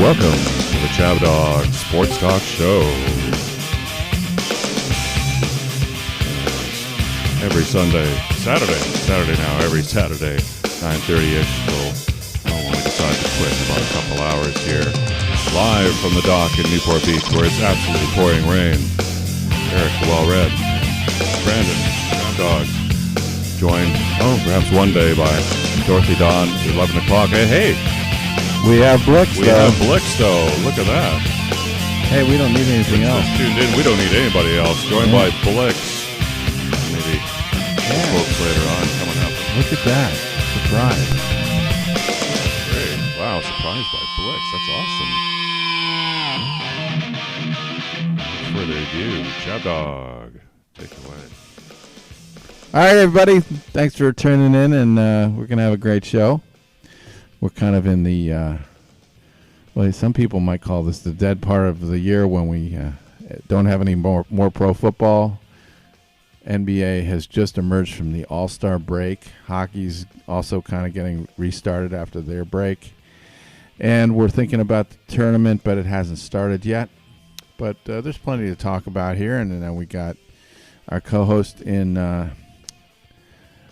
Welcome to the Chab Dog Sports Talk Show. Every Saturday now, every Saturday, 9:30ish till when we decide to quit in about a couple hours here. Live from the dock in Newport Beach where it's absolutely pouring rain. Eric, the well-read. Brandon, Chab Dog, joined, perhaps one day by Dorothy Dawn at 11 o'clock. Hey! We have Blix, We have Blix, though. Look at that. Hey, we don't need anything else. Tuned in. We don't need anybody else. Joined by Blix. Maybe folks later on coming up. Look at that. Surprise. Great. Wow, surprised by Blix. That's awesome. Without further ado, Chab Dog, take it away. All right, everybody. Thanks for tuning in, and we're going to have a great show. We're kind of in the, some people might call this the dead part of the year when we don't have any more pro football. NBA has just emerged from the All-Star break. Hockey's also kind of getting restarted after their break. And we're thinking about the tournament, but it hasn't started yet. But there's plenty to talk about here. And then we got our co-host on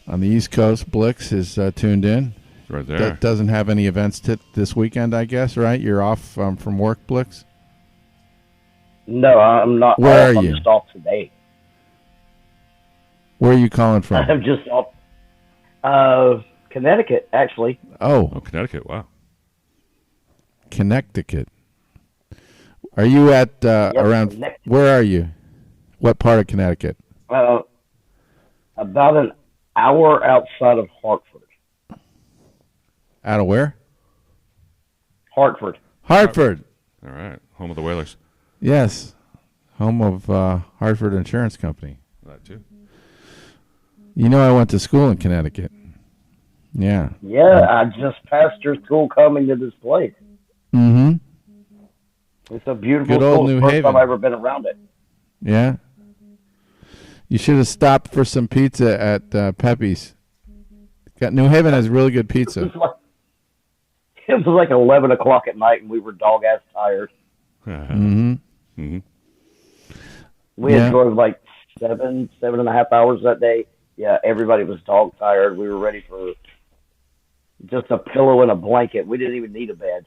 the East Coast, Blix, is tuned in. Right there. Doesn't have any events this weekend, I guess, right? You're off from work, Blix? No, I'm not. Where are I'm you? just off today. Where are you calling from? I'm just off. Connecticut, actually. Oh, Connecticut. Wow. Connecticut. Are you at around? Where are you? What part of Connecticut? About an hour outside of Hartford. Out of where? Hartford. Hartford. All right. Home of the Whalers. Yes. Home of Hartford Insurance Company. That too. You know I went to school in Connecticut. Yeah. Yeah, I just passed your school coming to this place. Mm-hmm. It's a beautiful Good old school. New It's the first Haven. time I've ever been around it. Yeah. You should have stopped for some pizza at Pepe's. New Haven has really good pizza. It was like 11 o'clock at night, and we were dog-ass tired. Mm-hmm. Mm-hmm. We had drove like 7.5 hours that day. Yeah, everybody was dog-tired. We were ready for just a pillow and a blanket. We didn't even need a bed.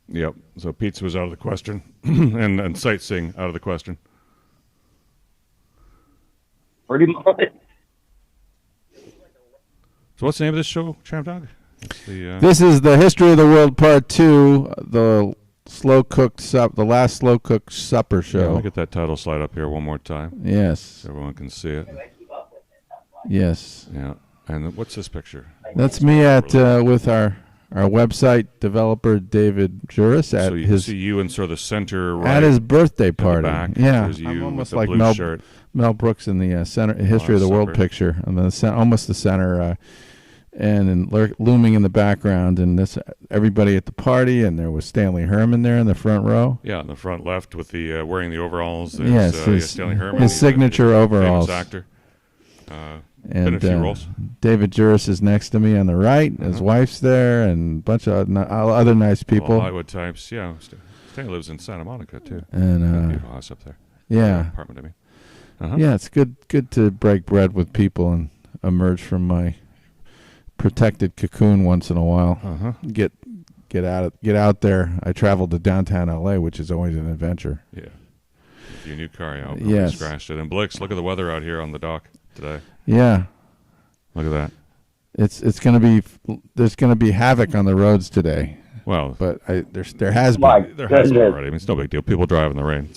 Yep. So pizza was out of the question, and sightseeing out of the question. Pretty much. So what's the name of this show, Chab Dog? This is the History of the World Part 2, the last slow cooked supper show. Yeah, let me get that title slide up here one more time. Yes. So everyone can see it. Yes. Yeah. And what's this picture? That's me with our website developer David Juris at so you his see you in sort of the center right at his birthday party. back. Yeah, There's you I'm almost with the like blue shirt. Mel Brooks in the center History of the World picture, and almost the center, and looming in the background, and this everybody at the party, and there was Stanley Herman there in the front row. Yeah, in the front left with the wearing the overalls. Yes, Stanley Herman, his signature overalls. Famous actor. And been a few roles. David Juris is next to me on the right. His wife's there, and a bunch of other nice people. Hollywood types, yeah. Stanley lives in Santa Monica too. And beautiful house up there. Yeah, apartment. I mean, yeah, it's good to break bread with people and emerge from my protected cocoon once in a while. Get out there. I traveled to downtown LA, which is always an adventure. Yeah, with your new car, I hope yes. Scratched it. And Blix, look at the weather out here on the dock today. Yeah, look at that. It's gonna be there's gonna be havoc on the roads today. Well, but there has been already. I mean, it's no big deal. People drive in the rain.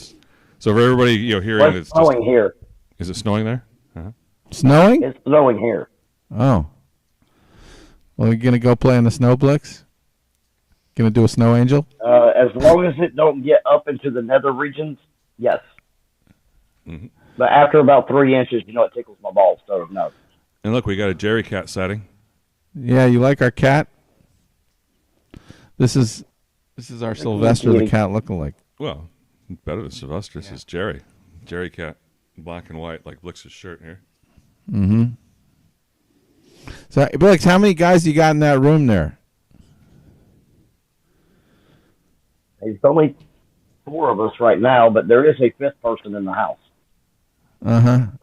So for everybody, hearing it's snowing here. Is it snowing there? Snowing? It's snowing here. Oh. Well, you gonna go play in the snow, Blix? Gonna do a snow angel? As long as it don't get up into the nether regions, yes. Mm-hmm. But after about 3 inches, it tickles my balls, so no. And look, we got a Jerry cat sighting. Yeah, you like our cat? This is our Sylvester the cat lookalike. Well, better than Sylvester. This is Jerry. Jerry cat, black and white, like Blix's shirt here. Mm-hmm. So, Blix, how many guys you got in that room there? It's only 4 of us right now, but there is a 5th person in the house.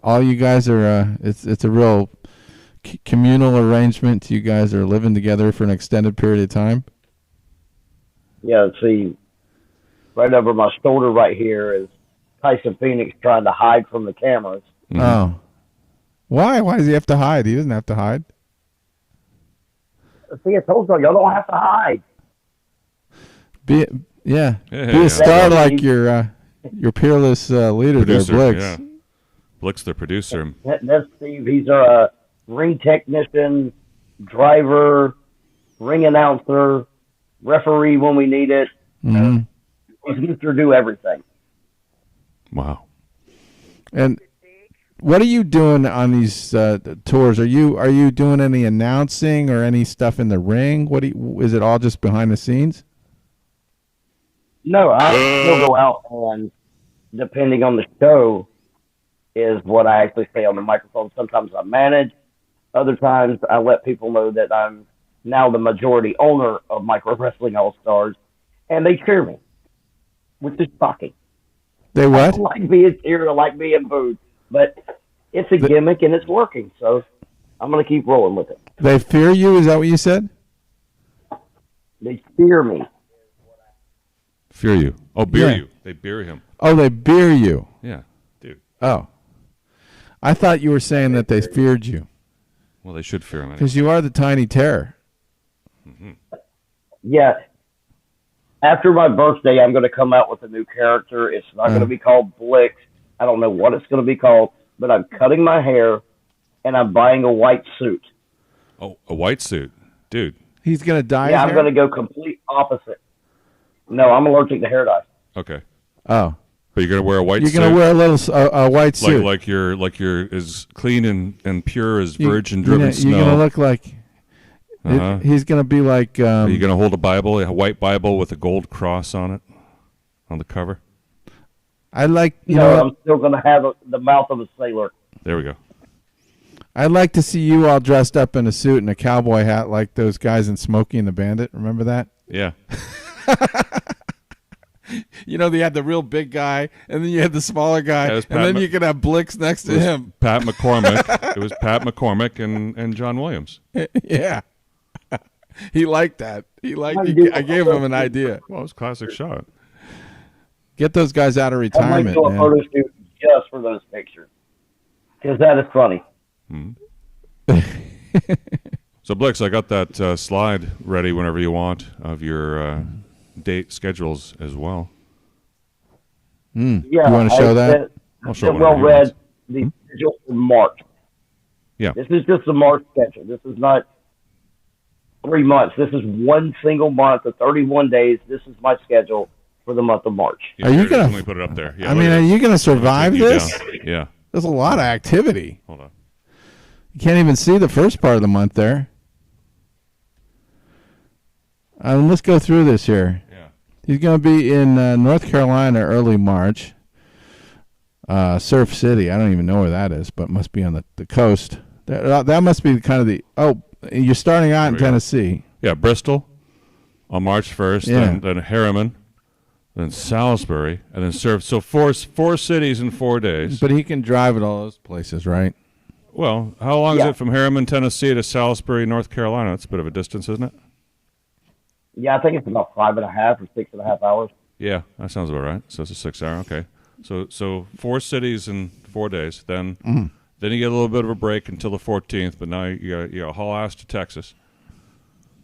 All you guys are. It's a real communal arrangement. You guys are living together for an extended period of time. Yeah. See, right over my shoulder, right here, is Tyson Phoenix trying to hide from the cameras. Mm-hmm. Oh, why? Why does he have to hide? He doesn't have to hide. See, I told y'all don't have to hide. Be a star like your peerless leader, producer, there, Blix. Yeah. Blix, the producer. That's Steve. He's our ring technician, driver, ring announcer, referee when we need it. Mm-hmm. He's Mr. Do everything. Wow. And what are you doing on these tours? Are you doing any announcing or any stuff in the ring? Is it all just behind the scenes? No, I still go out, and depending on the show is what I actually say on the microphone. Sometimes I manage. Other times I let people know that I'm now the majority owner of Micro Wrestling All-Stars, and they cheer me, which is shocking. They what? I don't like being cheered. I like being booed. But it's a gimmick, and it's working, so I'm going to keep rolling with it. They fear you? Is that what you said? They fear me. Fear you. Oh, beer you. They beer him. Oh, they beer you. Yeah, dude. Oh. I thought you were saying that they feared you. Well, they should fear him anyway. Because you are the Tiny Terror. Mm-hmm. Yeah. After my birthday, I'm going to come out with a new character. It's not going to be called Blix. I don't know what it's going to be called, but I'm cutting my hair, and I'm buying a white suit. Oh, a white suit. Dude. He's going to dye Yeah, his I'm going to go complete opposite. No, I'm allergic to hair dye. Okay. Oh. But you're going to wear a white suit? You're going to wear a little a white suit. Like you're as clean and pure as virgin-driven snow. You're going to look like... he's going to be like... Are you going to hold a Bible, a white Bible with a gold cross on it, on the cover? I like... I'm still going to have the mouth of a sailor. There we go. I'd like to see you all dressed up in a suit and a cowboy hat like those guys in Smokey and the Bandit. Remember that? Yeah. They had the real big guy, and then you had the smaller guy, and then you could have Blix next to him. Pat McCormick. It was Pat McCormick and John Williams. Yeah. He liked that. I gave him an idea. Well, it was a classic shot. Get those guys out of retirement, I might do a photo shoot just for those pictures, because that is funny. Mm-hmm. So, Blix, I got that slide ready whenever you want of your date schedules as well. Yeah, you want to show that? I'll show it. Well read the schedule for March. Yeah. This is just the March schedule. This is not 3 months. This is one single month of 31 days. This is my schedule for the month of March. Yeah, are you going to put it up there? Yeah, are you going to survive this? Yeah. There's a lot of activity. Hold on. You can't even see the first part of the month there. Let's go through this here. Yeah. He's going to be in North Carolina early March. Surf City. I don't even know where that is, but must be on the coast. That must be kind of the... Oh, you're starting out in Tennessee. Yeah, Bristol on March 1st, then Harriman, then Salisbury, and then Surf. So four cities in 4 days. But he can drive at all those places, right? Well, how long is it from Harriman, Tennessee to Salisbury, North Carolina? That's a bit of a distance, isn't it? Yeah, I think it's about 5.5 or 6.5 hours. Yeah, that sounds about right. So it's a 6 hour. Okay. So 4 cities in 4 days. Then you get a little bit of a break until the 14th. But now you got haul ass to Texas.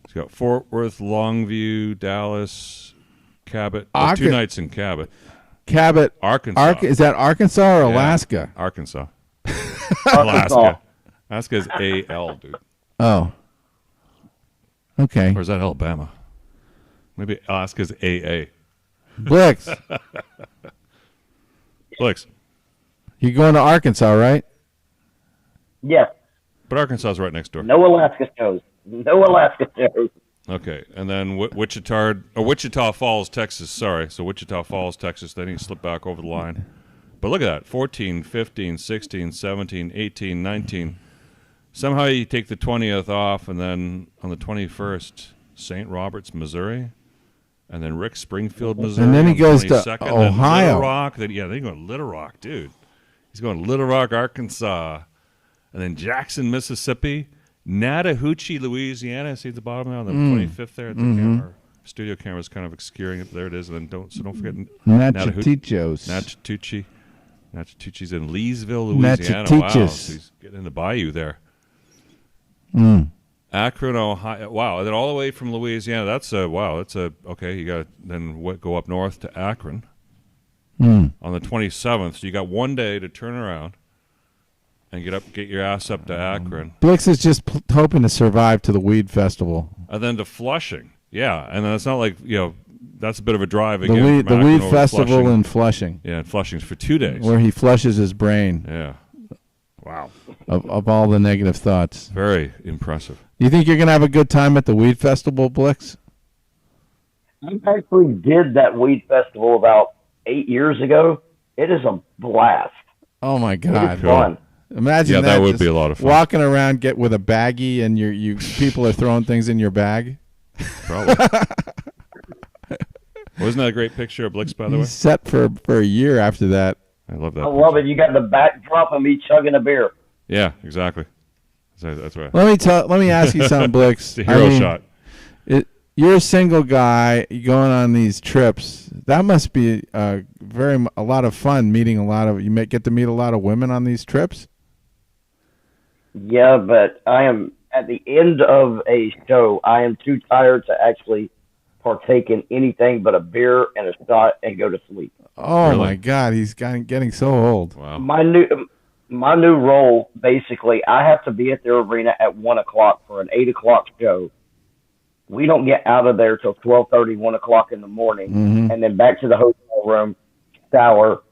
It's got Fort Worth, Longview, Dallas, Cabot. 2 nights in Cabot. Cabot, Arkansas. Is that Arkansas or Alaska? Arkansas. Alaska. Alaska is AL, dude. Oh. Okay. Or is that Alabama? Maybe Alaska's AA. Blix. Blix. You're going to Arkansas, right? Yes. But Arkansas is right next door. No Alaska shows. Okay, and then Wichita Falls, Texas. Sorry, so Wichita Falls, Texas. Then you slip back over the line. But look at that, 14, 15, 16, 17, 18, 19. Somehow you take the 20th off, and then on the 21st, St. Roberts, Missouri. and then Rick Springfield, Missouri. And then he goes to 22nd, Ohio. Then Little Rock. Then they go to Little Rock, dude. He's going to Little Rock, Arkansas, and then Jackson, Mississippi, Chattahoochee, Louisiana. See at the bottom there on the 25th there. The camera, studio camera's kind of obscuring it. There it is. And then don't forget Natchitoches. Natchitoches in Leesville, Louisiana. Wow, so he's getting in the bayou there. Akron, Ohio. Wow, and then all the way from Louisiana. That's okay. You got to then go up north to Akron on the 27th. So you got 1 day to turn around and get your ass up to Akron. Blix is just hoping to survive to the Weed Festival, and then to Flushing. Yeah, and then it's not like that's a bit of a drive again. The Weed Festival in Flushing. Yeah, in Flushing's for 2 days, where he flushes his brain. Yeah. Wow. Of all the negative thoughts. Very impressive. You think you're going to have a good time at the Weed Festival, Blix? I actually did that Weed Festival about 8 years ago. It is a blast. Oh, my God. It's fun. Imagine that would be a lot of fun. Walking around with a baggie and people are throwing things in your bag. Probably. Wasn't that a great picture of Blix, by the way? Set for a year after that. I love that. I love it. You got the backdrop of me chugging a beer. Yeah, exactly. That's right. Let me ask you something, Blix. It's a hero shot. You're a single guy going on these trips. That must be a lot of fun meeting you may get to meet a lot of women on these trips. Yeah, but I am at the end of a show. I am too tired to actually partake in anything but a beer and a shot and go to sleep. Oh, really? My God, he's getting so old. Wow. My new role, basically, I have to be at the arena at 1 o'clock for an 8 o'clock show. We don't get out of there till 12:30, 1 o'clock in the morning, and then back to the hotel room, shower,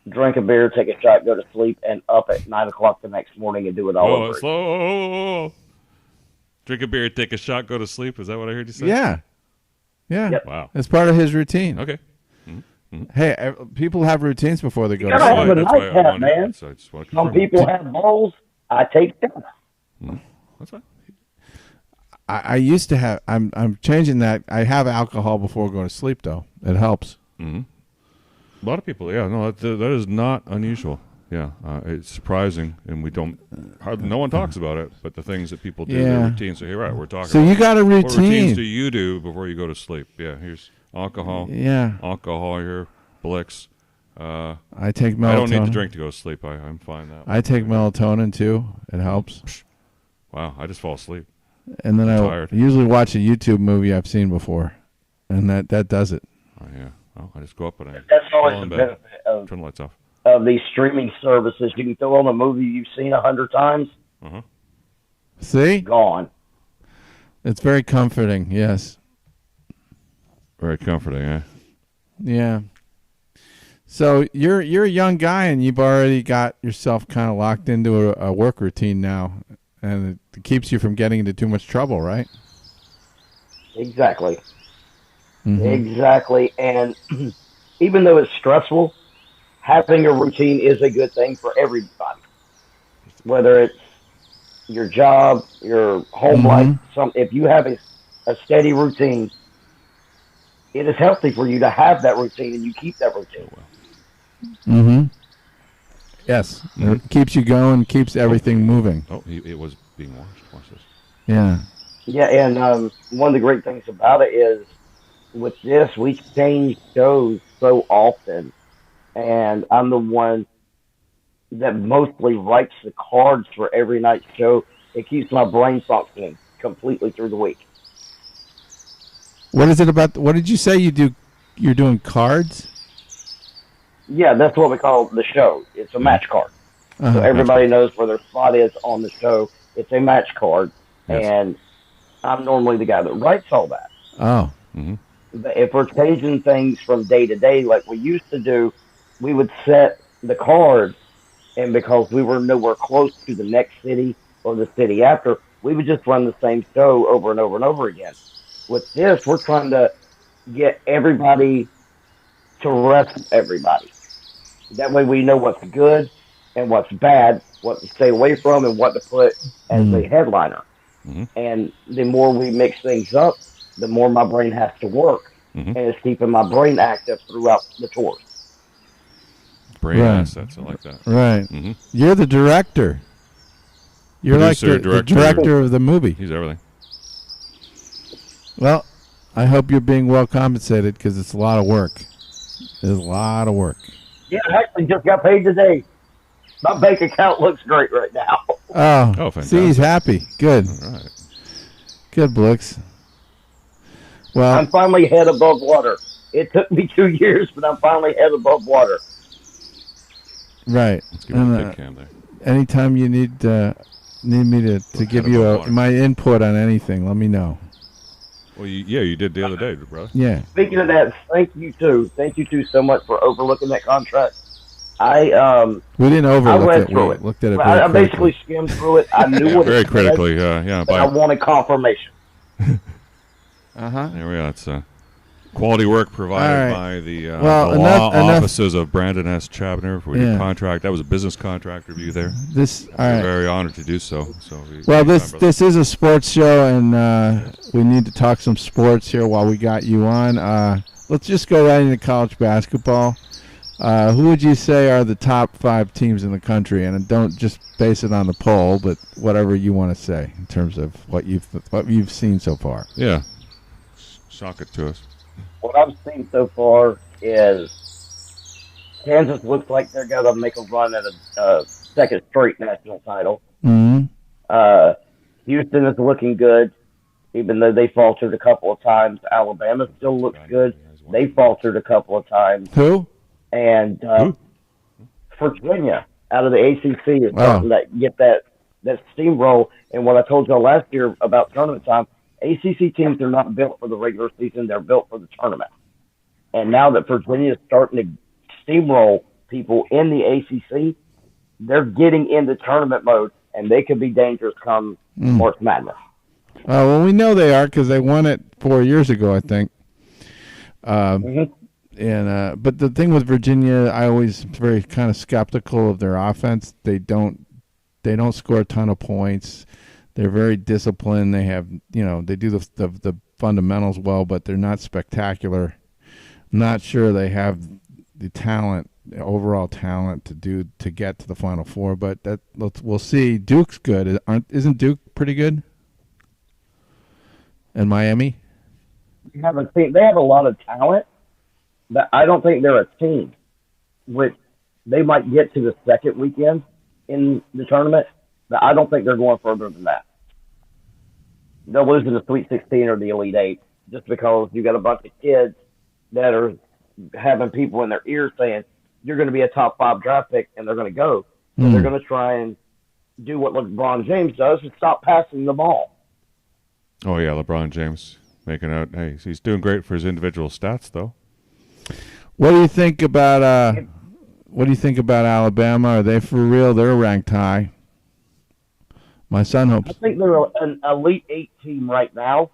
drink a beer, take a shot, go to sleep, and up at 9 o'clock the next morning and do it all over. Slow. Drink a beer, take a shot, go to sleep. Is that what I heard you say? Yeah. Yep. Wow. It's part of his routine. Okay. Hey, people have routines before they go to gotta sleep. have a nightcap, man. Some people have balls. I take them. What's that? I used to have. I'm changing that. I have alcohol before going to sleep, though. It helps. A lot of people. Yeah. No, that is not unusual. Yeah. It's surprising, and no one talks about it. But the things that people do, their routines. So here, we're talking. So about you got a routine. What routines do you do before you go to sleep? Yeah. Here's alcohol. Yeah. Alcohol here. Blix. I take melatonin. I don't need to drink to go to sleep. I'm fine now. I take melatonin too. It helps. Wow. I just fall asleep. And then I usually watch a YouTube movie I've seen before, and that does it. Oh yeah. Oh, I just go up and That's always the benefit of turn the lights off. Of these streaming services. You can throw on a movie you've seen 100 times. See? Gone. It's very comforting. Yes. Very comforting, eh? Yeah. So you're a young guy, and you've already got yourself kind of locked into a work routine now, and it keeps you from getting into too much trouble, right? Exactly. Exactly. And even though it's stressful, having a routine is a good thing for everybody. Whether it's your job, your home life, if you have a steady routine, it is healthy for you to have that routine, and you keep that routine. Yes. It keeps you going, keeps everything moving. Oh, it was being washed. Watch this. Yeah. Yeah, and one of the great things about it is with this, we change shows so often, and I'm the one that mostly writes the cards for every night's show. It keeps my brain functioning completely through the week. What is it about? What did you say you do? You're doing cards? Yeah, that's what we call the show. It's a match card. So everybody knows where their spot is on the show. It's a match card, and I'm normally the guy that writes all that. Oh. But if we're changing things from day to day like we used to do, we would set the card, and because we were nowhere close to the next city or the city after, we would just run the same show over and over and over again. With this, we're trying to get everybody to rest everybody. That way we know what's good and what's bad, what to stay away from, and what to put as the headliner. And the more we mix things up, the more my brain has to work. and it's keeping my brain active throughout the tours. Brain assets, I like that. Right. Mm-hmm. You're the director. You're Producer, like the director of the movie. He's everything. Well, I hope you're being well compensated because it's a lot of work. It's a lot of work. Yeah, I actually just got paid today. My bank account looks great right now. Oh, fantastic. See, he's happy. Good. All right. Good, Blix. Well, I'm finally head above water. It took me 2 years, but I'm finally head above water. Right. Let's give him a big cam there. Anytime you need me to give you my input on anything, let me know. Well, you did the other day, brother. Yeah. Speaking of that, thank you too so much for overlooking that contract. We didn't overlook it. We looked at it. I basically skimmed through it. I knew what very it critically. but I wanted confirmation. There we are. It's quality work provided by the law offices of Brandon S. Chabner for your contract. That was a business contract review there. We're very honored to do so. This is a sports show, and we need to talk some sports here while we got you on. Let's just go right into college basketball. Who would you say are the top 5 teams in the country? And don't just base it on the poll, but whatever you want to say in terms of what you've seen so far. Yeah, shock it to us. What I've seen so far is Kansas looks like they're going to make a run at a second straight national title. Mm-hmm. Houston is looking good, even though they faltered a couple of times. Alabama still looks good. They faltered a couple of times. Who? And Virginia out of the ACC is starting to get that steamroll. And what I told y'all last year about tournament time, ACC teams are not built for the regular season. They're built for the tournament. And now that Virginia is starting to steamroll people in the ACC, they're getting into tournament mode, and they could be dangerous come March Madness. Well, we know they are because they won it 4 years ago, I think. And but the thing with Virginia, I always very kind of skeptical of their offense. They don't score a ton of points. They're very disciplined. They have they do the fundamentals well, but they're not spectacular. I'm not sure they have the talent, the overall talent to get to the Final Four. But we'll see. Duke's good. Isn't Duke pretty good? And Miami? They have a lot of talent. But I don't think they're a team. Which they might get to the second weekend in the tournament, but I don't think they're going further than that. They'll lose in the Sweet 16 or the Elite 8 just because you got a bunch of kids that are having people in their ears saying you're going to be a top 5 draft pick, and they're going to go. So they're going to try and do what LeBron James does and stop passing the ball. Oh yeah, LeBron James making out. Hey, he's doing great for his individual stats though. What do you think about Alabama? Are they for real? They're ranked high. My son hopes. I think they're an Elite 8 team right now.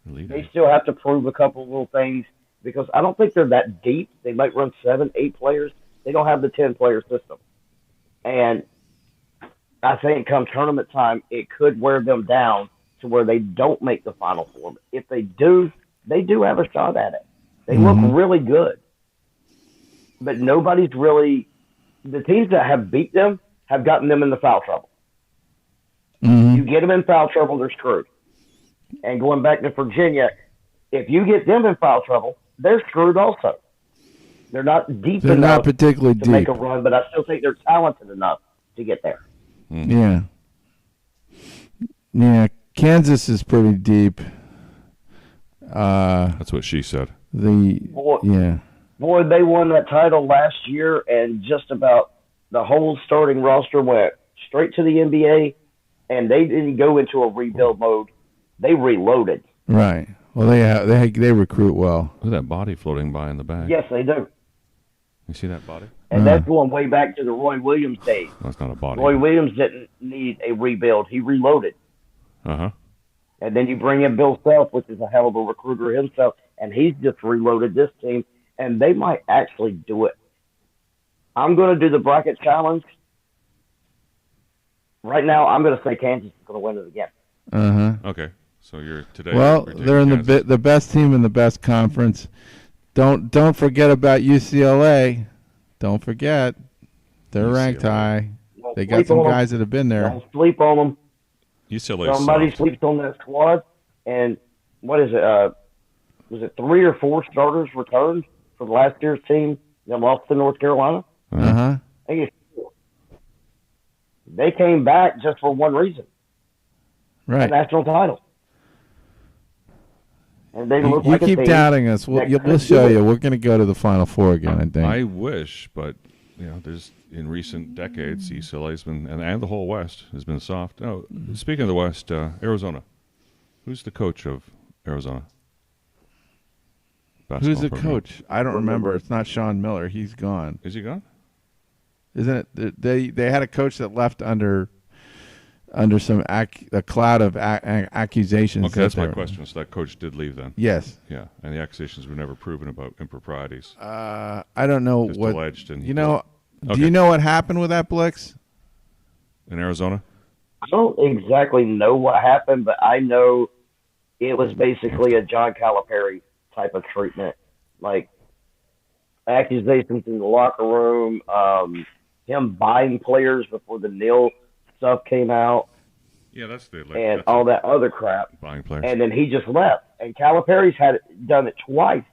They still have to prove a couple of little things because I don't think they're that deep. They might run 7, 8 players. They don't have the 10-player system. And I think come tournament time, it could wear them down to where they don't make the Final Four. But if they do have a shot at it. They look really good. But nobody's really – the teams that have beat them have gotten them into foul trouble. You get them in foul trouble, they're screwed. And going back to Virginia, if you get them in foul trouble, they're screwed also. They're not deep they're enough not particularly to deep. make a run, but I still think they're talented enough to get there. Yeah. Yeah, Kansas is pretty deep. That's what she said. Boy, they won that title last year, and just about the whole starting roster went straight to the NBA, and they didn't go into a rebuild mode. They reloaded. Right. Well, they recruit well. Look at that body floating by in the back. Yes, they do. You see that body? And that's going way back to the Roy Williams days. That's not a body. Roy Williams didn't need a rebuild. He reloaded. Uh-huh. And then you bring in Bill Self, which is a hell of a recruiter himself, and he's just reloaded this team, and they might actually do it. I'm going to do the bracket challenge. Right now, I'm going to say Kansas is going to win it again. Uh-huh. Okay. So you're today. Well, you're they're in the best team in the best conference. Don't forget about UCLA. Don't forget, they're UCLA. Ranked high. They got some guys that have been there. Don't sleep on them. UCLA. Somebody sleeps on that squad, and what is it? Was it 3 or 4 starters returned from last year's team that lost to North Carolina? Uh-huh. I think it's 4. They came back just for one reason. Right. A national title. And they look you like keep doubting us. We'll show you. We're going to go to the Final Four again, I think. I wish, but there's in recent decades, UCLA's been and the whole West has been soft. Oh, speaking of the West, Arizona. Who's the coach of Arizona? Who's the coach? I don't remember. It's not Sean Miller. He's gone. Is he gone? Isn't it? They had a coach that left under some a cloud of accusations. Okay, that's my question. So that coach did leave then? Yes. Yeah, and the accusations were never proven about improprieties. I don't know just what alleged. And do you know what happened with that Blix in Arizona? I don't exactly know what happened, but I know it was basically a John Calipari type of treatment, like accusations in the locker room, him buying players before the Neil stuff came out. Yeah, that's all that other crap. Buying players, and then he just left. And Calipari's done it twice.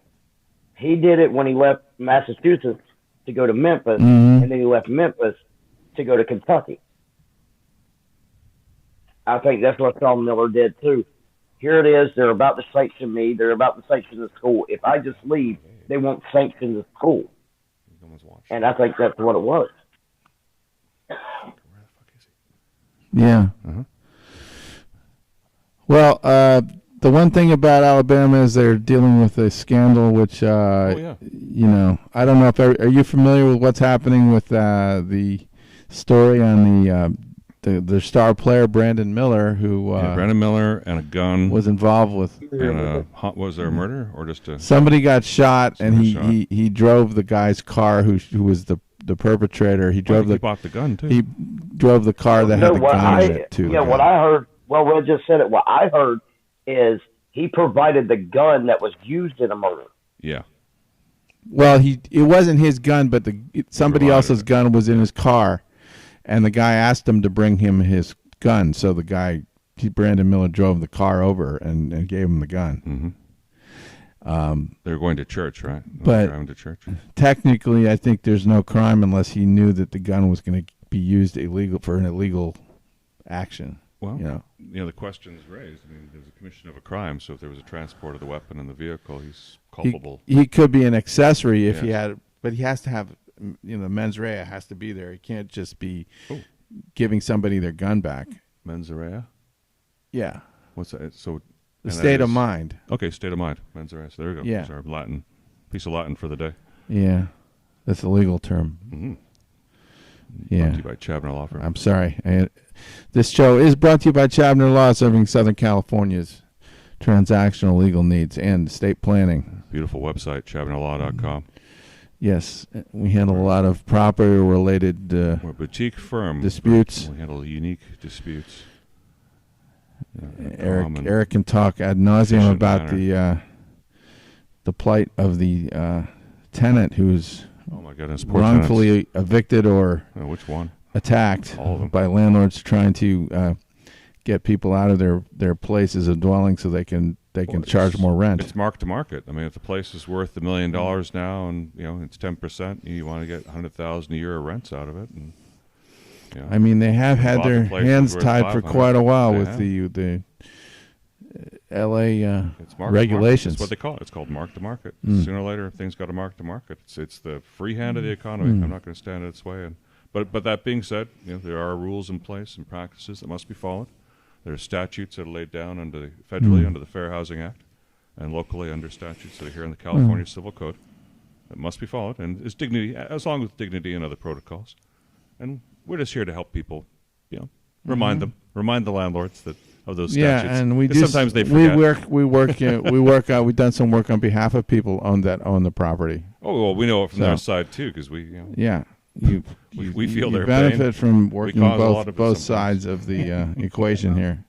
He did it when he left Massachusetts to go to Memphis, and then he left Memphis to go to Kentucky. I think that's what Sean Miller did too. Here it is. They're about to sanction me. They're about to sanction the school. If I just leave, they won't sanction the school. And I think that's what it was. Yeah. Uh-huh. Well, the one thing about Alabama is they're dealing with a scandal, which I don't know if are you familiar with what's happening with the story on the star player Brandon Miller, who Brandon Miller and a gun was involved with. And was there a murder or just somebody got shot, and he drove the guy's car who was the perpetrator. He bought the gun too. He drove the car that had the gun in it too. Yeah, what I heard. Well, Red just said it. What I heard is he provided the gun that was used in a murder. Yeah. Well, it wasn't his gun, but somebody else's gun was in his car, and the guy asked him to bring him his gun. So Brandon Miller drove the car over and gave him the gun. Mm-hmm. They were going to church, right? But driving to church. Technically, I think there's no crime unless he knew that the gun was going to be used for an illegal action. Well, the question is raised. I mean, there's a commission of a crime, so if there was a transport of the weapon in the vehicle, he's culpable. He could be an accessory if he had, but he has to have, mens rea has to be there. He can't just be giving somebody their gun back. Mens rea? Yeah. What's that? So the state of mind. Okay, state of mind. Mens rea. So there you go. Yeah. Sorry, Latin. Piece of Latin for the day. Yeah. That's a legal term. Mm-hmm. Yeah. Brought to you by Chabner Law Firm. I'm sorry. This show is brought to you by Chabner Law, serving Southern California's transactional legal needs and estate planning. Beautiful website, chabnerlaw.com. Yes, we handle a lot of property-related we're a boutique firm. Disputes. We handle unique disputes. Eric can talk ad nauseum about the plight of the tenant who's wrongfully evicted or which one? Attacked by landlords trying to get people out of their places of dwelling so they can charge more rent. It's mark to market. I mean, if the place is worth $1 million now and it's 10%, you want to get $100,000 a year of rents out of it. And I mean, they have had their hands tied for quite a while with the L.A. regulations. That's what they call it. It's called mark to market. Sooner or later, things got to mark to market. It's the free hand of the economy. I'm not going to stand in its way. But that being said, there are rules in place and practices that must be followed. There are statutes that are laid down federally under the Fair Housing Act, and locally under statutes that are here in the California Civil Code that must be followed, and is dignity, as long with dignity and other protocols. And we're just here to help people, remind them, remind the landlords of those statutes. Yeah, and sometimes they forget. We've done some work on behalf of people own the property. Oh well, we know it from their side too, because we. Yeah. We feel their benefit pain. from working both sides of the equation here.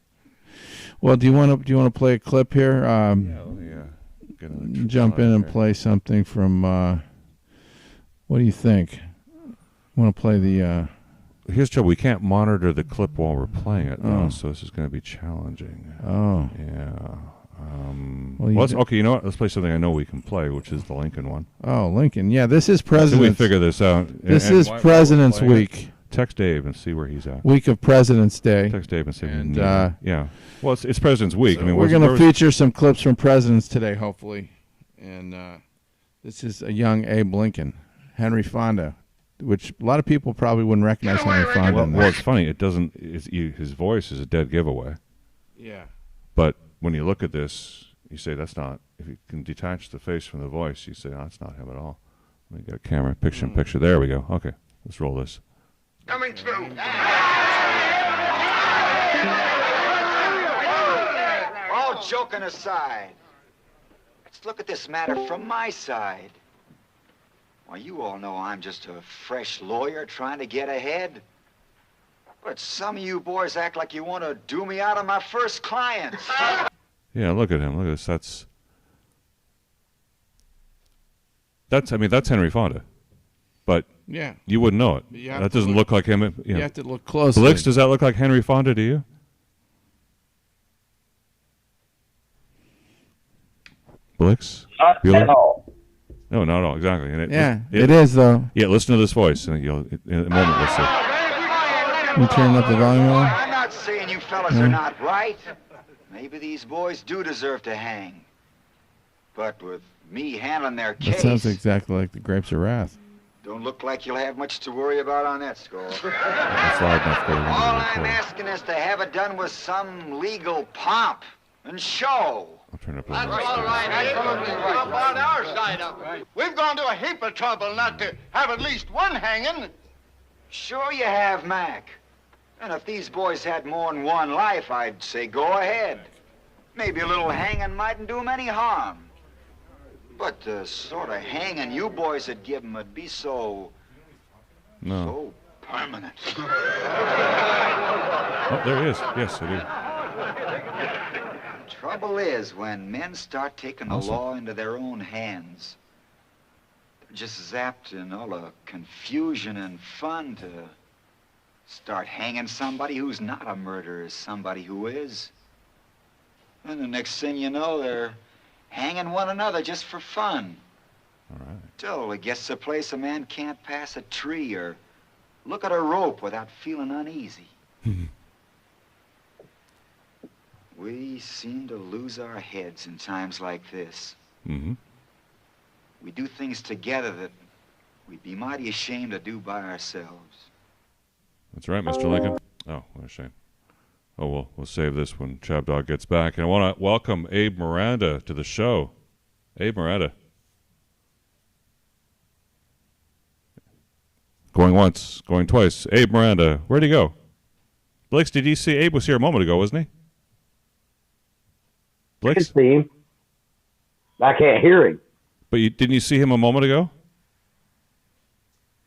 Well, do you want to play a clip here? Yeah, let me jump in and play something from. What do you think? Want to play the? Here's the trouble. We can't monitor the clip while we're playing it, though, so this is going to be challenging. Oh. Yeah. Okay, you know what? Let's play something I know we can play, which is the Lincoln one. Oh, Lincoln. Yeah, this is President's. Until we figure this out. This is President's Week. Text Dave and see where he's at. Week of President's Day. Text Dave and see. Yeah. Well, it's President's Week. So I mean, we're going to feature some clips from presidents today, hopefully. And this is a young Abe Lincoln, Henry Fonda, which a lot of people probably wouldn't recognize Henry Fonda. Well, it's funny. It doesn't. His voice is a dead giveaway. Yeah. But when you look at this, you say that's not. If you can detach the face from the voice, you say, oh, that's not him at all. Let me get a camera picture in picture. There we go. Okay, let's roll this. Coming through. All joking aside, let's look at this matter from my side. Why, you all know I'm just a fresh lawyer trying to get ahead. But some of you boys act like you want to do me out of my first clients. Yeah, look at him. Look at this. That's Henry Fonda. But yeah, you wouldn't know it. That doesn't look like him. You have to look closely. Blix, does that look like Henry Fonda to you? Blix? Not at all. No, not at all. Exactly. And it is, though. Yeah, listen to this voice. And in a moment, let's see. You turn up the volume on? I'm not saying you fellas are not right. Maybe these boys do deserve to hang. But with me handling their case... That sounds exactly like the Grapes of Wrath. Don't look like you'll have much to worry about on that score. That's loud enough for you. All I'm asking is to have it done with some legal pomp and show. I'll turn up a That's little all more. right. Absolutely up on our side of it. We've gone to a heap of trouble not to have at least one hanging. Sure you have, Mac. And if these boys had more than one life, I'd say go ahead. Maybe a little hanging mightn't do them any harm. But the sort of hanging you boys would give them would be so permanent. Oh, there he is. Yes, it is. Trouble is, when men start taking the law into their own hands, they're just zapped in all the confusion and fun to start hanging somebody who's not a murderer as somebody who is. And the next thing you know, they're hanging one another just for fun. All right. Till it gets to a place a man can't pass a tree or look at a rope without feeling uneasy. We seem to lose our heads in times like this. Mm-hmm. We do things together that we'd be mighty ashamed to do by ourselves. That's right, Mr. Lincoln. Oh, what a shame. Oh, well, we'll save this when Chab Dog gets back. And I want to welcome Abe Miranda to the show. Abe Miranda. Going once, going twice. Abe Miranda, where'd he go? Blix, did you see Abe was here a moment ago, wasn't he? I can Blix? see him. I can't hear him. But didn't you see him a moment ago?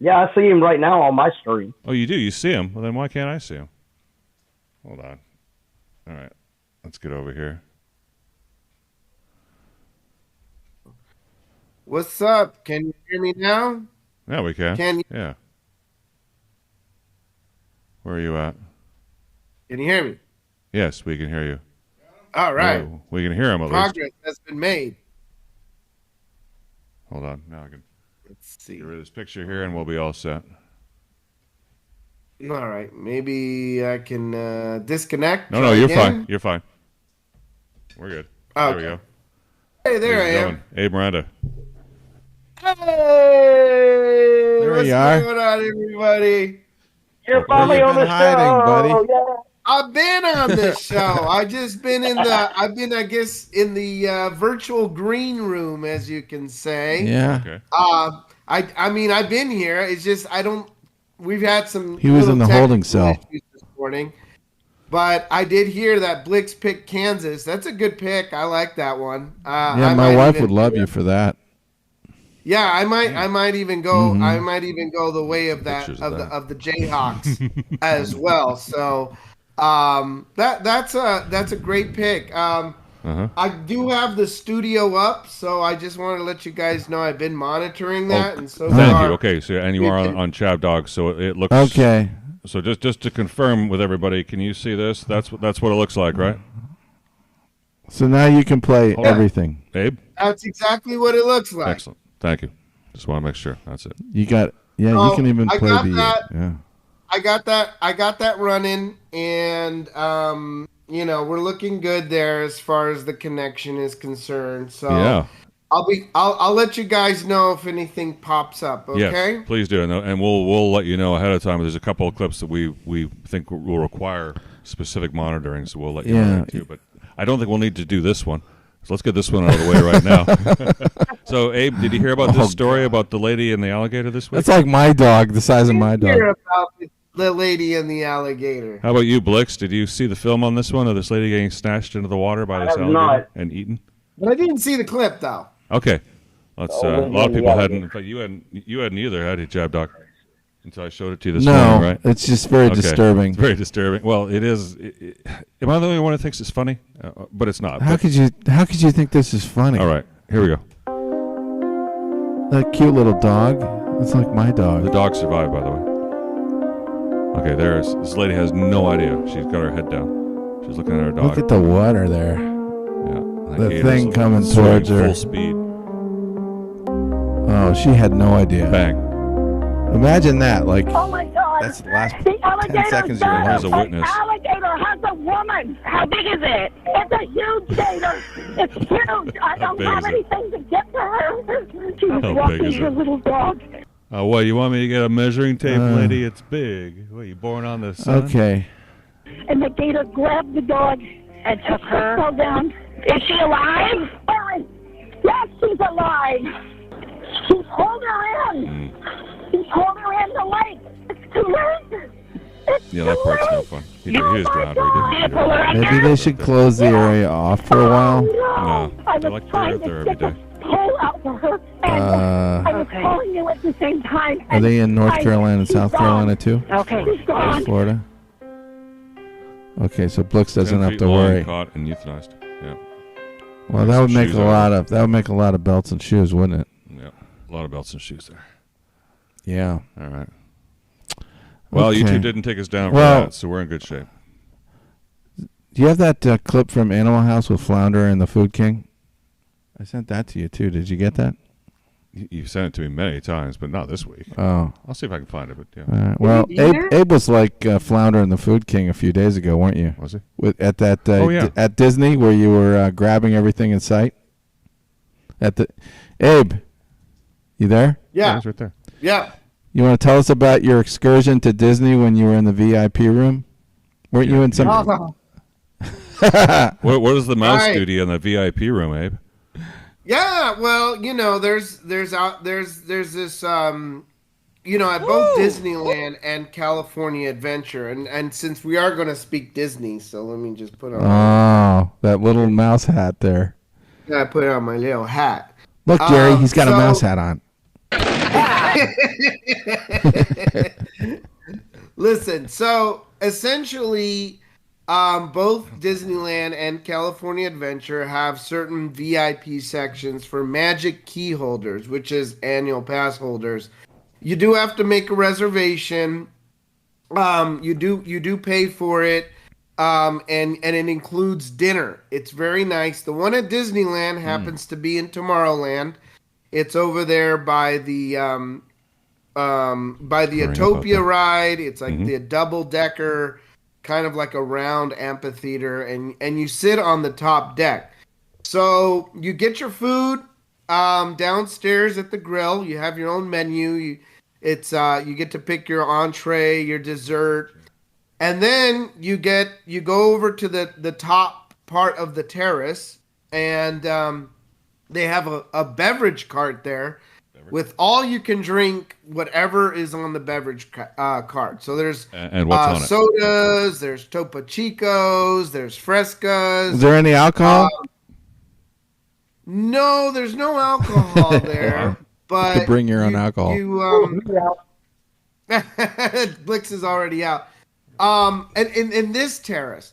Yeah, I see him right now on my screen. Oh, you do? You see him? Well, then why can't I see him? Hold on. All right. Let's get over here. What's up? Can you hear me now? Yeah, we can. Can you? Yeah. Where are you at? Can you hear me? Yes, we can hear you. All right. We can hear him at least. Progress has been made. Hold on. Now I can Let's see. get rid of this picture here and we'll be all set. All right. Maybe I can disconnect. No, try you're again. fine. You're fine. We're good. There we go. Hey, there I Ladies and am. gentlemen, Abe Miranda. Hey! There What's you are. going on, everybody? You're finally you on the been hiding, show, buddy? Yeah. I've been on this show. I just been I guess, in the virtual green room, as you can say. Yeah. Okay. I mean, I've been here. It's just we've had some. He was little in the holding technical cell issues this morning, but I did hear that Blix picked Kansas. That's a good pick. I like that one. Yeah, my wife would love you for that. Yeah, I might even go. Mm-hmm. I might even go the way of that Pictures of of that. the Jayhawks as well. So, That's a great pick. I do have the studio up, so I just want to let you guys know I've been monitoring that, and so thank far, you. Okay, so and you are on Chab Dog, so it looks Okay. So just to confirm with everybody, can you see this? That's what it looks like, right? So now you can play everything. Abe? That's exactly what it looks like. Excellent. Thank you. Just want to make sure. That's it. You got you can even I play got the that. yeah. I got that running, and we're looking good there as far as the connection is concerned. So Yeah. I'll let you guys know if anything pops up. Okay. Yes, please do, and we'll let you know ahead of time. There's a couple of clips that we think will require specific monitoring, so we'll let you know that too. But I don't think we'll need to do this one. So let's get this one out of the way right now. So, Abe, did you hear about this story about the lady and the alligator this week? That's like my dog, the size of my dog. Hear about the lady and the alligator. How about you, Blix? Did you see the film on this one of this lady getting snatched into the water by this alligator and eaten? But I didn't see the clip though. Okay, let's. A lot of people hadn't. In fact, you hadn't either, had you, Chab Dog? Until I showed it to you this morning, right? It's just very disturbing. It's very disturbing. Well, it is. Am I the only one that thinks it's funny? But it's not. How could you think this is funny? All right, here we go. That cute little dog. It's like my dog. The dog survived, by the way. Okay, this lady has no idea. She's got her head down. She's looking at her dog. Look at the water there. Yeah, the thing coming towards her. Full speed. Oh, she had no idea. Bang. Imagine that. Like, oh my God. That's the last the 10 seconds of your life. Here's a witness. An alligator has a woman. How big is it? It's a huge gator. It's huge. I don't have anything to get to her. She's walking her little dog. What, you want me to get a measuring tape, lady? It's big. What, you born on the sun? Okay. And the gator grabbed the dog and took her. Fell down. Is she alive? Yes, she's alive. He's holding her in. He's holding her in the lake. It's too late. Yeah, that part's no fun. He was drowned. Maybe they should close the area off for a while. No, I they was like trying there to every get day. the pole out for her, and I was calling you at the same time. Are they in North Carolina and South Carolina too? Okay. She's gone. Florida? Okay, so Blix doesn't 10 have feet to long, worry. Caught and euthanized. Yeah. Well, that would make a lot of belts and shoes, wouldn't it? Yeah, a lot of belts and shoes there. Yeah. All right. Well, Okay. you two didn't take us down for Well- that, so we're in good shape. Do you have that clip from Animal House with Flounder and the Food King? I sent that to you too. Did you get that? You've sent it to me many times, but not this week. Oh. I'll see if I can find it. But yeah. All right. Well, Abe was like Flounder and the Food King a few days ago, weren't you? Was he? At that yeah. at Disney where you were grabbing everything in sight. Abe, you there? Yeah, he's right there. Yeah. You want to tell us about your excursion to Disney when you were in the VIP room? Weren't you in some? What does the mouse Right. duty in the VIP room, Abe? Yeah, well, there's this at both Disneyland and California Adventure, and since we are going to speak Disney, so let me just put on. Oh, that little mouse hat there. I put on my little hat. Look, Jerry, he's got a mouse hat on. Listen, so essentially, both Disneyland and California Adventure have certain VIP sections for magic key holders, which is annual pass holders. You do have to make a reservation. You do pay for it, and it includes dinner. It's very nice. The one at Disneyland happens to be in Tomorrowland. It's over there by the Utopia ride. It's like the double decker, kind of like a round amphitheater, and you sit on the top deck. So you get your food downstairs at the grill. You have your own menu. You get to pick your entree, your dessert, and then you go over to the top part of the terrace, and they have a beverage cart there with all you can drink, whatever is on the beverage cart. So there's and what's on it? Sodas, there's Topo Chicos, there's Frescas. Is there any alcohol? No, there's no alcohol there. But to bring your own alcohol. Blix is already out. And in this terrace,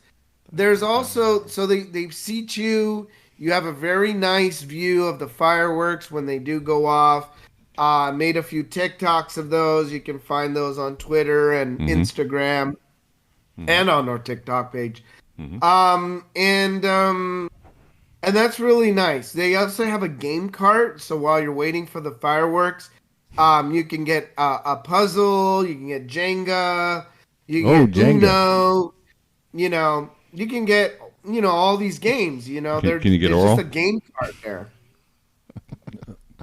there's also, so they seat you. You have a very nice view of the fireworks when they do go off. Made a few TikToks of those. You can find those on Twitter and Instagram and on our TikTok page. And that's really nice. They also have a game cart, so while you're waiting for the fireworks, you can get a puzzle, you can get Jenga, you can get Uno, you know, you can get, you know, all these games, you know. Can you get there's oral? just a game cart there.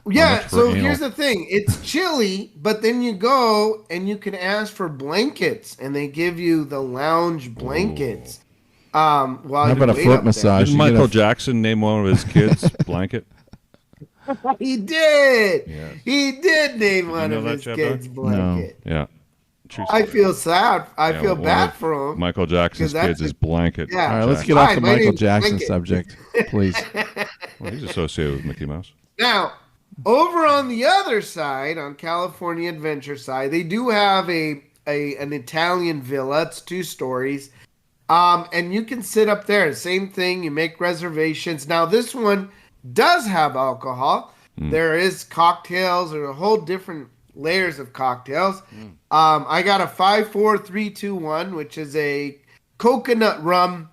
Yeah, so here's the thing. It's chilly, but then you go and you can ask for blankets, and they give you the lounge blankets. While How about a foot massage? Didn't Michael Jackson name one of his kids Blanket? He did. Yes. He did name one know of that, his Chad kids Dog? Blanket. Yeah. True I story. feel sad. I Yeah, feel one bad of for him. Michael Jackson's 'cause that's kids is a- Blanket. Yeah. All right, let's Jackson. get off Hi, the my Michael name's Jackson Blanket. subject, please. Well, he's associated with Mickey Mouse. Now, over on the other side, on California Adventure side, they do have an Italian villa. It's 2 stories. And you can sit up there. Same thing. You make reservations. Now, this one does have alcohol. There is cocktails. There are a whole different layers of cocktails. I got a 5, 4, 3, 2, 1, which is a coconut rum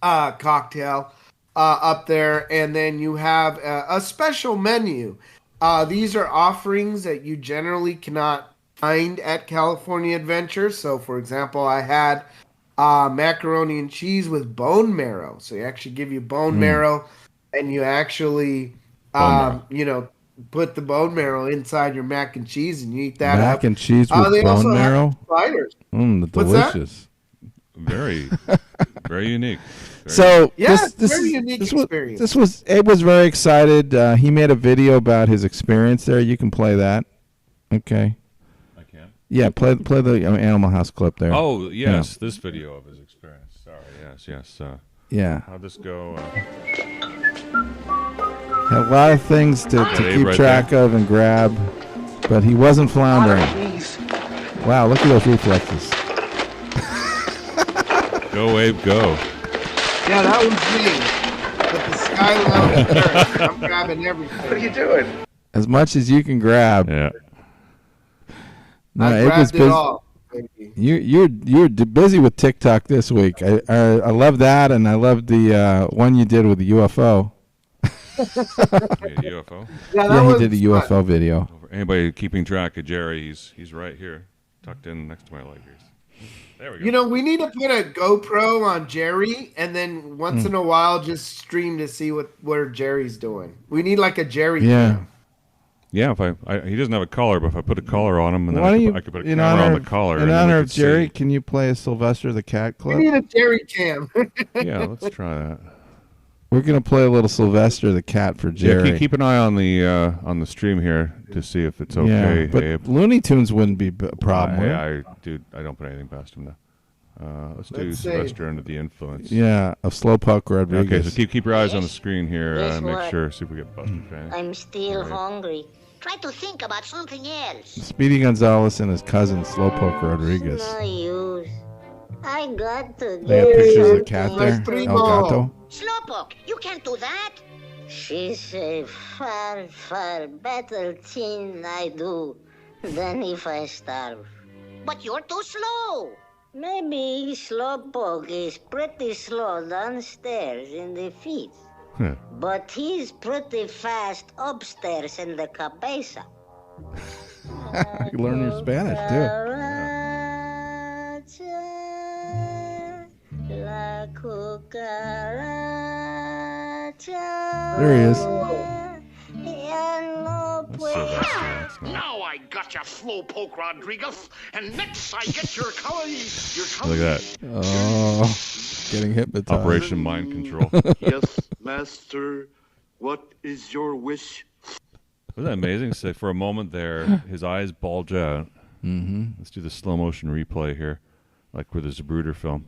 cocktail up there. And then you have a special menu. These are offerings that you generally cannot find at California Adventure. So, for example, I had macaroni and cheese with bone marrow. So, you actually give you bone marrow, and you actually, you know, put the bone marrow inside your mac and cheese, and you eat that Mac up. and cheese with They also bone have marrow? sliders. Delicious. What's Very, very unique. So Yeah, this very is unique this experience. Abe was very excited. He made a video about his experience there. You can play that. Okay. I can. Yeah, play the Animal House clip there. Oh yes, this video of his experience. Sorry. Yes. Yeah. How'd this go? Had a lot of things to keep right track there. of and grab, but he wasn't floundering. Wow, look at those reflexes. Go Abe, go. Yeah, that was me. But the sky level, I'm grabbing everything. What are you doing? As much as you can grab. Yeah. No, I Abe was grabbed it busy. all. Baby. You're busy with TikTok this week. I love that, and I love the one you did with the UFO. UFO. Yeah, Yeah, he was did a fun. UFO video. For anybody keeping track of Jerry, he's right here, tucked in next to my leg here. There we go. You know, we need to put a GoPro on Jerry, and then once in a while, just stream to see where Jerry's doing. We need like a Jerry cam. Yeah, if I he doesn't have a collar, but if I put a collar on him, and then Why I don't could you, put a camera on the collar. in and then honor we of could Jerry, see. can you play a Sylvester the Cat We clip? need a Jerry cam. Yeah, let's try that. We're gonna play a little Sylvester the Cat for Jerry. Yeah, keep an eye on the stream here to see if it's okay. Yeah, but Abe. Looney Tunes wouldn't be a problem. would it? I don't put anything past him now. Let's do Let's see. Sylvester under the influence. Yeah, of Slowpoke Rodriguez. Okay, so keep your eyes on the screen here. Guess Make what? sure, see if we get busted fans. I'm still Right. hungry. Try to think about something else. Speedy Gonzalez and his cousin Slowpoke Rodriguez. No use. I got to They have do pictures of the something. cat there. Primo. El Gato. Slowpoke, you can't do that. She's a far, far better thing I do than if I starve. But you're too slow. Maybe Slowpoke is pretty slow downstairs in the feet. Huh. But he's pretty fast upstairs in the cabeza. You learn your Spanish too. La cucaracha. There he is. Ya no That's puede- Sylvester. That's not. Now I got you, Slowpoke Rodriguez, and next I get your color. Look at that. Oh, getting hypnotized. Operation Mind Control. Yes, master. What is your wish? Wasn't that amazing? So for a moment there, his eyes bulge out. Mm-hmm. Let's do the slow motion replay here, like with the Zapruder film.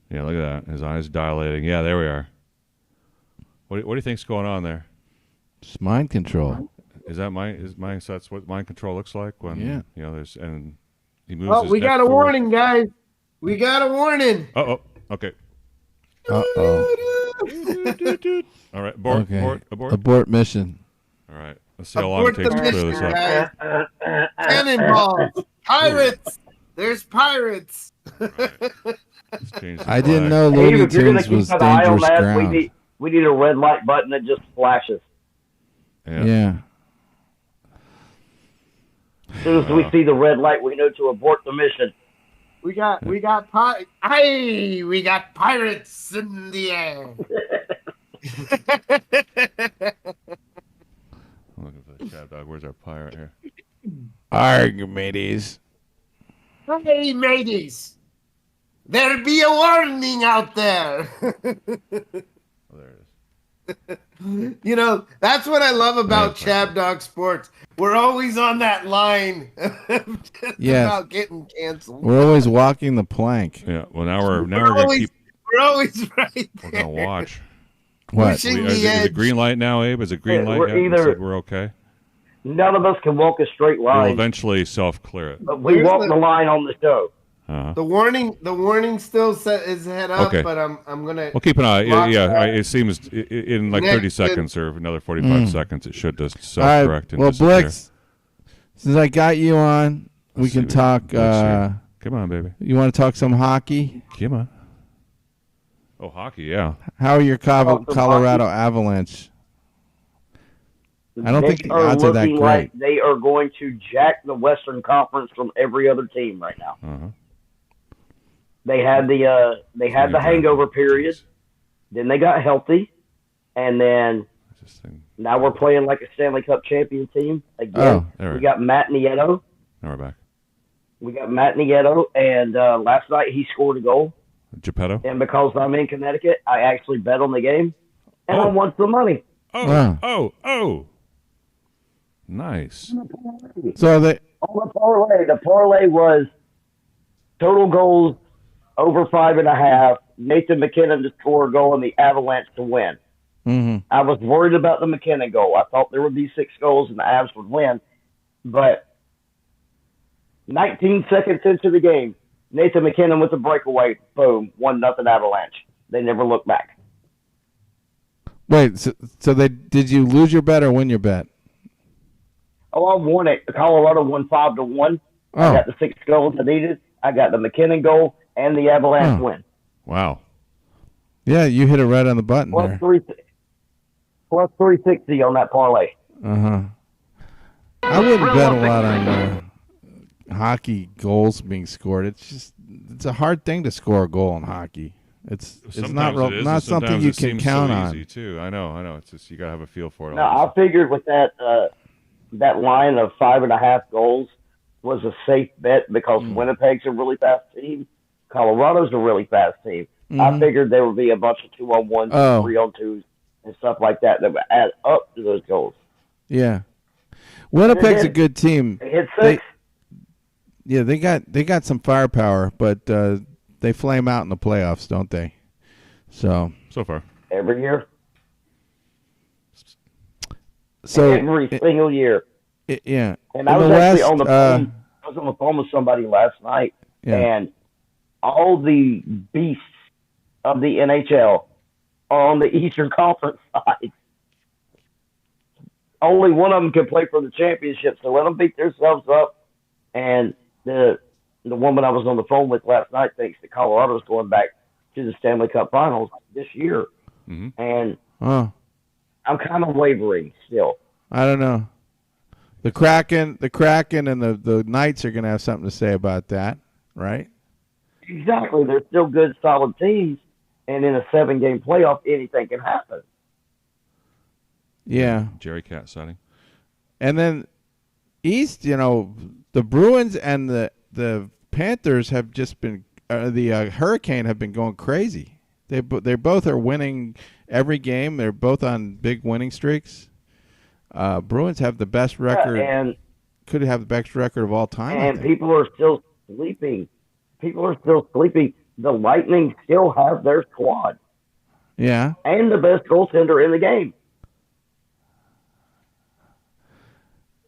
Yeah, look at that. His eyes dilating. Yeah, there we are. What do you think's going on there? Just mind control. Is that so that's what mind control looks like when Yeah. there's and He moves Oh, his we neck got a forward. warning, guys. We got a warning. Oh, okay. All right, abort. Mission. All right, let's see how long it Abort takes the to clear mission, this up. guys. Cannonballs. Pirates. There's pirates. Let's change the I didn't flag. know Hey, Looney if you're gonna Tunes keep was an eye on dangerous that, ground. we need a red light button that just flashes. Yeah. As soon as we see the red light, we know to abort the mission. We got pirates in the air. Looking for the Chab dog. Where's our pirate here? Arg, mateys. Hey, mateys. There be a warning out there. Oh, there it is. You know, that's what I love about That's right. Chab Dog Sports. We're always on that line Yes. about getting canceled. We're always walking the plank. Yeah. Well, now we're gonna keep. We're always right We're there. gonna watch. What? Pushing Is the it edge. green light now, Abe? Is it green light we're yet? You either- said we're okay. None of us can walk a straight We'll line, eventually self-clear it. but we Here's walk the- the line on the show. Uh-huh. The warning still is head up, Okay. but I'm gonna. Well, keep an eye. Watch Yeah, that. it seems in like Next 30 seconds or another 45 seconds, it should just self-correct and Well, disappear. Blix, since I got you on, we Let's can see talk. Blix here. Come on, baby. You want to talk some hockey? Come on. Oh, hockey, yeah. How are your Talk some Colorado Avalanche? I don't think They the are odds are that looking great. like they are going to jack the Western Conference from every other team right now. Uh-huh. They had the hangover period, then they got healthy, and then now we're playing like a Stanley Cup champion team again. Oh, there we got Matt Nieto. Now we're back. We got Matt Nieto, and last night he scored a goal. Geppetto? And because I'm in Connecticut, I actually bet on the game, and I won some money. Oh. Nice. So they On the parlay was total goals over 5.5. Nathan McKinnon to score a goal and the Avalanche to win. Mm-hmm. I was worried about the McKinnon goal. I thought there would be 6 goals and the Avs would win. But 19 seconds into the game, Nathan McKinnon with a breakaway. Boom. 1-0 Avalanche. They never looked back. Wait. So did you lose your bet or win your bet? Oh, I won it. Colorado won 5-1. Oh. I got the 6 goals I needed. I got the McKinnon goal and the Avalanche win. Wow. Yeah, you hit it right on the button Plus there. plus 360 on that parlay. Uh-huh. I wouldn't bet a lot on hockey goals being scored. It's a hard thing to score a goal in hockey. It's not Sometimes it is, not and something sometimes you it can seems count so on. easy too. I know. It's just you gotta have a feel for it. No, I figured with that line of 5.5 goals was a safe bet because Winnipeg's a really fast team. Colorado's a really fast team. I figured there would be a bunch of 2-on-1s, 3-on-2s, and stuff like that would add up to those goals. Yeah, Winnipeg's a good team. They hit 6. They got some firepower, but they flame out in the playoffs, don't they? So far every year. So every single year. Yeah. And I was actually on the phone. I was on the phone with somebody last night, and all the beasts of the NHL are on the Eastern Conference side. Only one of them can play for the championship, so let them beat themselves up. And the woman I was on the phone with last night thinks that Colorado's going back to the Stanley Cup Finals this year, and I'm kind of wavering still. I don't know. The Kraken, and the Knights are going to have something to say about that, right? Exactly. They're still good, solid teams, and in a 7-game playoff, anything can happen. Yeah. Jerry Cat sighting. And then East, the Bruins and the Panthers have just been the Hurricane have been going crazy. They both are winning every game. They're both on big winning streaks. Bruins have the best record, and could have the best record of all time. And people are still sleeping. The Lightning still have their squad. Yeah. And the best goaltender in the game.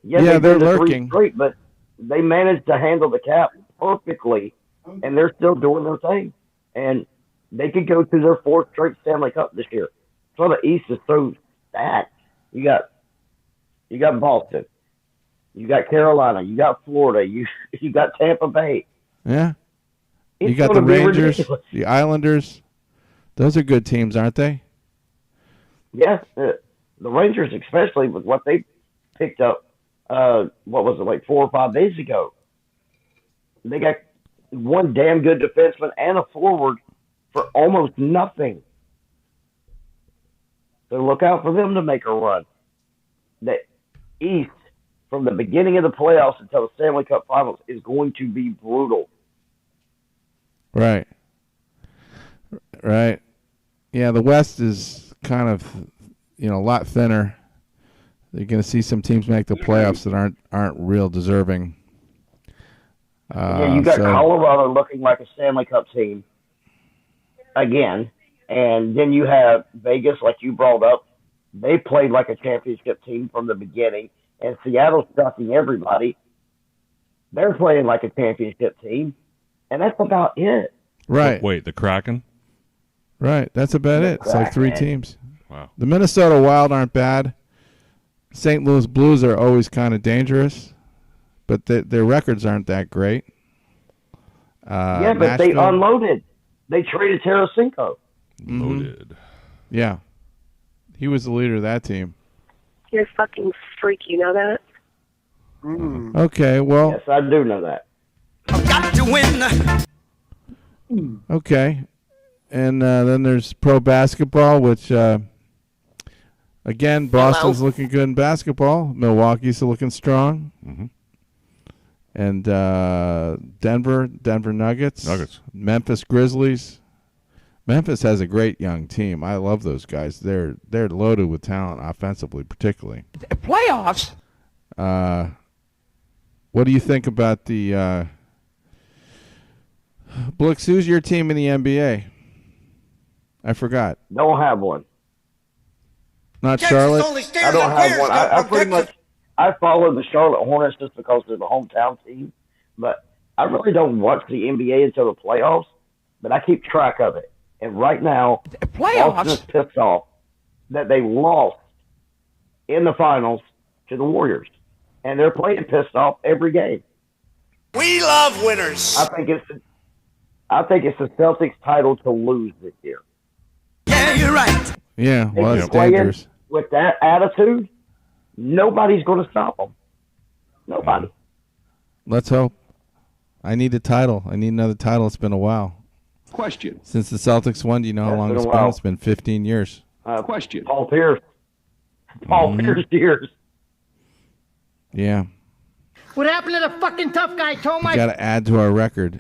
Yeah, they're lurking. Straight, but they managed to handle the cap perfectly, and they're still doing their thing. And they could go to their 4th straight Stanley Cup this year. So the East is so stacked. You got Boston, you got Carolina, you got Florida, you got Tampa Bay. Yeah. It's You got the gonna be Rangers, ridiculous. the Islanders. Those are good teams, aren't they? Yes, the Rangers, especially with what they picked up, what was it, like 4 or 5 days ago? They got one damn good defenseman and a forward for almost nothing. So look out for them to make a run. The East, from the beginning of the playoffs until the Stanley Cup Finals, is going to be brutal. Right. Right. Yeah, the West is kind of, a lot thinner. You're going to see some teams make the playoffs that aren't real deserving. Yeah, you got Colorado looking like a Stanley Cup team again, and then you have Vegas, like you brought up. They played like a championship team from the beginning, and Seattle's sucking everybody. They're playing like a championship team, and that's about it. Right. Wait, the Kraken? Right. That's about it. It's like 3 Kraken. teams. Wow. The Minnesota Wild aren't bad. St. Louis Blues are always kind of dangerous, but their records aren't that great. Yeah, but they Nashville, unloaded. They traded Tarasenko. Loaded. Yeah. He was the leader of that team. You're a fucking freak, you know that? Okay, well. Yes, I do know that. I've got to win. Okay. And then there's pro basketball, which, again, Boston's looking good in basketball. Milwaukee's looking strong. Mm-hmm. And Denver Nuggets. Memphis Grizzlies. Memphis has a great young team. I love those guys. They're loaded with talent offensively, particularly. Playoffs? What do you think about the Blix, who's your team in the NBA? I forgot. Don't have one. Not Charlotte? I don't have one. I pretty much I follow the Charlotte Hornets just because they're the hometown team, but I really don't watch the NBA until the playoffs. But I keep track of it, and right now, Boston is pissed off that they lost in the finals to the Warriors, and they're playing pissed off every game. We love winners. I think it's the Celtics' title to lose this year. Yeah, you're right. Yeah, well, They it's keep playing dangerous. with that attitude. Nobody's going to stop them. Nobody. Let's hope. I need a title. I need another title. It's been a while. Question. Since the Celtics won, do you know how long it's been? It's been 15 years. Question. Paul Pierce. Paul Pierce years. Yeah. What happened to the fucking tough guy, Told We got to add to our record.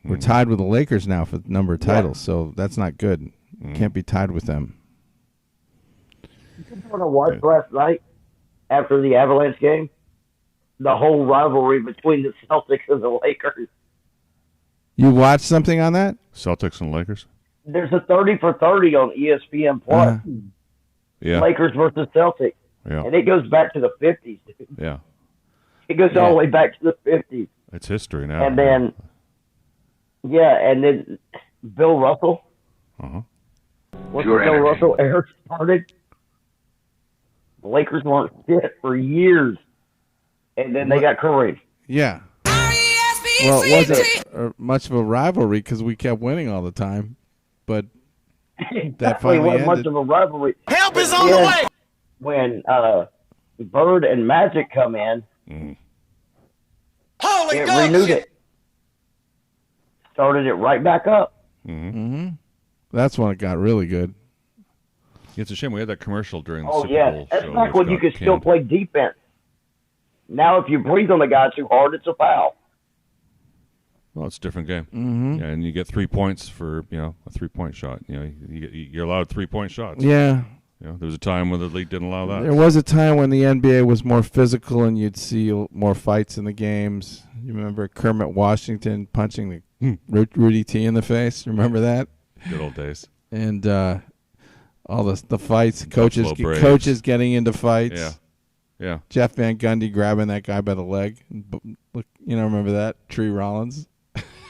We're tied with the Lakers now for the number of titles, so that's not good. Can't be tied with them. You want to watch last night after the Avalanche game? The whole rivalry between the Celtics and the Lakers. You watched something on that? Celtics and Lakers? There's a 30 for 30 on ESPN Plus. Yeah. Lakers versus Celtics. Yeah. And it goes back to the 50s, dude. Yeah. It goes all the way back to the 50s. It's history now. And then, and then Bill Russell. Uh-huh. Once the Bill Russell era started, the Lakers weren't shit for years. And then they got Curry. Yeah. Well, it wasn't much of a rivalry because we kept winning all the time. But that finally wasn't ended. much of a rivalry. Help is on the way. When Bird and Magic come in, Holy it renewed it. Started it right back up. Mm-hmm. That's when it got really good. It's a shame we had that commercial during the Oh, Super yeah. Bowl That's show, back which when you got could still canned. play defense. Now, if you breathe on the guy too hard, it's a foul. Well, it's a different game. Mm-hmm. Yeah, and you get 3 points for, a 3-point shot. You're allowed 3-point shots. Yeah. There was a time when the league didn't allow that. There was a time when the NBA was more physical and you'd see more fights in the games. You remember Kermit Washington punching Rudy T in the face? Remember that? Good old days. And all the fights, coaches Braves. coaches getting into fights. Yeah. Yeah. Jeff Van Gundy grabbing that guy by the leg. Look, remember that? Tree Rollins.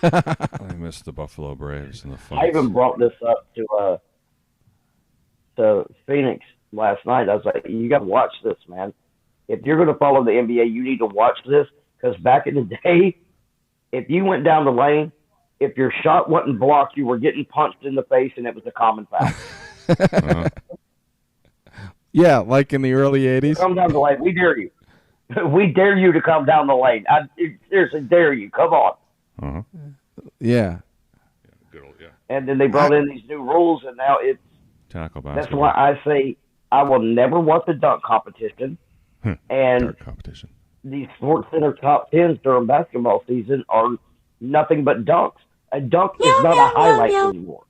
I missed the Buffalo Braves and the fights. I even brought this up to Phoenix last night. I was like, you got to watch this, man. If you're going to follow the NBA, you need to watch this, because back in the day, if you went down the lane, if your shot wasn't blocked, you were getting punched in the face, and it was a common foul. Yeah, like in the early 80s. Come down the lane. We dare you. We dare you to come down the lane. I seriously dare you. Come on. Uh-huh. Yeah. Good old, yeah. And then they brought in these new rules, and now it's tackle basketball. That's why I say I will never watch the dunk competition. And dunk competition. These Sports Center top 10s during basketball season are nothing but dunks. A dunk is not a highlight anymore.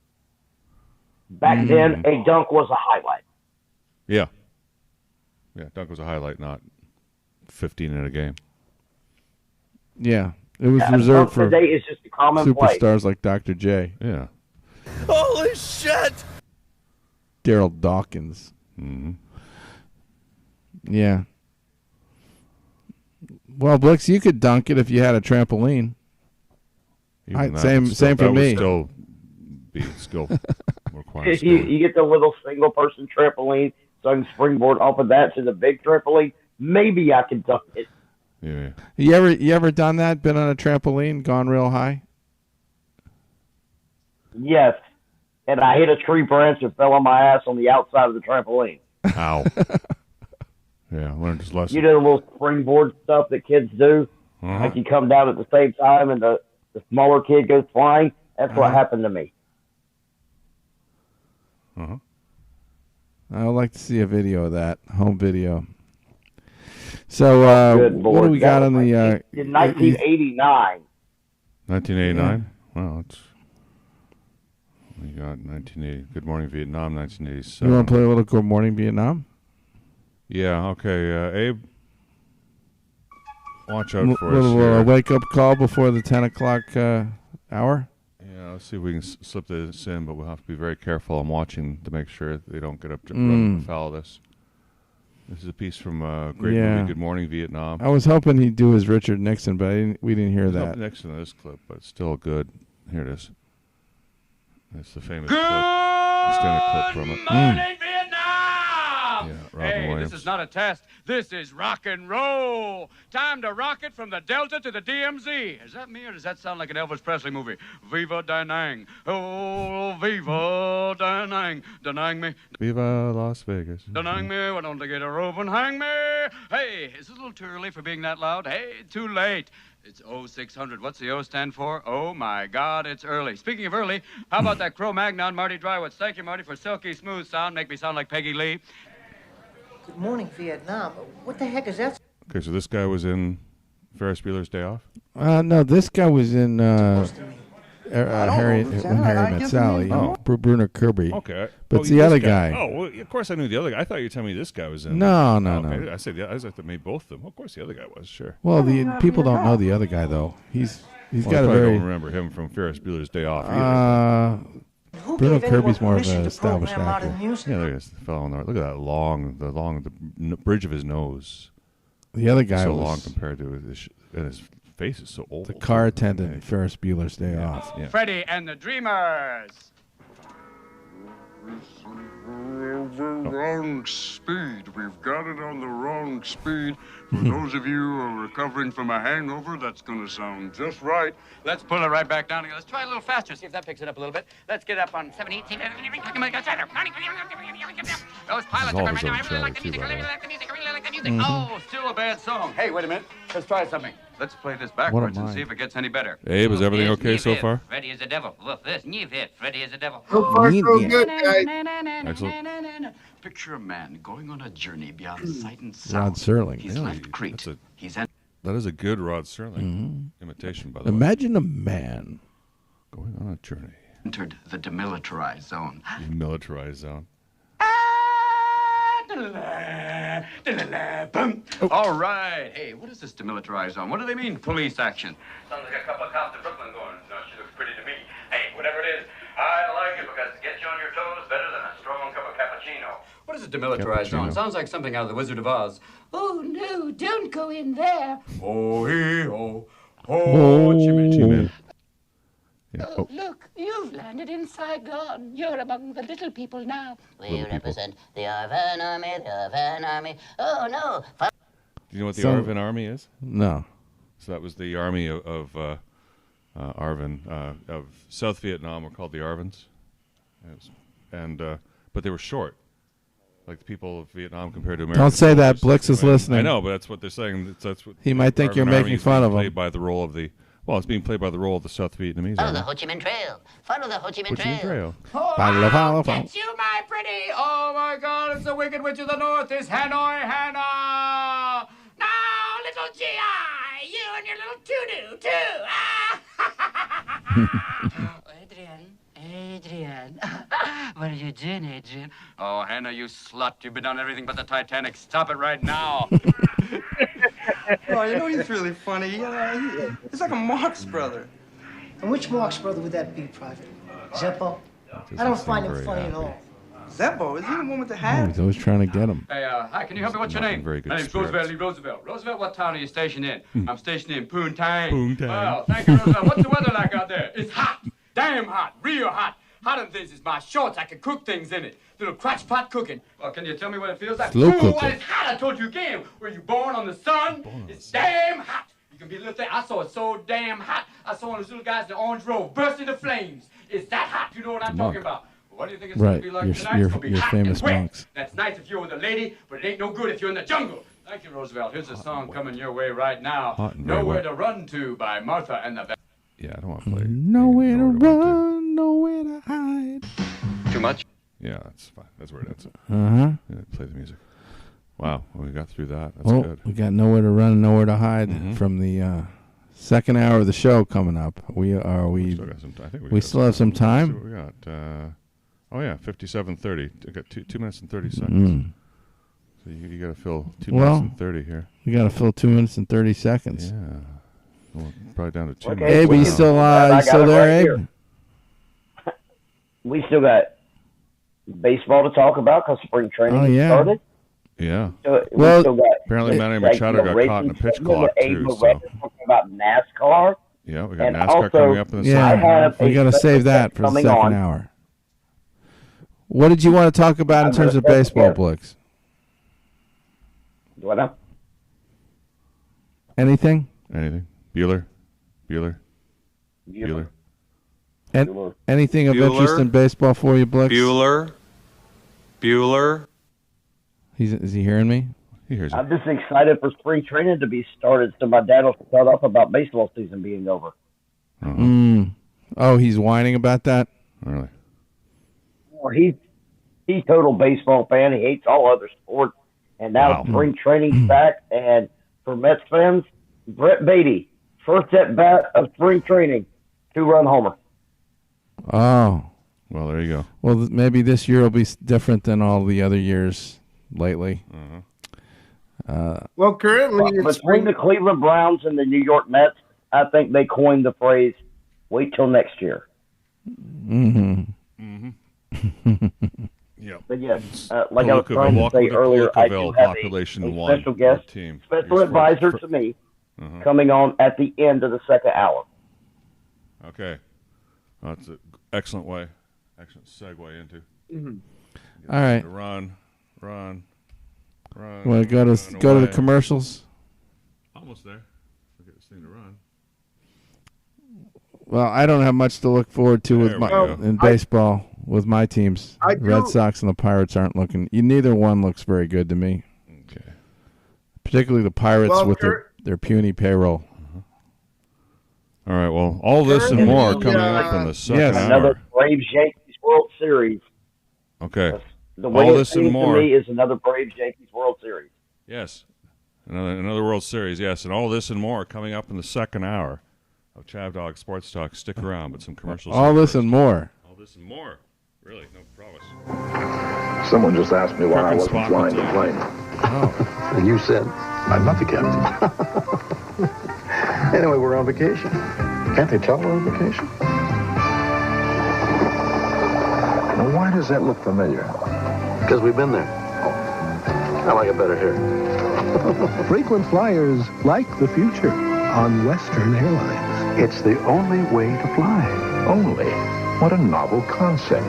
Back then, a dunk was a highlight. Yeah. Yeah, dunk was a highlight, not 15 in a game. Yeah. It was reserved for today is just a common superstars like Dr. J. Yeah. Holy shit! Daryl Dawkins. Mm-hmm. Yeah. Well, Blix, you could dunk it if you had a trampoline. Same for me. Still be skill. You get the little single person trampoline, so I can springboard off of that to the big trampoline. Maybe I can dunk it. Yeah. You ever done that? Been on a trampoline, gone real high? Yes. And I hit a tree branch and fell on my ass on the outside of the trampoline. Ow. Yeah, learned his lesson. You know the little springboard stuff that kids do? Uh-huh. Like you come down at the same time and the smaller kid goes flying? That's what happened to me. Uh-huh. I would like to see a video of that, home video. So, what do we got on the... in 1989. 1989? Well, we got 1980. Good Morning Vietnam, 1987. You want to play a little Good Morning Vietnam? Yeah, okay. Abe, watch out for us little here. wake-up call before the 10 o'clock hour? Yeah, let's see if we can slip this in, but we'll have to be very careful. I'm watching to make sure they don't get up to run afoul of this. This is a piece from great movie, Good Morning Vietnam. I was hoping he'd do his Richard Nixon, but we didn't hear that. Nixon in this clip, but it's still good. Here it is. It's the famous clip. Extended clip from it. Morning, Vietnam! Yeah, Robin Williams. This is not a test. This is rock and roll. Time to rock it from the Delta to the DMZ. Is that me, or does that sound like an Elvis Presley movie? Viva Da Nang. Oh, Viva Da Nang. Da Nang me. Viva Las Vegas. Da Nang me. Why don't they get a rope and hang me? Hey, is it a little too early for being that loud? Hey, too late. It's 0600. What's the O stand for? Oh, my God, it's early. Speaking of early, how about that Cro-Magnon, Marty Drywitz? Thank you, Marty, for silky smooth sound. Make me sound like Peggy Lee. Good Morning Vietnam. What the heck is that? Okay, so this guy was in Ferris Bueller's Day Off? No, this guy was in Harry Met Sally. Bruno Kirby. Okay. But it's the other guy. Oh, well, of course I knew the other guy. I thought you were telling me this guy was in. No. Okay. I said I thought maybe both of them. Of course the other guy was, sure. Well, the people don't know the other guy, though. He's got a I very... don't remember him from Ferris Bueller's Day Off either. Bruno Kirby's more of an established actor. Yeah, there he is. The fellow on the, look at that the bridge of his nose. The other guy so was long compared to his face is so old. The car attendant in Ferris Bueller's Day Off. Yeah. Freddie and the Dreamers. Wrong speed. We've got it on the wrong speed. For those of you who are recovering from a hangover, that's going to sound just right. Let's pull it right back down again. Let's try a little faster, see if that picks it up a little bit. Let's get up on 70. Those pilots are right now. I really like the music. I really like the music. I really like the music. Oh, still a bad song. Hey, wait a minute. Let's try something. Let's play this backwards and see if it gets any better. Abe, is everything okay so far? Freddie is a devil. Look, this Freddie is a devil. So far, so good, guys. Excellent. Picture a man going on a journey beyond sight and Rod sound. Serling. He's left Crete. That is a good Rod Serling imitation, by the way. Imagine a man going on a journey. Entered the demilitarized zone. Demilitarized zone. All right. Hey, what is this demilitarized zone? What do they mean, police action? Sounds like a couple of cops in Brooklyn going, no, she looks pretty to me. Hey, whatever it is, I like it because it gets you on your toes better than a strong cup of cappuccino. What is a demilitarized zone? Sounds like something out of The Wizard of Oz. Oh, no, don't go in there. Oh, hee, oh, oh, Jimmy. Oh, look, you've landed in Saigon. You're among the little people now. We represent the Arvan Army, the Arvan Army. Oh, no. Do you know what the Arvan Army is? No. So that was the army of Arvan, of South Vietnam were called the Arvans. But they were short. Like the people of Vietnam compared to America. Don't say that. Blix is listening. I know, but that's what they're saying. That's what he might think you're making fun of him. Played by the role of the. Well, it's being played by the role of the South Vietnamese. Follow the Ho Chi Minh Trail. Follow the Ho Chi Minh Trail. Follow. Catch you, my pretty. Oh, my God, it's the Wicked Witch of the North. It's Hanoi Hannah. Now, little G.I., you and your little Tudu, too. Adrian. What are you doing, Adrian? Oh, Hannah, you slut. You've been on everything but the Titanic. Stop it right now. Oh, you know, he's really funny. He's like a Marx brother. And which Marx brother would that be, Private? Zeppo? I don't find him funny at all. Zeppo? Is he the one with the Oh, hat? he's always trying to get him. Hey, hi, can you help me? What's your name? Very good My name's spirits. Roosevelt Lee Roosevelt. Roosevelt, what town are you stationed in? I'm stationed in Poontang. Poontang. Well, thank you, Roosevelt. What's the weather like out there? It's hot. Damn hot. Real hot. Hot in things is my shorts. I can cook things in it. Little crotch pot cooking. Well, can you tell me what it feels like? Slow cooking. What is hot? I told you again. Were you born on the sun? It's damn hot. You can be a little thing. I saw it so damn hot. I saw one of those little guys in the orange robe burst into flames. It's that hot. You know what I'm talking about. What do you think it's going to be like tonight? It's going to be hot famous and wet. monks. That's nice if you're with a lady, but it ain't no good if you're in the jungle. Thank you, Roosevelt. Here's a song coming your way right now. Hot and very Nowhere wet. to Run To by Martha and the... Yeah, I don't want to play. Nowhere to run, nowhere to hide. Too much? Yeah, that's fine. That's where that's. Uh-huh. Yeah, play the music. Wow, well, we got through that. That's Well, good. we got nowhere to run, nowhere to hide from the second hour of the show coming up. We still got some time. I think we still have some time. What we got? Oh yeah, 57:30. We got 2 minutes and 30 seconds. So you got to fill 2 minutes and 30 here. We got to fill 2 minutes and 30 seconds. Yeah. Well, probably down to 2 Okay, minutes. Abe, you still there, Abe? We still got baseball to talk about because spring training started. Yeah. So well, still got apparently Manny Machado got caught in a pitch clock too. So. Talking about NASCAR. Yeah, we got and NASCAR also, coming up in the Yeah, second. we got to save that for the second hour. What did you want to talk about in terms of baseball, Blix? What now? Anything? Anything? Bueller. And anything of interest in baseball for you, Blix? Bueller. Is he hearing me? He hears I'm just excited for spring training to be started so my dad will shut up about baseball season being over. Oh, he's whining about that? Really? Well, he's total baseball fan. He hates all other sports. And now spring training's back. And for Mets fans, Brett Beatty, first at bat of spring training, 2-run homer. Oh. Well, there you go. Well, maybe this year will be different than all the other years lately. Well, currently between the Cleveland Browns and the New York Mets, I think they coined the phrase "wait till next year." Yeah. But yes, like I was trying to say earlier, I do have a special guest, special advisor to me, coming on at the end of the second hour. Okay. That's an excellent segue into. All right. Run. Want to go to the commercials? Almost there. Look at this thing to run. Well, I don't have much to look forward to in baseball with my teams. Red Sox and the Pirates aren't looking. Neither one looks very good to me. Okay. Particularly the Pirates with their puny payroll. All right. Well, all this and more coming up in the second hour. Another Braves Yankees World Series. Okay. The way all it this and seems more. to me is another Braves Yankees World Series. Yes. Another World Series, yes. And all this and more coming up in the second hour of Chav Dog Sports Talk. Stick around, but some commercials. All this and more. All this and more. Really, no promise. Someone just asked me why I wasn't flying the plane. Oh. And you said, I'm not the captain. Anyway, we're on vacation. Can't they tell we're on vacation? Well, why does that look familiar? Because we've been there. I like it better here. Frequent flyers like the future on Western Airlines. It's the only way to fly. only. What a novel concept.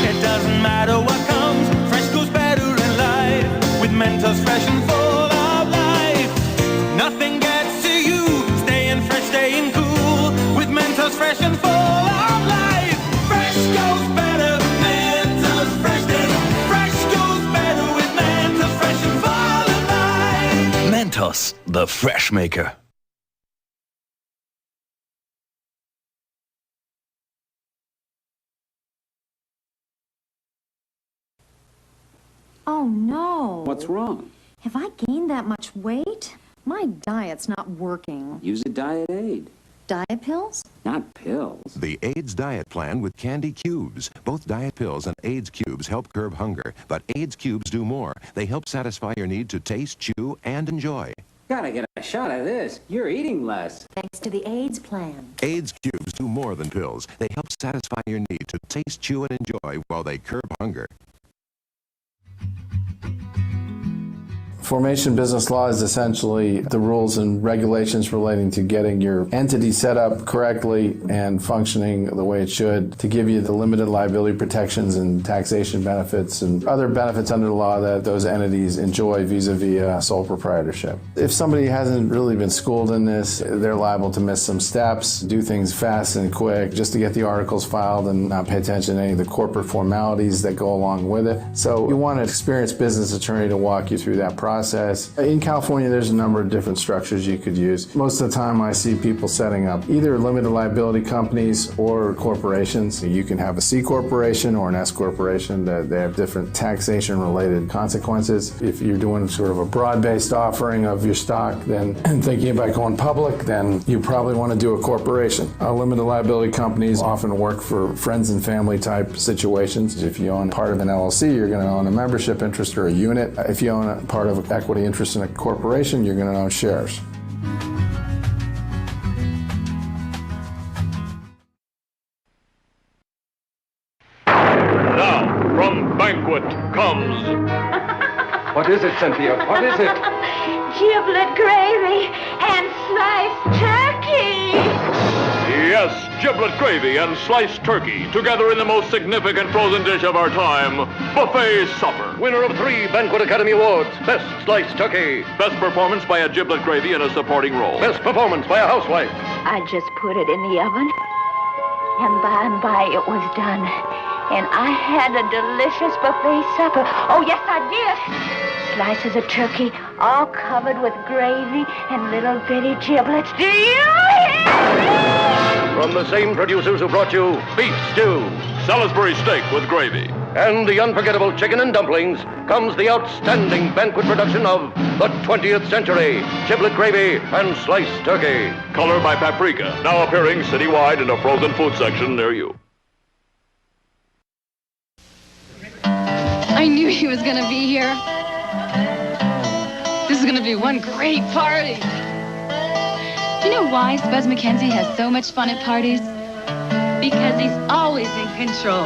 It doesn't matter what comes, fresh goes better in life. With Mentos fresh and full of life, nothing gets to you. Staying fresh, staying cool. With Mentos fresh and full of life, fresh goes better. Mentos fresh goes fresh goes better with Mentos fresh and full of life. Mentos, the fresh maker. Oh no. What's wrong? Have I gained that much weight? My diet's not working. Use a diet aid. Diet pills? Not pills. The AIDS Diet Plan with Candy Cubes. Both diet pills and AIDS Cubes help curb hunger, but AIDS Cubes do more. They help satisfy your need to taste, chew, and enjoy. Gotta get a shot of this. You're eating less. Thanks to the AIDS plan. AIDS Cubes do more than pills. They help satisfy your need to taste, chew, and enjoy while they curb hunger. Formation business law is essentially the rules and regulations relating to getting your entity set up correctly and functioning the way it should to give you the limited liability protections and taxation benefits and other benefits under the law that those entities enjoy vis-a-vis sole proprietorship. If somebody hasn't really been schooled in this, they're liable to miss some steps, do things fast and quick just to get the articles filed and not pay attention to any of the corporate formalities that go along with it. So you want an experienced business attorney to walk you through that process. In California, there's a number of different structures you could use. Most of the time, I see people setting up either limited liability companies or corporations. You can have a C corporation or an S corporation. They have different taxation-related consequences. If you're doing sort of a broad-based offering of your stock, then and thinking about going public, then you probably want to do a corporation. Limited liability companies often work for friends and family type situations. If you own part of an LLC, you're going to own a membership interest or a unit. If you own a part of an equity interest in a corporation, you're going to own shares. Now, from Banquet comes... What is it, Cynthia? What is it? Giblet gravy and sliced turkey. Yes, giblet gravy and sliced turkey, together in the most significant frozen dish of our time, buffet supper. Winner of 3 Banquet Academy Awards. Best sliced turkey. Best performance by a giblet gravy in a supporting role. Best performance by a housewife. I just put it in the oven, and by and by it was done. And I had a delicious buffet supper. Oh, yes, I did. Slices of turkey, all covered with gravy and little bitty giblets. Do you hear me? From the same producers who brought you beef stew, Salisbury steak with gravy, and the unforgettable chicken and dumplings, comes the outstanding banquet production of the 20th century, giblet gravy and sliced turkey. Color by Paprika, now appearing citywide in a frozen food section near you. I knew he was gonna be here. This is gonna be one great party. Do you know why Spuzz McKenzie has so much fun at parties? Because he's always in control.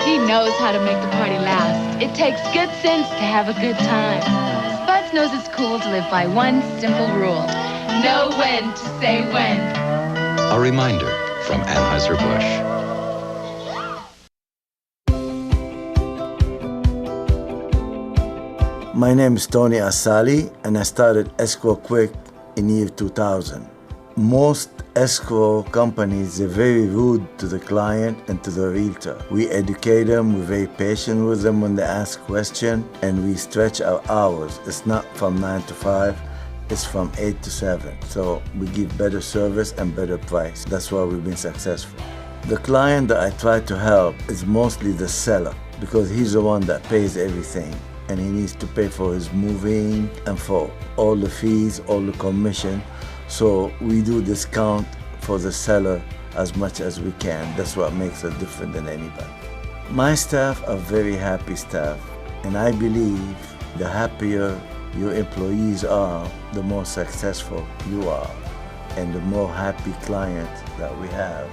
He knows how to make the party last. It takes good sense to have a good time. Spuzz knows it's cool to live by one simple rule. Know when to say when. A reminder from Anheuser-Busch. My name is Tony Asali, and I started Escrow Quick in year 2000. Most escrow companies are very rude to the client and to the realtor. We educate them, we're very patient with them when they ask questions, and we stretch our hours. It's not from 9 to 5, it's from 8 to 7. So we give better service and better price. That's why we've been successful. The client that I try to help is mostly the seller, because he's the one that pays everything. And he needs to pay for his moving and for all the fees, all the commission. So we do discount for the seller as much as we can. That's what makes us different than anybody. My staff are very happy staff, and I believe the happier your employees are, the more successful you are, and the more happy clients that we have.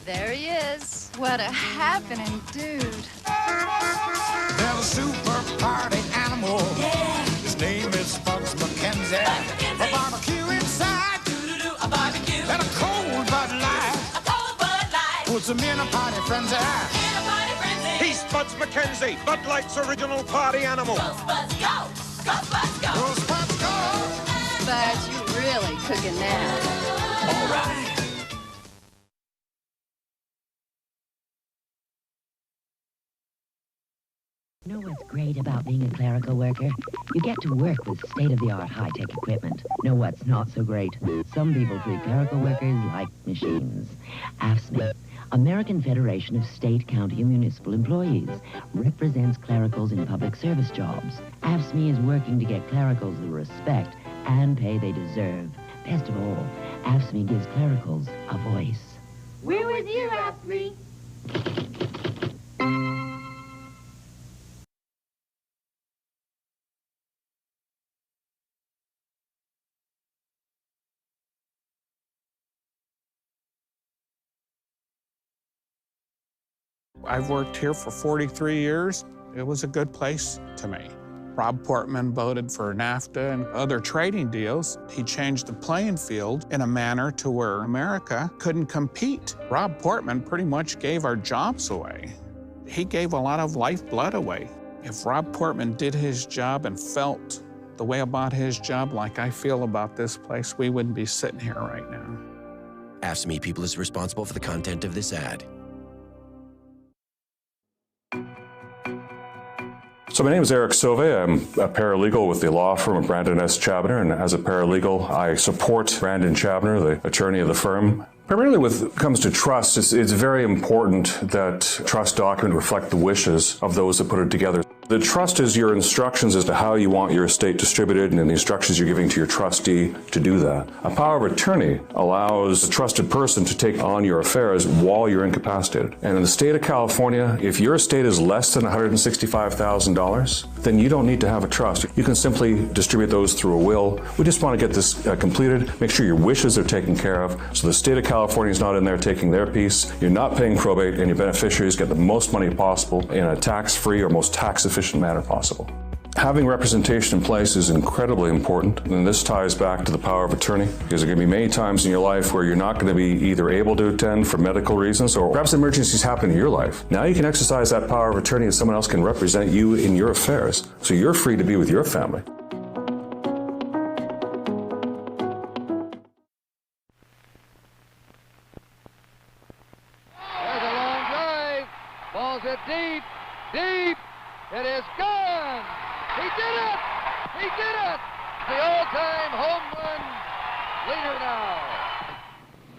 There he is. What a happening dude. There's a super party animal. Yeah. His name is Spuds McKenzie. A barbecue inside. A barbecue. And a cold Bud Light. A cold Bud Light. Puts him in a party frenzy. He's Spuds McKenzie, Bud Light's original party animal. Go, Spuds, go! Go, Spuds, go! Go, Spuds, go! But you really cooking now. All right. You know what's great about being a clerical worker? You get to work with state-of-the-art high-tech equipment. Know what's not so great? Some people treat clerical workers like machines. AFSCME, American Federation of State, County, and Municipal Employees, represents clericals in public service jobs. AFSCME is working to get clericals the respect and pay they deserve. Best of all, AFSCME gives clericals a voice. We're with you, AFSCME. I've worked here for 43 years. It was a good place to me. Rob Portman voted for NAFTA and other trading deals. He changed the playing field in a manner to where America couldn't compete. Rob Portman pretty much gave our jobs away. He gave a lot of lifeblood away. If Rob Portman did his job and felt the way about his job like I feel about this place, we wouldn't be sitting here right now. AFSCME People is responsible for the content of this ad. So my name is Eric Sauve. I'm a paralegal with the law firm of Brandon S. Chabner, and as a paralegal, I support Brandon Chabner, the attorney of the firm. Primarily when it comes to trust, it's very important that trust document reflect the wishes of those that put it together. The trust is your instructions as to how you want your estate distributed and the instructions you're giving to your trustee to do that. A power of attorney allows a trusted person to take on your affairs while you're incapacitated. And in the state of California, if your estate is less than $165,000, then you don't need to have a trust. You can simply distribute those through a will. We just want to get this completed, make sure your wishes are taken care of, so the state of California is not in there taking their piece. You're not paying probate, and your beneficiaries get the most money possible in a tax-free or most tax-efficient manner possible. Having representation in place is incredibly important, and this ties back to the power of attorney, because there are going to be many times in your life where you're not going to be either able to attend for medical reasons or perhaps emergencies happen in your life. Now you can exercise that power of attorney and someone else can represent you in your affairs, so you're free to be with your family. There's a long drive. Ball's hit deep, deep. It is gone. He did it. He did it. The all-time home run leader now.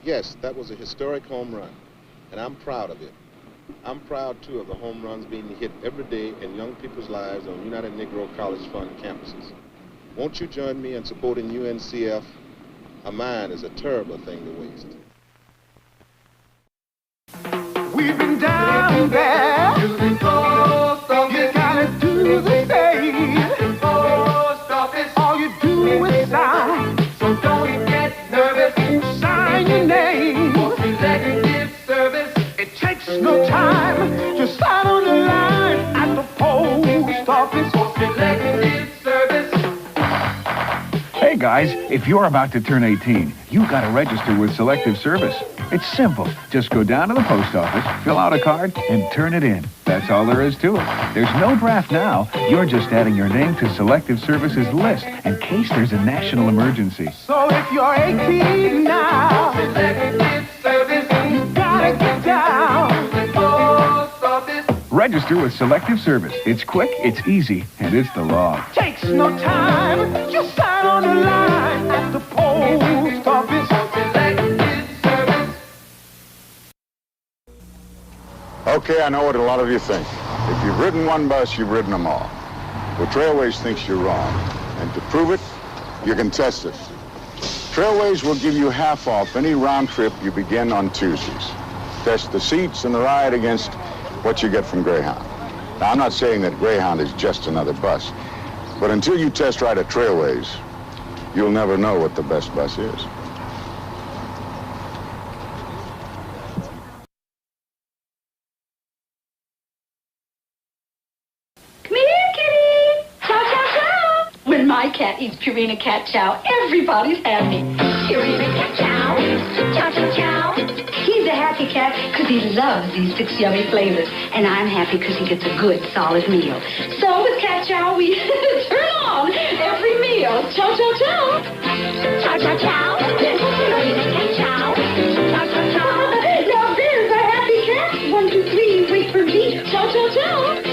Yes, that was a historic home run, and I'm proud of it. I'm proud, too, of the home runs being hit every day in young people's lives on United Negro College Fund campuses. Won't you join me in supporting UNCF? A mind is a terrible thing to waste. We've been down there. You gotta do the same. All you do is sign. So don't get nervous. Sign your name. For selective service. It takes no time. Just sign on the line at the post office. For selective service. Hey guys, if you're about to turn 18, you gotta register with Selective Service. It's simple. Just go down to the post office, fill out a card, and turn it in. That's all there is to it. There's no draft now. You're just adding your name to Selective Service's list in case there's a national emergency. So if you're 18 now, Selective Service, you gotta get down. Post office. Register with Selective Service. It's quick, it's easy, and it's the law. Takes no time. Just sign on the line at the post office. Okay, I know what a lot of you think. If you've ridden one bus, you've ridden them all. Well, Trailways thinks you're wrong. And to prove it, you can test it. Trailways will give you half off any round trip you begin on Tuesdays. Test the seats and the ride against what you get from Greyhound. Now, I'm not saying that Greyhound is just another bus, but until you test ride at Trailways, you'll never know what the best bus is. cat eats Purina cat chow, everybody's happy. Purina cat chow, chow chow chow. He's a happy cat because he loves these 6 yummy flavors. And I'm happy because he gets a good, solid meal. So with cat chow, we turn on every meal. Chow chow chow. Chow chow chow. Purina cat chow. Chow chow chow. Now there's a happy cat. 1, 2, 3, wait for me. Chow chow chow.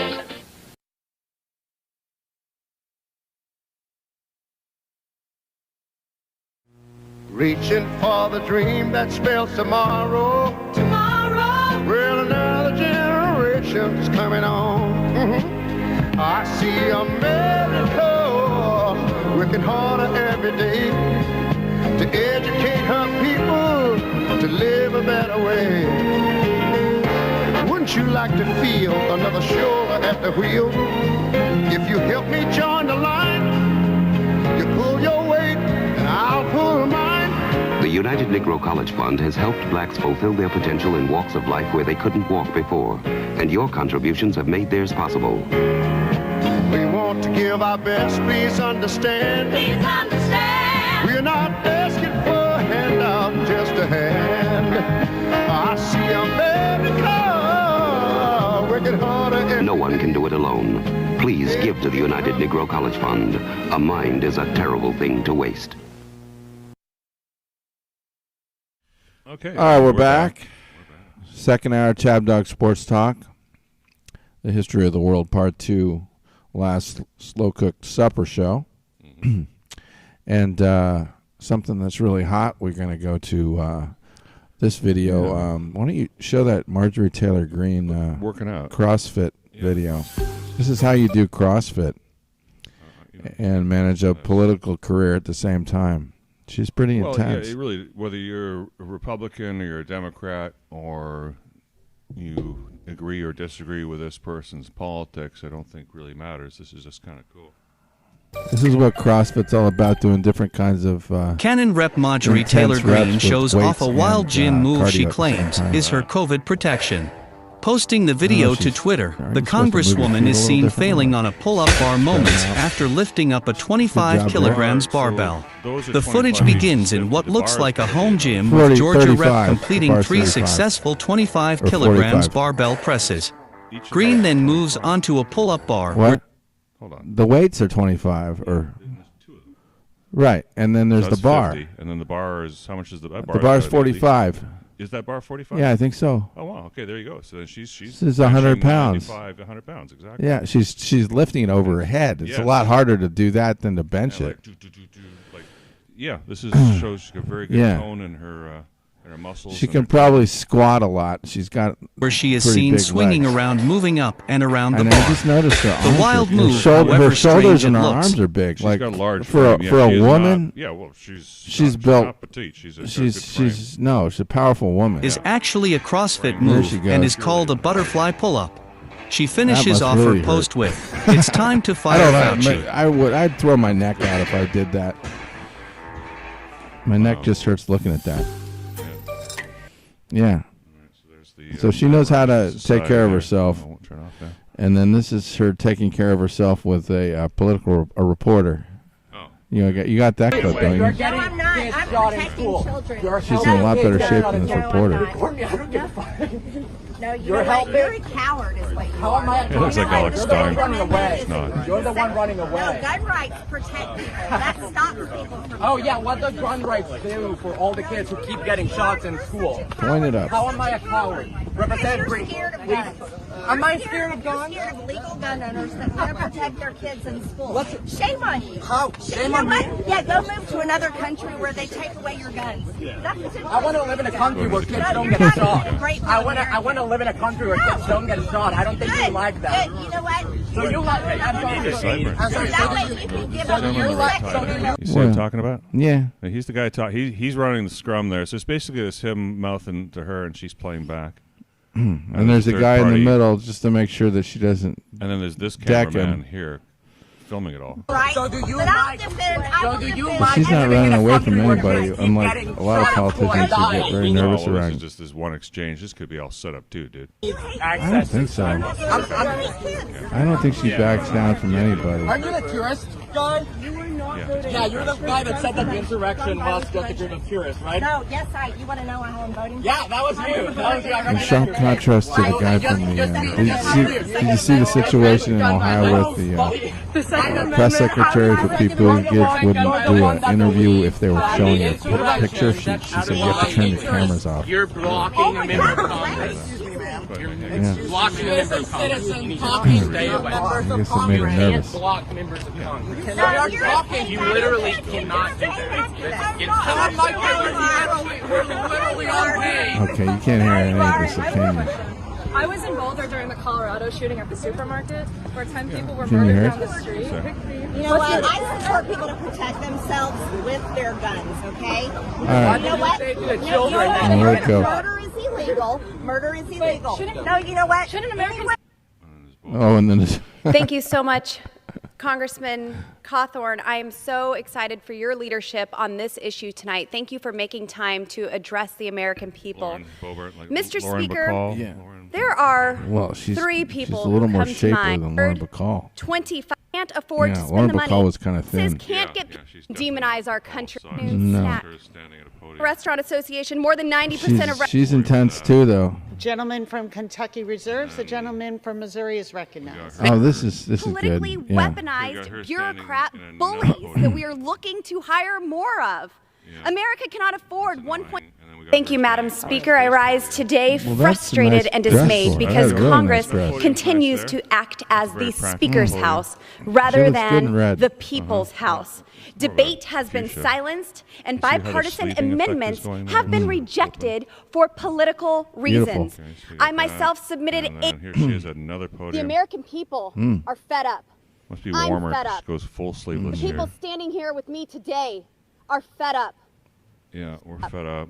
Reaching for the dream that spells tomorrow. Tomorrow. Well, another generation's coming on. I see America working harder every day to educate her people to live a better way. Wouldn't you like to feel another shoulder at the wheel? If you help me join the line, you pull your weight and I'll pull mine. The United Negro College Fund has helped blacks fulfill their potential in walks of life where they couldn't walk before. And your contributions have made theirs possible. We want to give our best, please understand. Please understand. We're not asking for a handout, just a hand. I see America working harder. No one can do it alone. Please give to the United Negro College Fund. A mind is a terrible thing to waste. Okay. All right, we're back. Second hour, Chab Dog Sports Talk. The History of the World, Part 2, last slow-cooked supper show. And something that's really hot, we're going to go to this video. Why don't you show that Marjorie Taylor Greene working out CrossFit video. This is how you do CrossFit and manage a political career at the same time. She's pretty intense. Yeah, it really, whether you're a Republican or you're a Democrat or you agree or disagree with this person's politics, I don't think really matters. This is just kind of cool. This is what CrossFit's all about, doing different kinds of Canon Rep Marjorie Taylor Greene shows off a wild gym move she claims is her COVID protection. Posting the video to Twitter, the Congresswoman is seen failing on a pull-up bar moments after lifting up a 25 kilograms barbell. The footage begins in what looks like a home gym with Georgia Rep completing 3 successful 25 kilograms barbell presses. Greene then moves onto a pull-up bar. What? Hold on. The weights are 25, or right, and then there's the bar. 50, and then the bar is, how much is the bar? The bar is 45. Is that bar 45? Yeah, I think so. Oh wow, okay, there you go. So then she's this is 100 pounds. 100 pounds, exactly. Yeah, she's lifting it over her head. It's a lot harder to do that than to bench it. Yeah, this is shows a very good tone in her muscles. She can probably squat a lot. She's got where she is seen swinging legs around, moving up and around the bar. I just noticed her the wild move, her shoulders and her arms are big. She's like got a large for a woman. She's built. Not petite. She's a powerful woman. Is actually a CrossFit move and is called a butterfly pull-up. She finishes off her post with, "It's time to fire Fauci." I'd throw my neck out if I did that. My neck just hurts looking at that. Yeah. So she knows how to take care of herself. And then this is her taking care of herself with a political reporter. Oh. You got that clip, don't you? No, I'm not. I'm protecting children. She's in a lot better shape than this reporter. No, you're a coward is what you are. It looks like Alex Stein. It's not. You're the one running away. No, gun rights protect people. That stops people from... Oh, yeah, what does gun rights do for all the kids who keep getting shots in school? Point it up. How am I a coward? You're scared of guns. Am I scared of guns? You're scared of legal gun owners that want to protect their kids in school. Shame on you. How? Shame on me? Yeah, go move to another country where they take away your guns. I want to live in a country where kids don't get shot. I want to live in a country where kids don't get shot. I don't think you like that. Good. You know what? So you like You see what I'm talking about? Yeah. He's the guy he's running the scrum there. So it's basically it's him mouthing to her and she's playing back. And there's a guy in the middle just to make sure that she doesn't. And then there's this cameraman here filming it all. Right. So do you like? She's not running away from anybody, unlike a lot of politicians who get very nervous around. This is just this one exchange. This could be all set up too, dude. I don't think so. I don't think she backs down from anybody. Are you the tourist guy? You were not Yeah, you're the guy that said that the insurrection was just a group of purists, right? No, yes, you want to know how I'm voting? Yeah, that was you. In sharp contrast to the guy from the. Did you see the situation in Ohio with the press secretary for people who wouldn't do an interview if they were showing a picture? She said you have to turn the cameras off. You're blocking a member of Congress. Yeah. Blocking a member of Congress. You need to stay away. I guess it made her nervous. Block members of Congress. You literally cannot do that. Okay, you can't hear any of this, can you? I was in Boulder during the Colorado shooting at the supermarket, where 10 people were Can you murdered hear down it? the street. You know what? I support people to protect themselves with their guns, okay? right. You know what? Where'd it go? Murder is illegal. Murder is illegal. No, you know what? Shouldn't Americans... Oh, and then it's Thank you so much, Congressman Cawthorn. I am so excited for your leadership on this issue tonight. Thank you for making time to address the American people. Mr. Speaker, there are three people she's a little who more come to shapely mind. than Lauren Bacall. 25 can't afford to spend Lauren the money. Bacall was kind of thin. Can't get demonize our country. No. Restaurant Association, more than 90% of She's intense too, though. Gentleman from Kentucky reserves. The gentleman from Missouri is recognized. Oh, this is good. politically Yeah. weaponized bureaucrat bullies that we are looking to hire more of. America cannot afford 1. Thank you, Madam Speaker. I rise today frustrated and dismayed because Congress continues to act as the Speaker's House rather than the People's House. Debate has been silenced, and bipartisan amendments have been rejected for political reasons. I myself submitted Here she is at another podium. The American people are fed up. Must be I'm warmer. fed She up. goes full sleeveless The people here. standing here with me today are fed up. Yeah, we're fed up.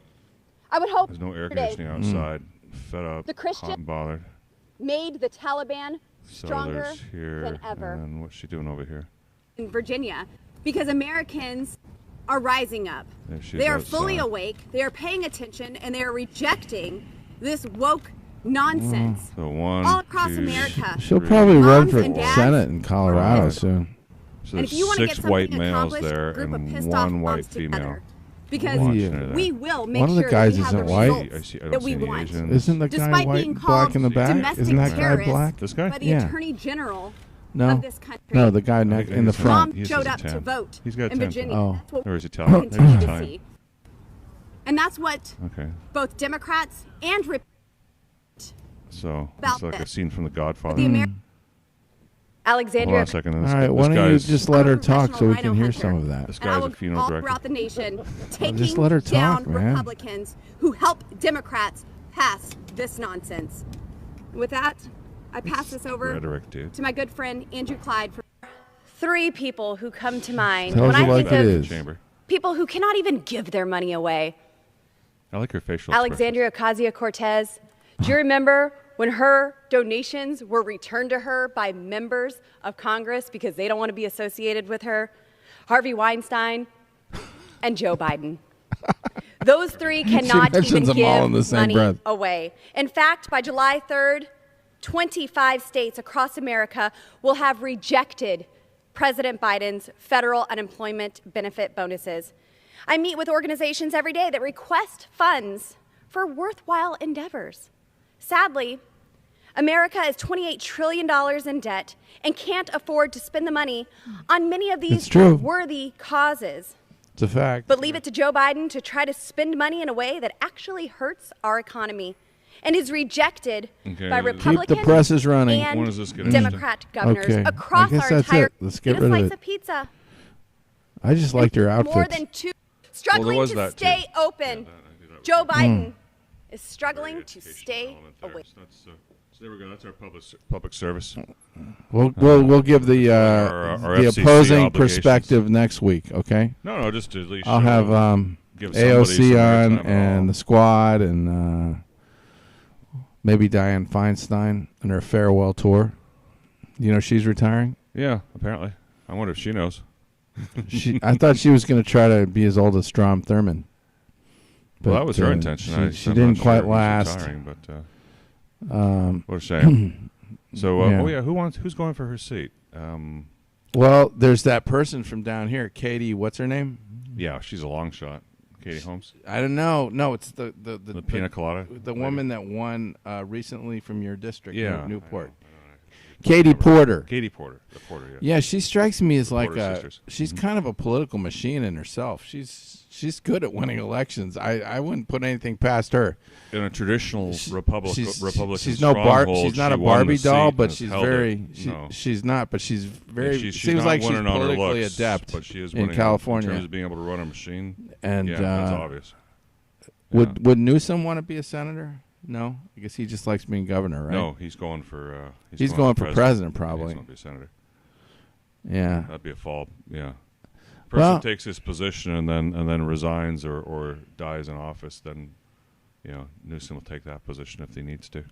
I would hope There's no air today conditioning outside. Fed up. The Christian- hot and bothered. made the Taliban So stronger there's here, than ever and what's she doing over here? in Virginia because Americans are rising up. There she They is are fully outside. awake, they are paying attention, and they are rejecting this woke nonsense. So one, all across two, America. She'll probably run for and dads. Senate in Colorado soon. So And if you there's wanna get 6 white something males accomplished, there group of and pissed off one white moms together. female. Because we will make One of the sure guys that we have isn't the white. results I don't that see we any want. Asians. Isn't the guy Despite white being and called black in the back? domestic Isn't that guy terrorists black? This guy? by the Yeah. Attorney General No. of this country. No, the guy in the front. Mom showed up to vote He's got in 10. Virginia. Oh. That's what Or is he we telling? continue Maybe to time. see. And that's what Okay. both Democrats and So About it's like a this. scene from The Godfather. the Amer- Hold Alexandria on a second. This, All right, this why don't you guy's- just let her talk so we Rhino can hear hunter. some of that? This and I guy's a will funeral all director. throughout the nation taking Just let her down talk, man. Republicans who help Democrats pass this nonsense. With that, I pass this over Rhetoric, dude. to my good friend Andrew Clyde. For 3 people who come to mind Tells when it I like think it of is. Chamber. people who cannot even give their money away. I like her facial Alexandria Ocasio-Cortez. Do you remember when her donations were returned to her by members of Congress because they don't want to be associated with her? Harvey Weinstein and Joe Biden. Those 3 cannot mentions even them all in the give same money breath. away. In fact, by July 3rd, 25 states across America will have rejected President Biden's federal unemployment benefit bonuses. I meet with organizations every day that request funds for worthwhile endeavors. Sadly, America is $28 trillion in debt and can't afford to spend the money on many of these It's true. worthy causes. It's a fact. But leave it to Joe Biden to try to spend money in a way that actually hurts our economy and is rejected by Republicans Keep the presses running. and When does this get Democrat governors Okay. across I guess our that's entire it. Let's get Eat a rid of slice it. of pizza. I just liked her outfit. More than 2 struggling was to that too. stay open. Joe Biden is struggling to stay awake. So there we go. That's our public service. We'll give the our the FCC opposing obligations. perspective next week. Okay. No, just to at least I'll show- have give somebody some AOC airtime on at all. and the squad and maybe Dianne Feinstein and her farewell tour. You know she's retiring. Yeah, apparently. I wonder if she knows. I thought she was going to try to be as old as Strom Thurmond. Well, that was her uh, intention. She I'm didn't not quite sure who's last. retiring, but what a shame. So, yeah. oh yeah, who's going for her seat? Well, there's that person from down here, Katie. What's her name? Yeah, she's a long shot. Katie Holmes. I don't know. No, it's the pina colada. The woman that won recently from your district, Newport. I know. Katie Porter. Katie Porter. The Porter. Yeah. Yeah, she strikes me as like she's Mm-hmm. kind of a political machine in herself. She's good at winning elections. I wouldn't put anything past her. In a traditional Republican she's stronghold, she's not a she won the Barbie doll, seat but and she's held very it. No. she's not, but she's very she's seems not like she's winning on her politically looks, adept but she is in winning California. in terms of being able to run a machine. And that's obvious. Would Newsom want to be a senator? No, I guess he just likes being governor, right? No, he's going for he's going for president probably. He's going to be a senator. Yeah, that'd be a fall. Yeah, person takes his position and then resigns or dies in office, then Newsom will take that position if he needs to.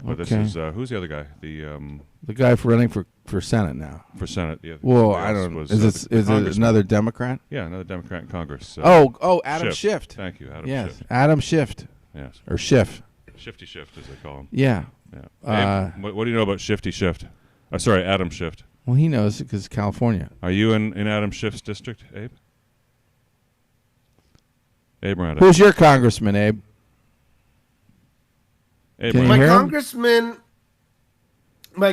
But this is who's the other guy? The guy for running for Senate now. For Senate, yeah. Well, I don't know. Is it another Democrat? Yeah, another Democrat in Congress. Adam Schiff. Thank you, Adam Yes, Schiff. Adam Schiff. Yes. Or Schiff. Shifty Shift, as they call him. Yeah. Yeah. Abe, what do you know about Shifty Shift? Sorry, Adam Schiff. Well, he knows it because California. Are you in Adam Schiff's district, Abe? Abe Miranda. Who's your congressman, Abe? My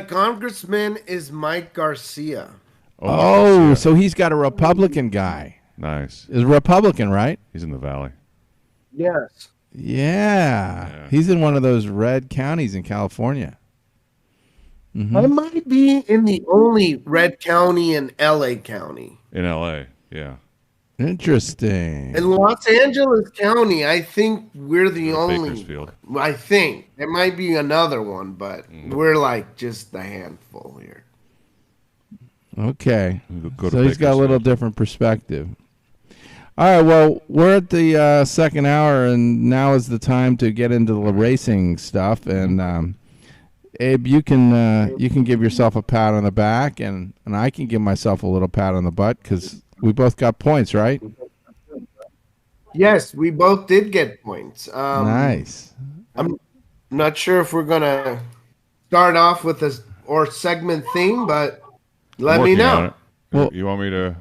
congressman is Mike Garcia. Oh, so he's got a Republican guy. Nice. Is a Republican, right? He's in the Valley. Yes. Yeah. He's in one of those red counties in California. Mm-hmm. I might be in the only red county in LA County. In LA, yeah. Interesting. In Los Angeles County, I think we're the only. Bakersfield. I think there might be another one, but we're like just a handful here. Okay. Go to So he's got a little different perspective. All right, well, we're at the second hour, and now is the time to get into the racing stuff. And Abe, you can give yourself a pat on the back, and I can give myself a little pat on the butt because we both got points, right? Yes, we both did get points. Nice. I'm not sure if we're gonna start off with this or segment theme, but let me know. Well, you want me to?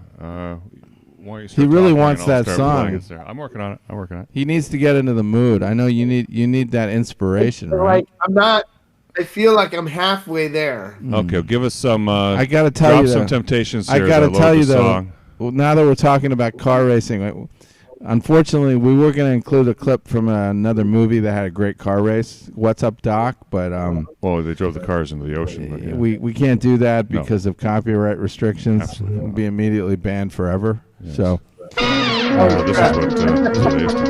He really wants that song. I'm working on it. He needs to get into the mood. I know you need that inspiration, right? I feel like I'm halfway there. Okay, give us some. I got to tell you, some Temptations here. I got to tell you though. Well, now that we're talking about car racing, unfortunately, we were going to include a clip from another movie that had a great car race. What's Up, Doc? But well, they drove the cars into the ocean. But yeah. We can't do that because of copyright restrictions. Absolutely. We'll be immediately banned forever. Yes. So this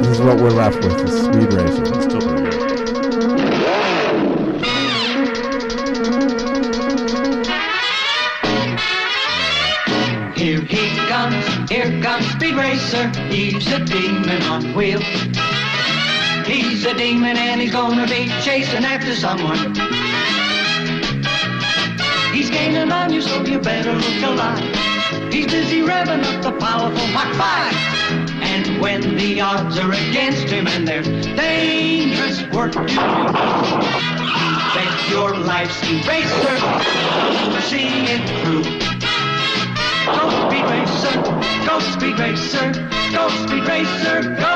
is what we're left with: is speed racing. It's still pretty good. Here comes Speed Racer, he's a demon on wheels. He's a demon and he's gonna be chasing after someone. He's gaining on you, so you better look alive. He's busy revving up the powerful Mach 5. And when the odds are against him and there's dangerous work to do, bet your life's Speed Racer, see it through. Go Speed Racer, go Speed Racer, go Speed Racer, go!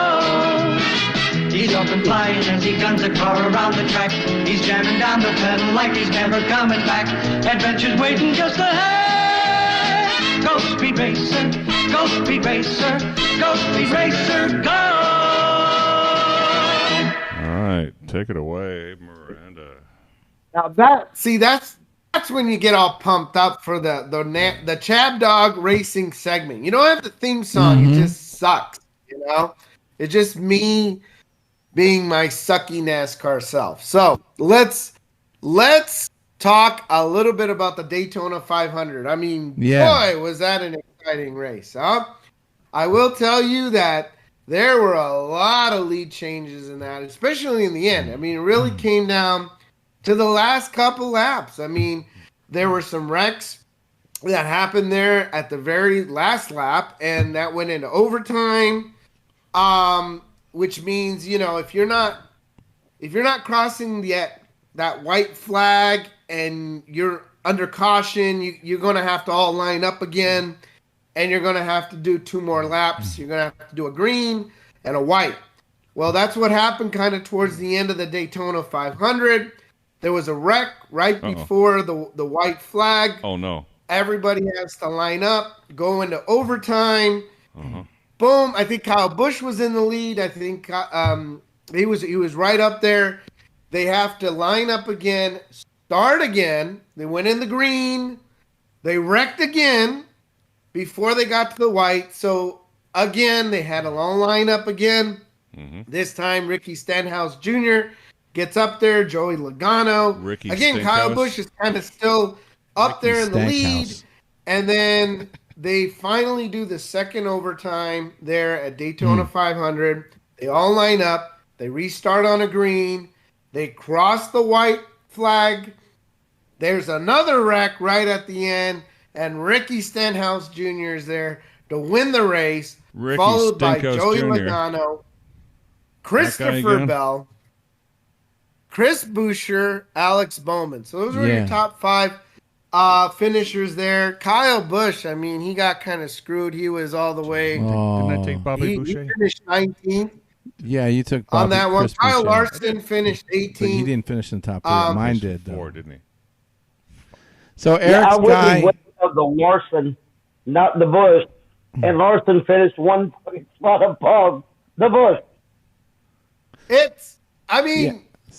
He's up and flying as he guns a car around the track. He's jamming down the pedal like he's never coming back. Adventure's waiting just ahead. Go Speed Racer, go Speed Racer, go Speed Racer, go! All right, take it away, Miranda. Now that's when you get all pumped up for the Chab Dog racing segment. You don't have the theme song; it just sucks. You know, it's just me being my sucky NASCAR self. So let's talk a little bit about the Daytona 500. I mean, boy, was that an exciting race, huh? I will tell you that there were a lot of lead changes in that, especially in the end. I mean, it really came down to the last couple laps. I mean, there were some wrecks that happened there at the very last lap, and that went into overtime. Which means, you know, if you're not crossing that white flag and you're under caution. You're going to have to all line up again, and you're going to have to do 2 more laps. You're going to have to do a green and a white. Well, that's what happened kind of towards the end of the Daytona 500. There was a wreck right before the white flag. Oh, no. Everybody has to line up, go into overtime. Boom. I think Kyle Busch was in the lead. I think he was right up there. They have to line up again, start again. They went in the green. They wrecked again before they got to the white. So, again, they had a long lineup again. This time, Ricky Stenhouse Jr. gets up there. Joey Logano. Kyle Busch is kind of still up there in the lead. And then they finally do the second overtime there at Daytona 500. They all line up. They restart on a green. They cross the white flag. There's another wreck right at the end. And Ricky Stenhouse Jr. is there to win the race, followed by Joey Logano, Christopher Bell, Chris Buescher, Alex Bowman. So those were your top 5 finishers there. Kyle Busch, I mean, he got kind of screwed. He was all the way. Didn't I take Bobby Boucher? He finished 19th. Yeah, you took Bobby, on that one. Chris Kyle Boucher. Larson finished 18th. But he didn't finish in the top 3. Mine did, though. 4, didn't he? So Eric's guy. Of the Larson, not the Bush, and Larson finished 1 spot above the Bush. It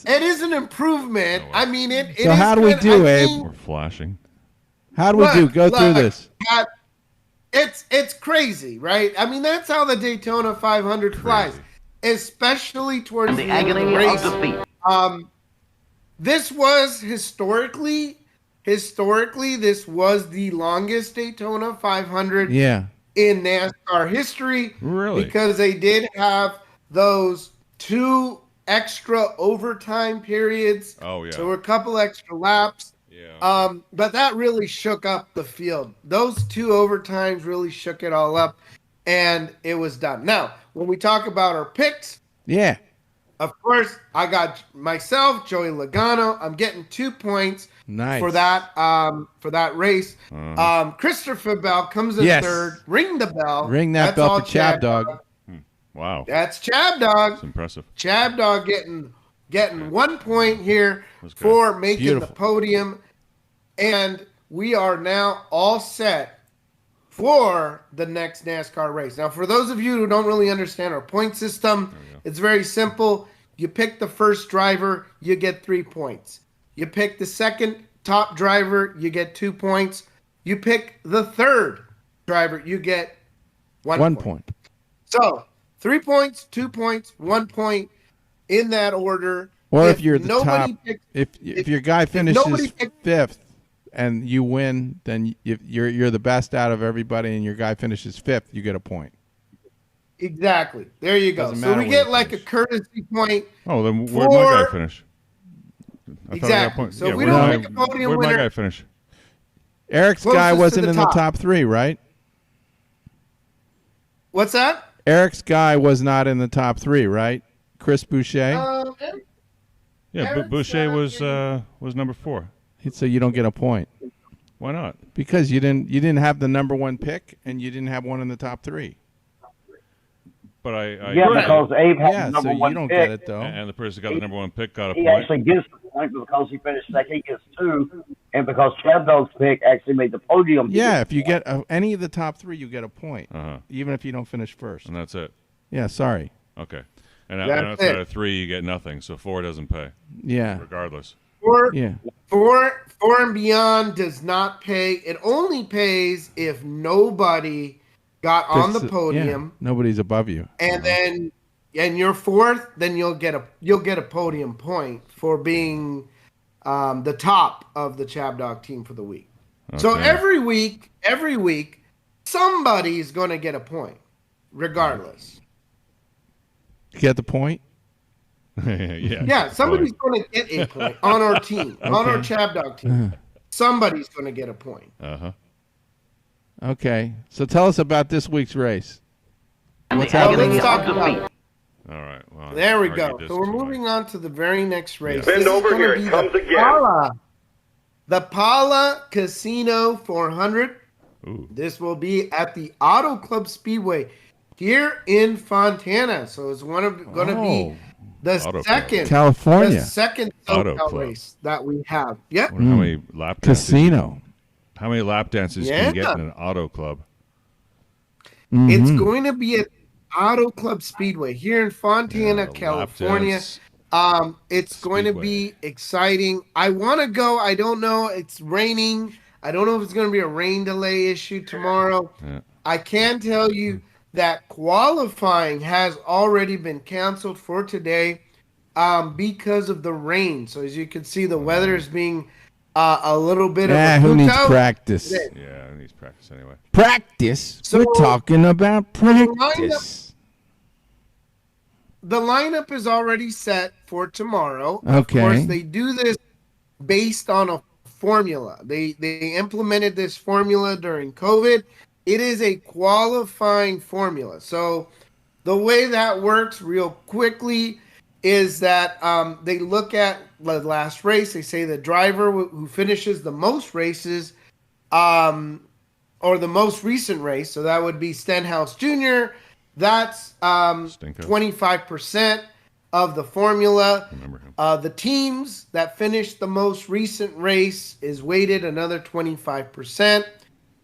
is an improvement. I mean, it. So how do we do, Abe? We're flashing. How do we do? Go through this. It's crazy, right? I mean, that's how the Daytona 500 flies, especially towards the end of the race. This was historically, this was the longest Daytona 500 in NASCAR history. Really? Because they did have those 2 extra overtime periods. Oh, yeah. So a couple extra laps. Yeah. But that really shook up the field. Those 2 overtimes really shook it all up, and it was done. Now, when we talk about our picks, of course, I got myself, Joey Logano. I'm getting 2 points for that race. Christopher Bell comes in third. Ring the bell. Ring that bell for Chab Dog. Wow. That's Chab Dog. That's impressive. Chab Dog getting 1 point here for making the podium. And we are now all set for the next NASCAR race. Now, for those of you who don't really understand our point system, it's very simple. You pick the first driver, you get 3 points. You pick the second top driver, you get 2 points. You pick the third driver, you get 1 point. So, 3 points, 2 points, 1 point in that order. Or if you're the top, if your guy finishes 5th and you win, then you're the best out of everybody, and your guy finishes 5th, you get a point. Exactly. There you go. So we get like a courtesy point. Oh, then where'd my guy finish? Exactly. So we don't make a podium winner. Where'd my guy finish? Eric's guy wasn't in the top 3, right? What's that? Eric's guy was not in the top 3, right? Chris Boucher? Yeah, Boucher was number 4. So you don't get a point. Why not? Because you didn't have the number 1 pick, and you didn't have one in the top 3. But because Abe had the number 1 you don't pick. get it though. And the person who got the number 1 pick got a He point. actually gets the point because he finished second. He gets 2, and because Chad Dog's pick actually made the podium. Yeah, if you get any of the top 3, you get a point, even if you don't finish first. And that's it. Yeah, sorry. Okay. And outside of 3, you get nothing. So 4 doesn't pay. Yeah. Regardless. 4 and beyond does not pay. It only pays if nobody got on the podium. Yeah, nobody's above you. And then you're 4th, then you'll get a podium point for being the top of the Chab Dog team for the week. Okay. So every week, somebody's going to get a point, regardless. You get the point? Yeah, somebody's going to get a point on our team, on our Chab Dog team. Somebody's going to get a point. Okay, so tell us about this week's race. Let's talk about it. All right. Well, there we go. So we're moving on to the very next race. Bend over here. It comes again. The Pala Casino 400. Ooh. This will be at the Auto Club Speedway here in Fontana. So it's going to be the second California. The second SoCal race that we have. Yep. How many lap dances? Casino. How many lap dances can you get in an auto club? It's going to be at Auto Club Speedway here in Fontana, California. It's going to be exciting. I want to go. I don't know. It's raining. I don't know if it's going to be a rain delay issue tomorrow. Yeah. I can tell you that qualifying has already been canceled for today because of the rain. So as you can see, the weather is being a little bit of a who needs hootout practice? Yeah, who needs practice anyway? Practice? So, we're talking about practice. The lineup is already set for tomorrow. Okay. Of course, they do this based on a formula. They implemented this formula during COVID. It is a qualifying formula. So the way that works real quickly is that they look at the last race. They say the driver who finishes the most races or the most recent race, so that would be Stenhouse Jr., that's 25% of the formula. The teams that finished the most recent race is weighted another 25%.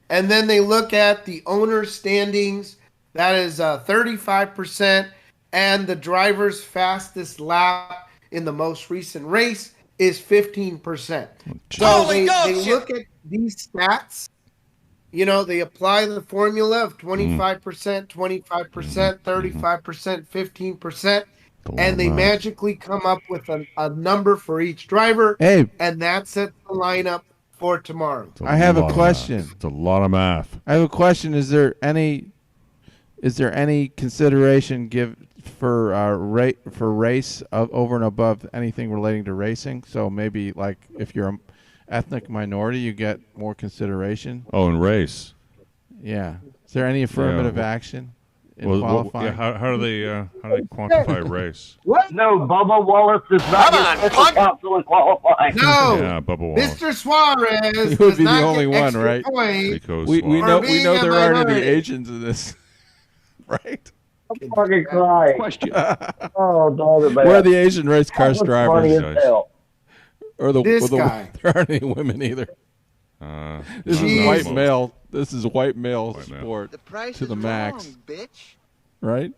And then they look at the owner's standings. That is 35%. And the driver's fastest lap in the most recent race is 15%. So they look at these stats. You know, they apply the formula of 25%, 25%, 35%, 15%, and they magically come up with a number for each driver, and that sets the lineup for tomorrow. I have a question. It's a lot of math. I have a question. Is there any consideration for race over and above anything relating to racing? So maybe like if you're ethnic minority, you get more consideration. Oh, and race. Yeah. Is there any affirmative action in qualifying? How do they quantify race? What? No, Bubba Wallace is not your special counsel in qualifying. No, yeah, Bubba Wallace. Mr. Suarez He would be the not only get one, right? Points We know there aren't any minority. Asians in this, right? I'm fucking crying. Question. Oh, dog it, man. Where are the Asian race car That was funny drivers? as hell. Or This guy. There aren't any women either. This is white male. This is white male sport to the max. Wrong, bitch. Right?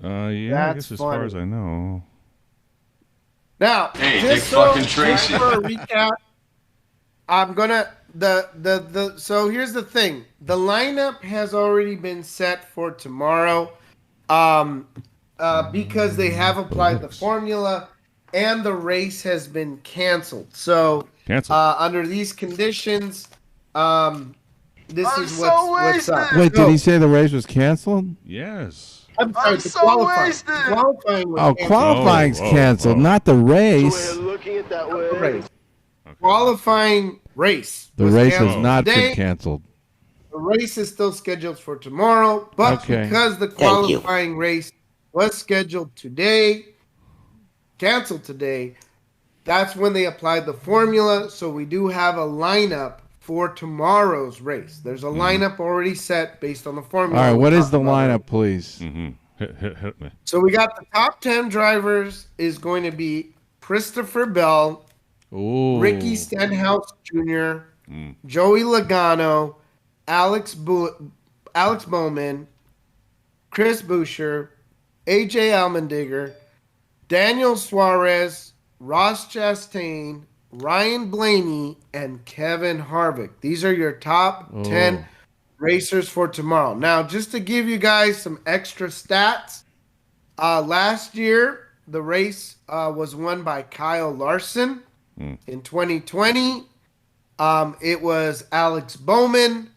Yeah, I That's guess as funny. far as I know. Now, Hey, just Dick fucking Tracy. for a recap, I'm gonna so here's the thing. The lineup has already been set for tomorrow, because they have applied the formula and the race has been canceled. So under these conditions, this is what's up. Wait, did he say the race was canceled? Yes. I'm sorry, the qualifying was canceled. Qualifying's canceled, not the race. Looking at that way. Race. Qualifying race. The was race has canceled not today. been canceled. The race is still scheduled for tomorrow, but because the qualifying race was scheduled today, canceled today, that's when they applied the formula. So we do have a lineup for tomorrow's race. There's a lineup already set based on the formula. All right, what is the lineup, please? Hit me. So we got the top 10 drivers is going to be Christopher Bell, Ooh. Ricky Stenhouse Jr., Joey Logano, Alex Bowman, Chris Boucher, AJ Allmendinger, Daniel Suarez, Ross Chastain, Ryan Blaney, and Kevin Harvick. These are your top 10 racers for tomorrow. Now, just to give you guys some extra stats, last year the race was won by Kyle Larson. In 2020, it was Alex Bowman.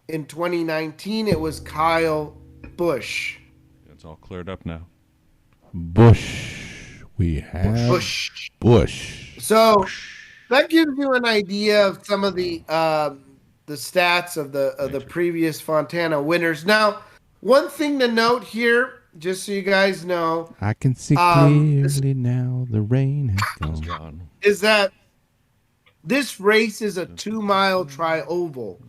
In 2019, it was Kyle Busch. It's all cleared up now. Bush. We have Bush. So that gives you an idea of some of the stats of the previous Fontana winners. Now, one thing to note here, just so you guys know, I can see clearly now the rain has gone. is that this race is a 2-mile tri-oval,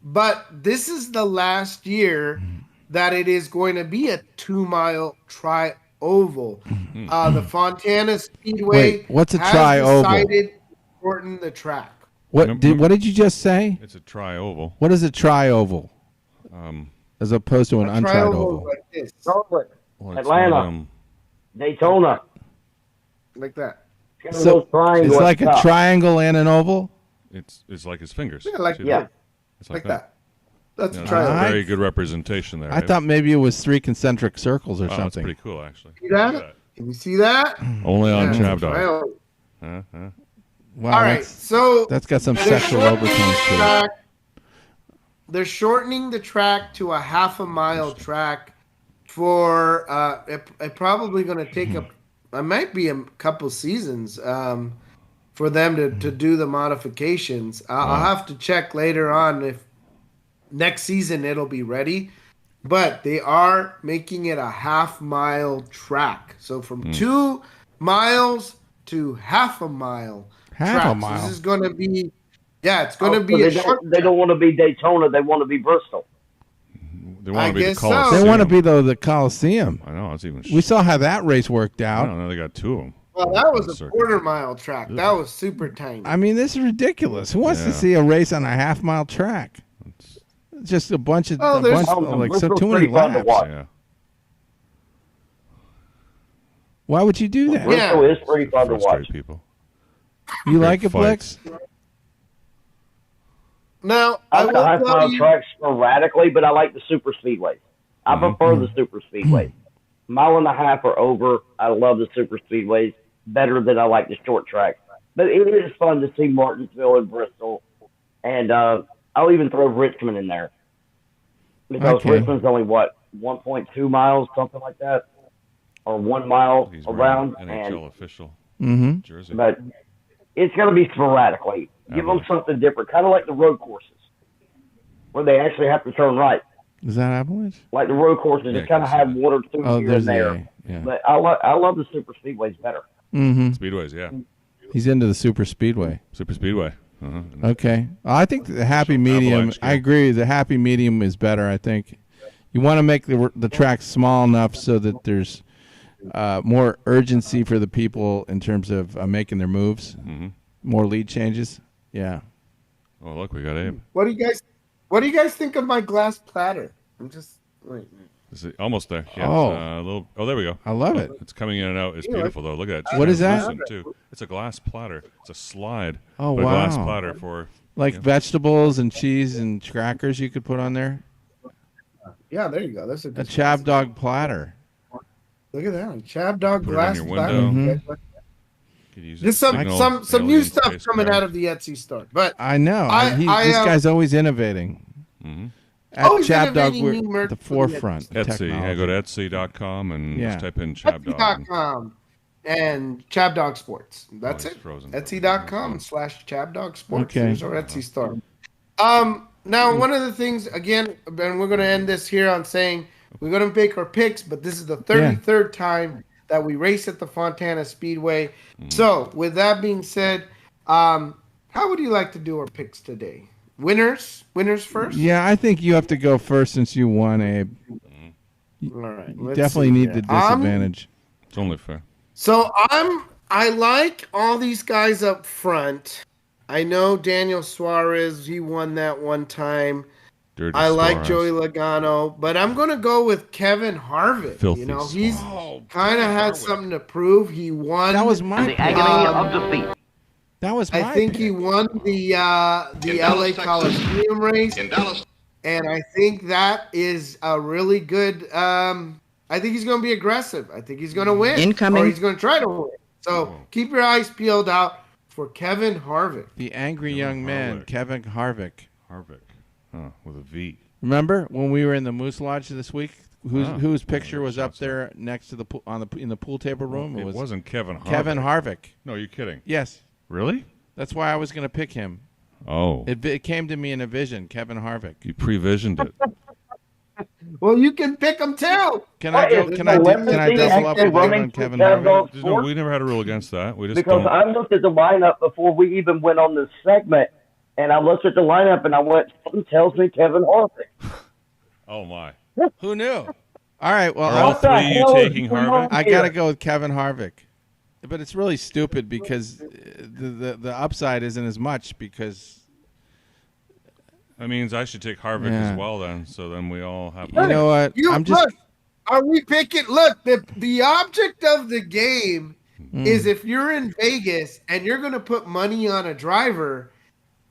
but this is the last year that it is going to be a 2-mile tri-oval. The Fontana Speedway Wait, what's a has tri-oval? decided to shorten the track. What did you just say? It's a tri-oval. What is a tri-oval? As opposed to an untried oval. Like this. Charlotte, Well, it's Atlanta, not, Daytona. Like that. So it's like a triangle and an oval? It's like his fingers. Yeah, like See yeah. that? It's Like that. That's Yeah, a triangle. Very good representation there. I thought maybe it was 3 concentric circles or That's something. pretty cool, actually. See that? Can you see that? Only on Yeah, Chab Dog. triangle. Wow, All right, so that's got some they're sexual shortening overtones the to it. track. They're shortening the track to a half-a-mile track for it probably going to take it might be a couple seasons for them to do the modifications. I'll have to check later on if next season it'll be ready, but they are making it a half-mile track. So from 2 miles to half a mile. Half a tracks. mile. This is going to be, it's going to be so a short. they don't want to be Daytona. They want to be Bristol. They want to be the guess so. Coliseum. They want to be the Coliseum. I know, it's even. We saw how that race worked I out. don't know. They got 2 of them. Well, that was a quarter-mile track. That was super tiny. I mean, this is ridiculous. Who wants to see a race on a half-mile track? It's just a bunch of like so too many laps. Yeah. Why would you do that? Bristol is pretty fun to watch. People. You like it, Blix? Now, I I like will the half tell mile you, tracks sporadically, but I like the super speedways. I prefer the super speedways. Mile and a half or over. I love the super speedways better than I like the short tracks. But it is fun to see Martinsville and Bristol, and I'll even throw Richmond in there because Richmond's only 1.2 miles, something like that, or 1 mile around. NHL official. Jersey. But it's going to be sporadically. Give them something different, kind of like the road courses, where they actually have to turn right. Is that Avalanche? Like the road courses, they kind of have 1 or 2 here and there. But I love the super speedways better. Speedways, yeah. He's into the super speedway. Super speedway. Okay. I think the happy medium, I agree, the happy medium is better, I think. You want to make the track small enough so that there's more urgency for the people in terms of making their moves. More lead changes. Yeah. Oh, look, we got Abe. what do you guys think of my glass platter? I'm just wait. Is it almost there? Yeah. Oh. There we go. I love it. It's coming in and out. It's beautiful, though. Look at it. What is that? Translucent, too. It's a glass platter. It's a slide. Oh, but wow. A glass platter for... Like vegetables and cheese and crackers you could put on there? Yeah, there you go. That's a Chab Dog platter. Look at that. Chab Dog Put it glass on your platter. window. Could use Just it to some signal new alien stuff space coming craft. out of the Etsy store. But I know. This guy's always innovating. At Always Chab Dog, innovating we're new merch at the for the forefront of Etsy. Yeah, technology. go to Etsy.com and Yeah. just type in Chab Dog. Etsy.com and Chab Dog Sports. That's he's it. frozen. Etsy.com/Chab Dog Sports. Okay. There's our Etsy store. Now, one of the things, again, and we're going to end this here on saying we're going to make our picks, but this is the 33rd time that we race at the Fontana Speedway. So, with that being said, how would you like to do our picks today? Winners first? Yeah, I think you have to go first since you won, Abe. All right. You let's definitely see need here. the disadvantage. It's only fair. So I like all these guys up front. I know Daniel Suarez, he won that one time. Dirty I like Suarez. Joey Logano, but I'm going to go with Kevin Harvick. Filthy You know, he's Suarez. kind of had something to prove. He won. That was my the pick. agony defeat. That was my I think pick. he won the LA Coliseum race. In Dallas. And I think that is a really good I think he's going to be aggressive. I think he's going to win. Incoming. Or he's going to try to win. So keep your eyes peeled out for Kevin Harvick. The angry young man, Kevin Harvick. Harvick. With a V. Remember when we were in the Moose Lodge this week? Whose picture was up there next to the pool, in the pool table room? It wasn't Kevin Harvick. Kevin Harvick. No, you're kidding. Yes. Really? That's why I was going to pick him. Oh. It came to me in a vision, Kevin Harvick. You previsioned it. Well, you can pick them too. Can I double up with you on Kevin Harvick? No, we never had a rule against that. We just because don't. I looked at the lineup before we even went on this segment, and I looked at the lineup and I went, something tells me Kevin Harvick. Oh my! Who knew? All right, well, are all three you taking Harvick? I gotta go with Kevin Harvick, but it's really stupid because the upside isn't as much because. That means I should take Harvick as well then. So then we all have. You know what? Look, are we picking? Look, the object of the game is if you're in Vegas and you're going to put money on a driver,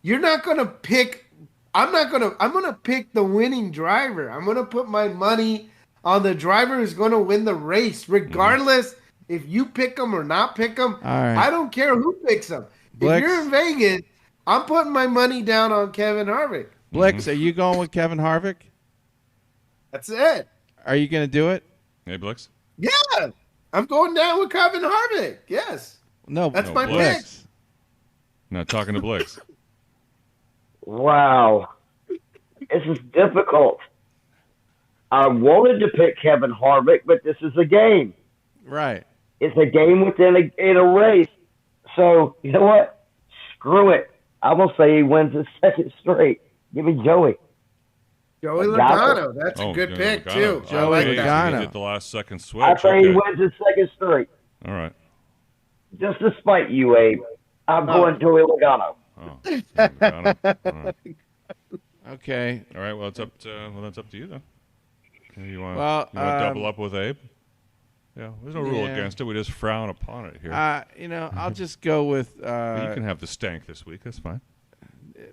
you're not going to pick. I'm going to pick the winning driver. I'm going to put my money on the driver who's going to win the race, regardless if you pick them or not pick them. Right. I don't care who picks them. If you're in Vegas, I'm putting my money down on Kevin Harvick. Blix, are you going with Kevin Harvick? That's it. Are you going to do it? Hey, Blix? Yeah. I'm going down with Kevin Harvick. Yes. No, that's my Blix. pick. Not talking to Blix. Wow. This is difficult. I wanted to pick Kevin Harvick, but this is a game. Right. It's a game within a race. So, you know what? Screw it. I'm going to say he wins his second straight. Give me Joey. Joey Logano. That's a good pick, too. Joey Logano. He did the last second switch. I say he wins his second straight. All right. Just to spite you, Abe. I'm going Joey Logano. Oh, Logano. All right. Okay. All right. Well, it's up to that's up to you then. You want to double up with Abe? Yeah. There's no rule against it. We just frown upon it here. I'll just go with. You can have the stank this week. That's fine.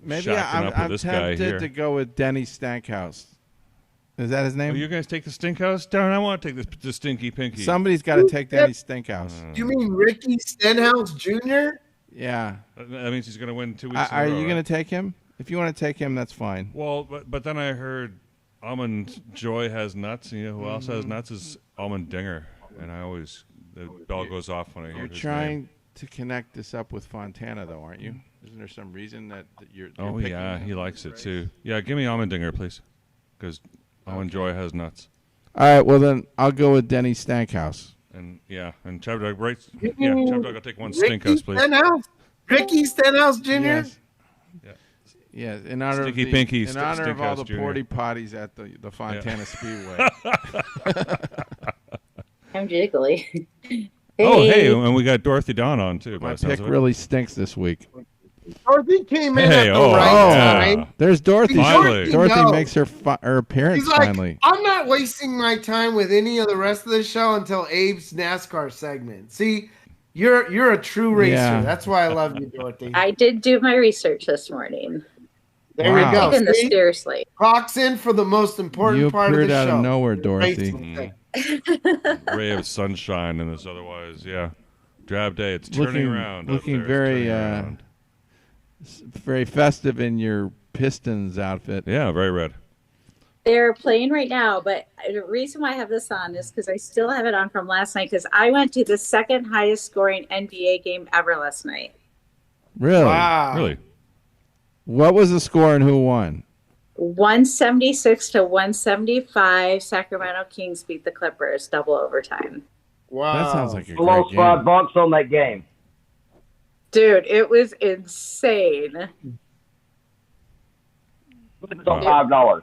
Maybe I'm tempted to go with Denny Stankhouse. Is that his name? You guys take the Stinkhouse? Darn, I want to take the Stinky Pinky. Somebody's got to take Denny Stinkhouse. You mean Ricky Stenhouse Jr.? Yeah. That means he's going to win 2 weeks. Are you going to take him? If you want to take him, that's fine. Well, but then I heard Almond Joy has nuts. And you know who else has nuts is Almond Dinger. And the bell goes off when I hear his name. You're trying to connect this up with Fontana, though, aren't you? Isn't there some reason that you're picking him? He likes it too. Yeah, give me Almond Dinger, please, because Almond Joy has nuts. All right, well then I'll go with Denny Stankhouse. And Chabdog, right? Yeah, Chabdog, I'll take one Stinkhouse, please. Ricky Stenhouse Jr. Yes. Yeah, in honor of all the porty potties at the Fontana Speedway. I'm jiggly. Hey, and we got Dorothy Dawn on too. My pick really stinks this week. Dorothy came in at the right time. There's Dorothy. Dorothy makes her appearance He's like, finally. I'm not wasting my time with any of the rest of the show until Abe's NASCAR segment. See, you're a true racer. Yeah. That's why I love you, Dorothy. I did do my research this morning. There we go. Taking this seriously. Clocks in for the most important part of the show. You appeared out of nowhere, Dorothy. Ray of sunshine in this otherwise, drab day. It's turning around. Looking very, very festive in your Pistons outfit. Yeah, very red. They're playing right now, but the reason why I have this on is because I still have it on from last night because I went to the second highest scoring NBA game ever last night. Really? Wow. Really? What was the score and who won? 176 to 175. Sacramento Kings beat the Clippers, double overtime. Wow. That sounds like a great Lost game. $5 on that game. Dude, it was insane. It's on $5.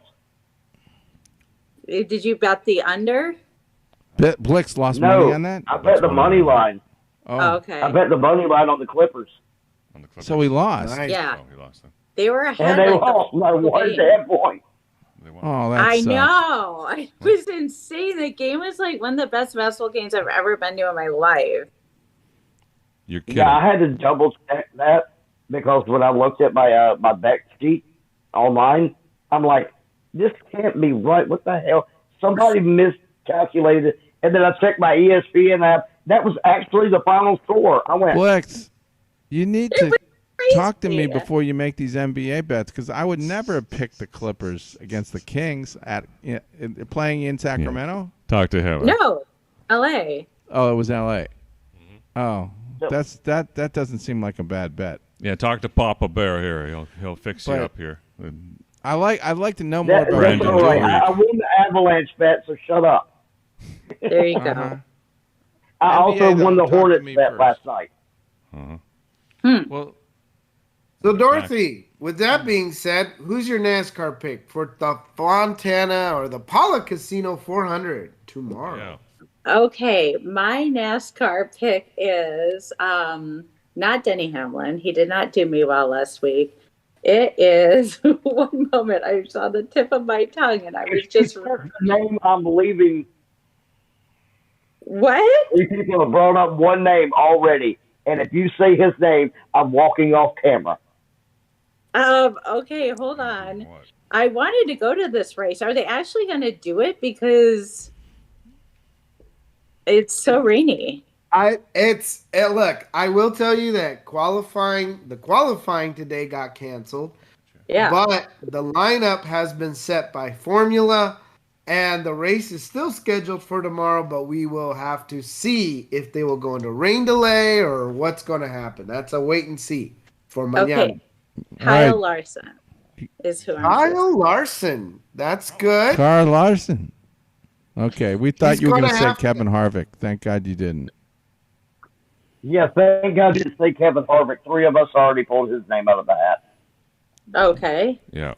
Did you bet the under? Blix lost money on that? I bet the money line. Oh, okay. I bet the money line on the Clippers. So he lost. Nice. Yeah. Oh, he lost then. They were ahead. And they like lost the by whole one game. damn point. Oh, that I sucks. know. It was insane. The game was like one of the best basketball games I've ever been to in my life. You're kidding. Yeah, I had to double check that because when I looked at my my bet sheet online, I'm like, this can't be right. What the hell? Somebody miscalculated. And then I checked my ESPN app. That was actually the final score. I went, Blix, you need to talk to me before you make these NBA bets because I would never have picked the Clippers against the Kings at playing in Sacramento. Talk to him. No, LA. Oh, it was LA. Oh, that doesn't seem like a bad bet. Yeah, talk to Papa Bear here. He'll fix you up here. I'd like to know more about that's all right. I wouldn't Avalanche bet, so shut up. There you go. I also won the Hornets bet last night. Well, So Dorothy, with that being said, who's your NASCAR pick for the Fontana or the Paula Casino 400 tomorrow? Okay, my NASCAR pick is not Denny Hamlin. He did not do me well last week. It is one moment I saw the tip of my tongue and I was just the name I'm leaving. What? 3 people have brought up one name already, and if you say his name, I'm walking off camera. Okay, hold on. I wanted to go to this race. Are they actually going to do it? Because it's so rainy. Look, I will tell you that the qualifying today got canceled. Yeah. But the lineup has been set by Formula, and the race is still scheduled for tomorrow, but we will have to see if they will go into rain delay or what's going to happen. That's a wait and see for mañana. Okay. Kyle Larson is who I'm Kyle Larson. That's good. Kyle Larson. Okay, we thought He's you were going to gonna say have Kevin Harvick. Thank God you didn't. Yeah, thank God you didn't say Kevin Harvick. 3 of us already pulled his name out of the hat. Okay. Yeah.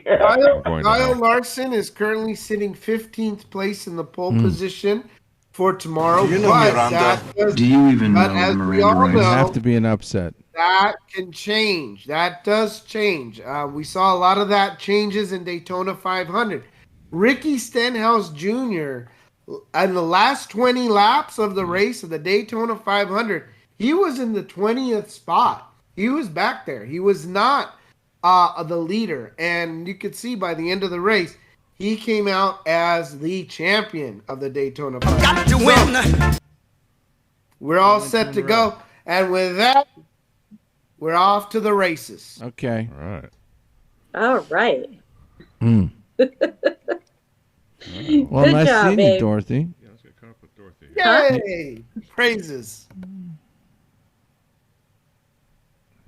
Kyle Larson is currently sitting 15th place in the pole position for tomorrow. Do you know but Miranda? that does- Do you even but know as the we all Miranda know, race? Have to be an upset. that can change. That does change. We saw a lot of that changes in Daytona 500. Ricky Stenhouse Jr., in the last 20 laps of the race of the Daytona 500, he was in the 20th spot. He was back there. He was not the leader. And you could see by the end of the race, he came out as the champion of the Daytona 500. Got to win. We're all set to go. And with that, we're off to the races. Okay. All right. All right. Well, Good nice job, seeing you, babe. Dorothy. Yeah, let's get caught up with Dorothy. Yay! Praises.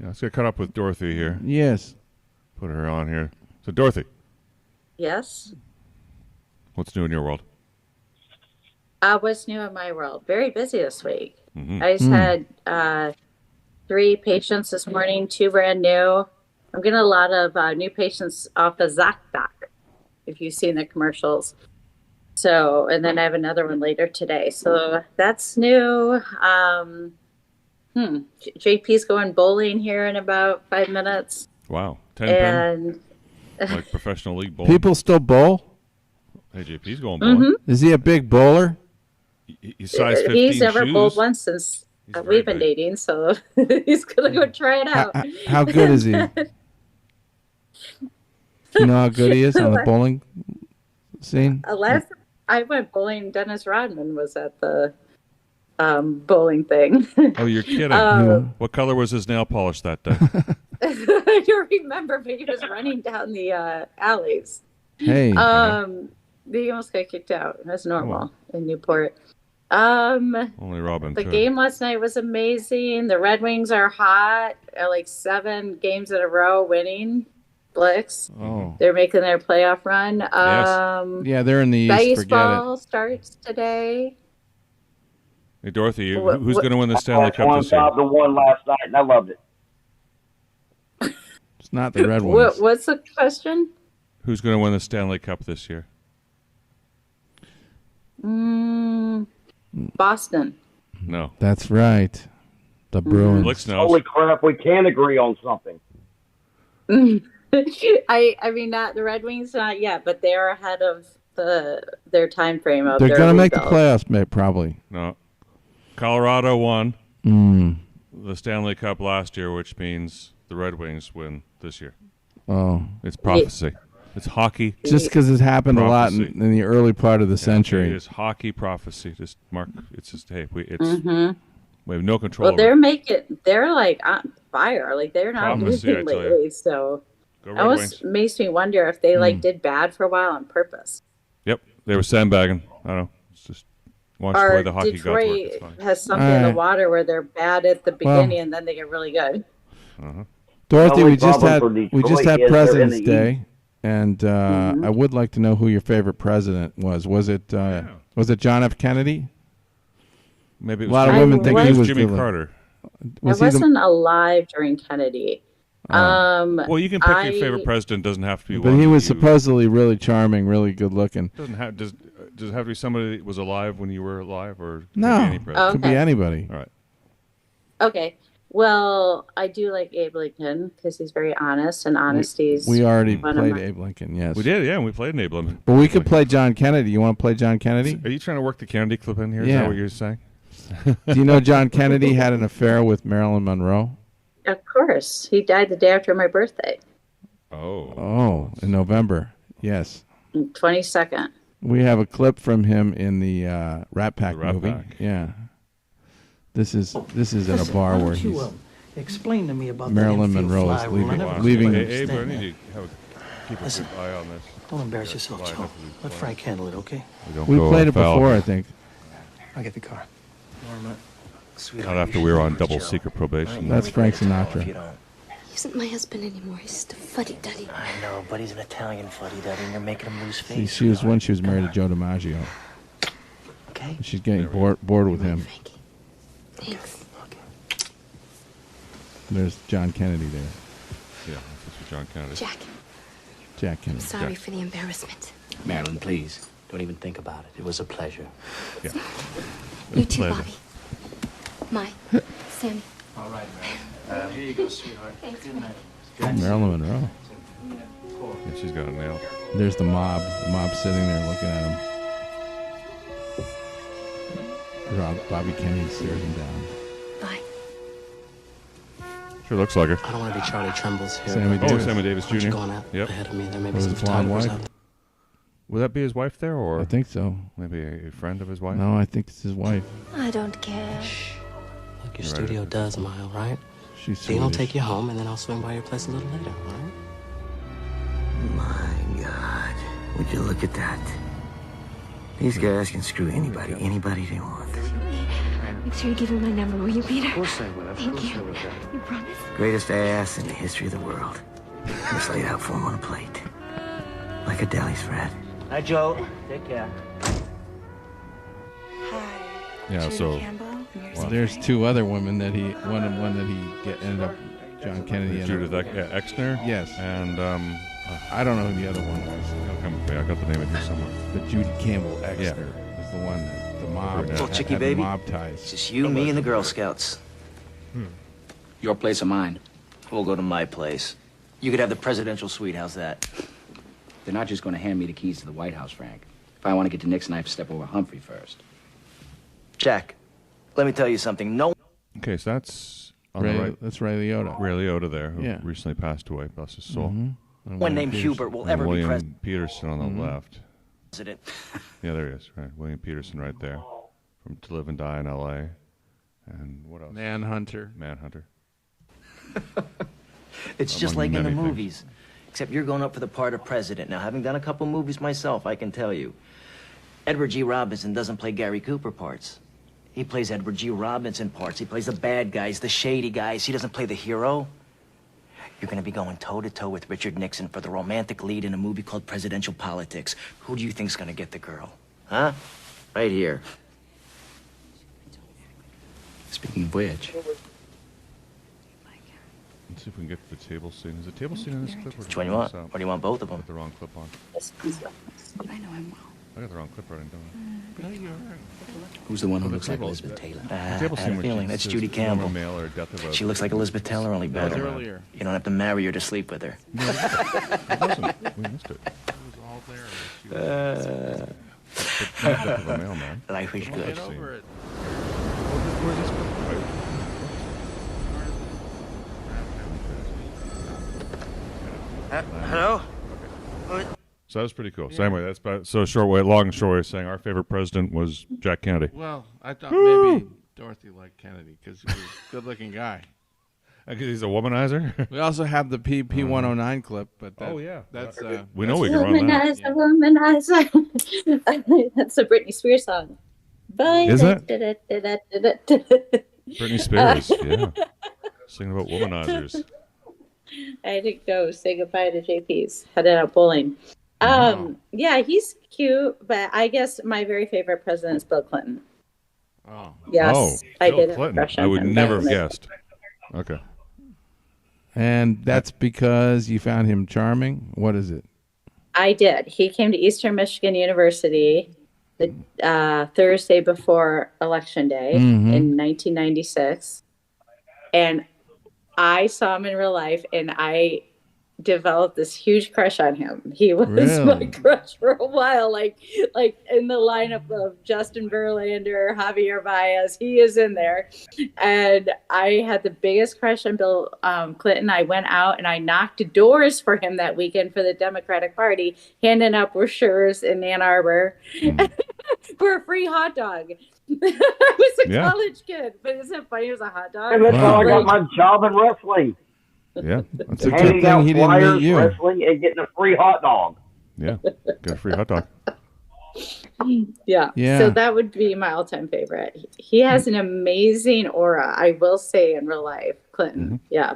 Yeah, let's get caught up with Dorothy here. Yes. Put her on here. So, Dorothy, Yes. what's new in your world? What's new in my world? Very busy this week. Mhm. I just had 3 patients this morning, 2 brand new. I'm getting a lot of new patients off of ZocDoc, if you've seen the commercials. So, and then I have another one later today. So that's new. JP's going bowling here in about 5 minutes. Wow. 10 pin? And Like professional league bowling? People still bowl? Hey, JP's going bowling. Is he a big bowler? He's size 15 he's never shoes. bowled once since we've been dating, so he's gonna go try it out. How good is he? Do you know how good he is on the bowling scene? Last time I went bowling, Dennis Rodman was at the bowling thing. Oh, you're kidding. What color was his nail polish that day? I don't remember, but he was running down the alleys. Hey. He almost got kicked out. That's normal in Newport. Only Robin The could. game last night was amazing. The Red Wings are hot. Like 7 games in a row winning. Blix. Oh. They're making their playoff run. Yeah, they're in the East. Forget Baseball it. starts today. Hey, Dorothy, What- who's what- going to win the Stanley Cup this year? 5-1 last night, and I loved it. It's not the Red Wings. What's the question? Who's going to win the Stanley Cup this year? Boston. No. That's right. The Bruins. Blix knows. Holy crap, we can agree on something. I mean, not the Red Wings, not yet, but they are ahead of their time frame of They're their going to make the rebuild. playoffs, mate, probably. No. Colorado won Mm. the Stanley Cup last year, which means the Red Wings win this year. Oh. It's prophecy. It's hockey. Just because it happened a lot prophecy. in the early part of the century. It is hockey prophecy. Just mark. It's just hey, we have no control. Well, over they're like on fire. Like they're not Prophecy, I losing tell you. lately. So Go it Red almost Wings. makes me wonder if they did bad for a while on purpose. Yep, they were sandbagging. I don't know. It's just watch the way Or the hockey gods work. Detroit It's fine. has something in the water where they're bad at the Well- beginning and then they get really good. Uh-huh. Dorothy, The only we just problem had for we just Detroit had is they're in President's the Day. And I would like to know who your favorite president was. Was it John F. Kennedy? Maybe it a was lot of women think he was Jimmy good. Carter. I wasn't alive during Kennedy. Well, you can pick your favorite president. Doesn't have to be. But one he that was you- supposedly really charming, really good looking. Does it have to be somebody that was alive when you were alive, or could No, it be any president? could be anybody. All right. Okay. Well, I do like Abe Lincoln because he's very honest, and honesty's. We already one of played my- Abe Lincoln. Yes, We did, yeah. We played an Abe Lincoln. But we could play John Kennedy. You want to play John Kennedy? Are you trying to work the Kennedy clip in here? Is Yeah. that what you're saying? Do you know John Kennedy had an affair with Marilyn Monroe? Of course, he died the day after my birthday, Oh, in November. Yes. 22nd. We have a clip from him in the Rat Pack Rat movie. Pack. Yeah. This is at a Listen, bar why where don't you, he's explain to me about Marilyn the Monroe is infield fly rule. I leaving. never leaving Hey, understand Abe, I that. need to keep a Listen, good eye on this. Don't embarrass yourself, Fly Joe. enough to be Let flying. Frank handle it, okay? We played it before, I think. I'll get the car. Norma, Not after we were on double secret probation. That's Frank Sinatra. He isn't my husband anymore. He's just a fuddy-duddy. I know, but he's an Italian fuddy-duddy, and you're making him lose See, face. she was married to Joe DiMaggio. Okay. And she's getting bored with him. Thanks. There's John Kennedy there. Yeah, this is John Kennedy. Jack, Jack I'm Kennedy. sorry for the embarrassment. Marilyn, please. Don't even think about it. It was a pleasure. Yeah. You too, Pleasure. Bobby. My, Sammy. All right, Marilyn. Here you go, sweetheart. Thanks. Good night. Oh, Marilyn Monroe. Yeah, she's got it nailed. There's the mob. The mob sitting there looking at him. Bobby Kennedy stares him down. Bye. Sure looks like her. I don't want to be Charlie Trumbull's here. Sammy but- Davis. Sammy Davis Why don't you Jr.? go on out Yep. ahead of me. There may be Was some his blonde photographers wife? out. Would that be his wife there, or I think so. maybe a friend of his wife? No, I think it's his wife. I don't care. Look, your Right. studio does a mile, right? She's Dean will Swedish. take you home, and then I'll swing by your place a little later, all right? My God, would you look at that? These guys can screw anybody they want. Make sure you give him my number, will you, Peter? Of course I will. Thank you. You promise? Greatest ass in the history of the world. Just laid out for him on a plate. Like a deli's, Fred. Hi, Joe. Take care. Yeah, so There's two other women that he ended up. John Kennedy. Judith Exner. Yes. And I don't know who the other one was. It'll come with me. I got the name in here somewhere. But Judy Campbell Exner Yeah. is the one that the mob Little had chickie the baby. mob ties. It's just you, me, and the Girl Scouts. Your place or mine? We'll go to my place. You could have the presidential suite. How's that? They're not just going to hand me the keys to the White House, Frank. If I want to get to Nixon, I have to step over Humphrey first. Jack, let me tell you something. No. Okay, so that's on Ray, the right. that's Ray Liotta. Ray Liotta there, who Yeah. recently passed away, bless his soul. Mhm. And One William named Peterson. Hubert will And ever be William Peterson on the Mhm. left. president. Yeah, there he is. Right, William Peterson right there, from To Live and Die in L.A. And what else? Manhunter. Manhunter. It's just Among like in the many things. movies, except you're going up for the part of president. Now, having done a couple movies myself, I can tell you, Edward G. Robinson doesn't play Gary Cooper parts. He plays Edward G. Robinson parts. He plays the bad guys, the shady guys. He doesn't play the hero. You're going to be going toe-to-toe with Richard Nixon for the romantic lead in a movie called Presidential Politics. Who do you think's going to get the girl? Huh? Right here. Speaking of which, Let's see if we can get to the table scene. Is the table scene in this clip? Or which one you want? Or do you want both of them? Got the wrong clip on. I know him well. I got the wrong clip right, don't who's the one who Oh, the looks like table- Elizabeth Taylor? the I table had scene a where feeling. she That's says Judy Former Campbell. Male or Death of a She looks like Elizabeth Taylor, only That was better. earlier. You don't have to marry her to sleep with her. No, it wasn't. We missed it. It was all there. But not Death of a Male, man. Life is good. Get over it. Where's this clip? Hello? So that was pretty cool. So anyway, that's about, so short way, long and short way of saying our favorite president was Jack Kennedy. Well, I thought maybe Dorothy liked Kennedy because he was a good-looking guy. Because he's a womanizer. We also have the P109 clip, but that, Oh, yeah. that's We know we can run that. Womanizer, womanizer. That's a Britney Spears song. Is it? Britney Spears, yeah. Singing about womanizers. I had to go say goodbye to JP's. Headed out bowling. Yeah, he's cute, but I guess my very favorite president is Bill Clinton. Oh. Yes, I Bill did. Clinton. I would never have guessed. Okay. And that's because you found him charming? What is it? I did. He came to Eastern Michigan University the Thursday before Election Day in 1996. And I saw him in real life, and I developed this huge crush on him. He was my crush for a while, like in the lineup of Justin Verlander, Javier Baez. He is in there, and I had the biggest crush on Bill Clinton. I went out and I knocked doors for him that weekend for the Democratic Party, handing out brochures in Ann Arbor for a free hot dog. I was a college kid, but isn't it funny? It was a hot dog. And that's how I got my job in wrestling. Yeah, that's a good Handing out thing he didn't flyers, meet you. wrestling, and getting a free hot dog. Yeah, get a free hot dog. Yeah. Yeah. So that would be my all-time favorite. He has an amazing aura, I will say, in real life. Clinton. Yeah.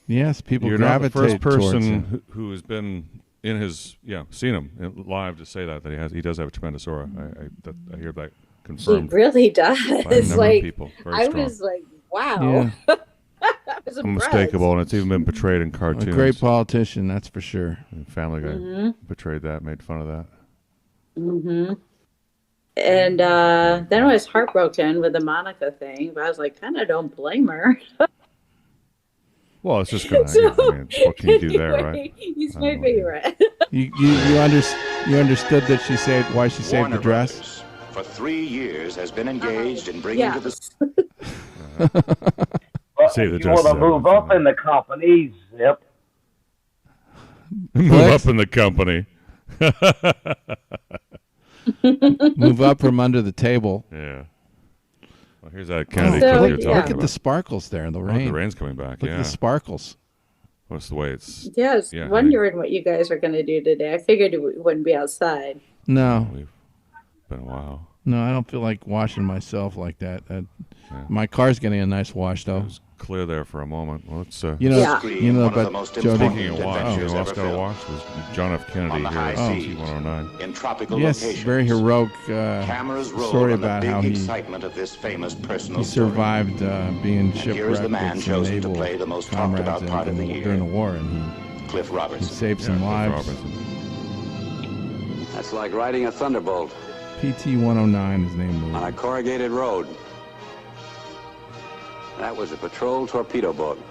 Yes, people You're not the gravitate first towards person him. who has been in his seen him live to say that he does have a tremendous aura. I hear that confirmed. He really does. by a number of Like people. Very I strong. was like, wow. Yeah. I was impressed. Unmistakable, and it's even been portrayed in cartoons. A great politician, that's for sure. And Family Guy portrayed that, made fun of that. And then I was heartbroken with the Monica thing, but I was like, kind of don't blame her. Well, it's just gonna. What can you do there, right? He's my favorite. You understood that she saved why she saved Warner the dress? Brothers, for 3 years, has been engaged in bringing to the... Save the You want to move up in the company, Zip. Move up in the company. Move up from under the table. Yeah. Well, here's that Kennedy So, clip you're talking Look at about. the sparkles there in the rain. The rain's coming back. Look yeah. at the sparkles. What's the way it's? Yeah, I was Yeah, wondering what you guys were going to do today. I figured we wouldn't be outside. No. Been a while. No, I don't feel like washing myself like that. My car's getting a nice wash, though. Clear there for a moment. Well, let's. You know, but Jody. Speaking of wash, you know, else got a wash was John F. Kennedy here at CT-109. In tropical Yes, locations. very heroic Cameras roll story on the about big how he excitement of this famous personal survived being shipwrecked Here's the man with some chosen to naval play the most talked about comrades part of the year. during the war, and Cliff he Robertson. saved some lives. That's like riding a thunderbolt PT-109 is named on a corrugated road. That was a patrol torpedo boat.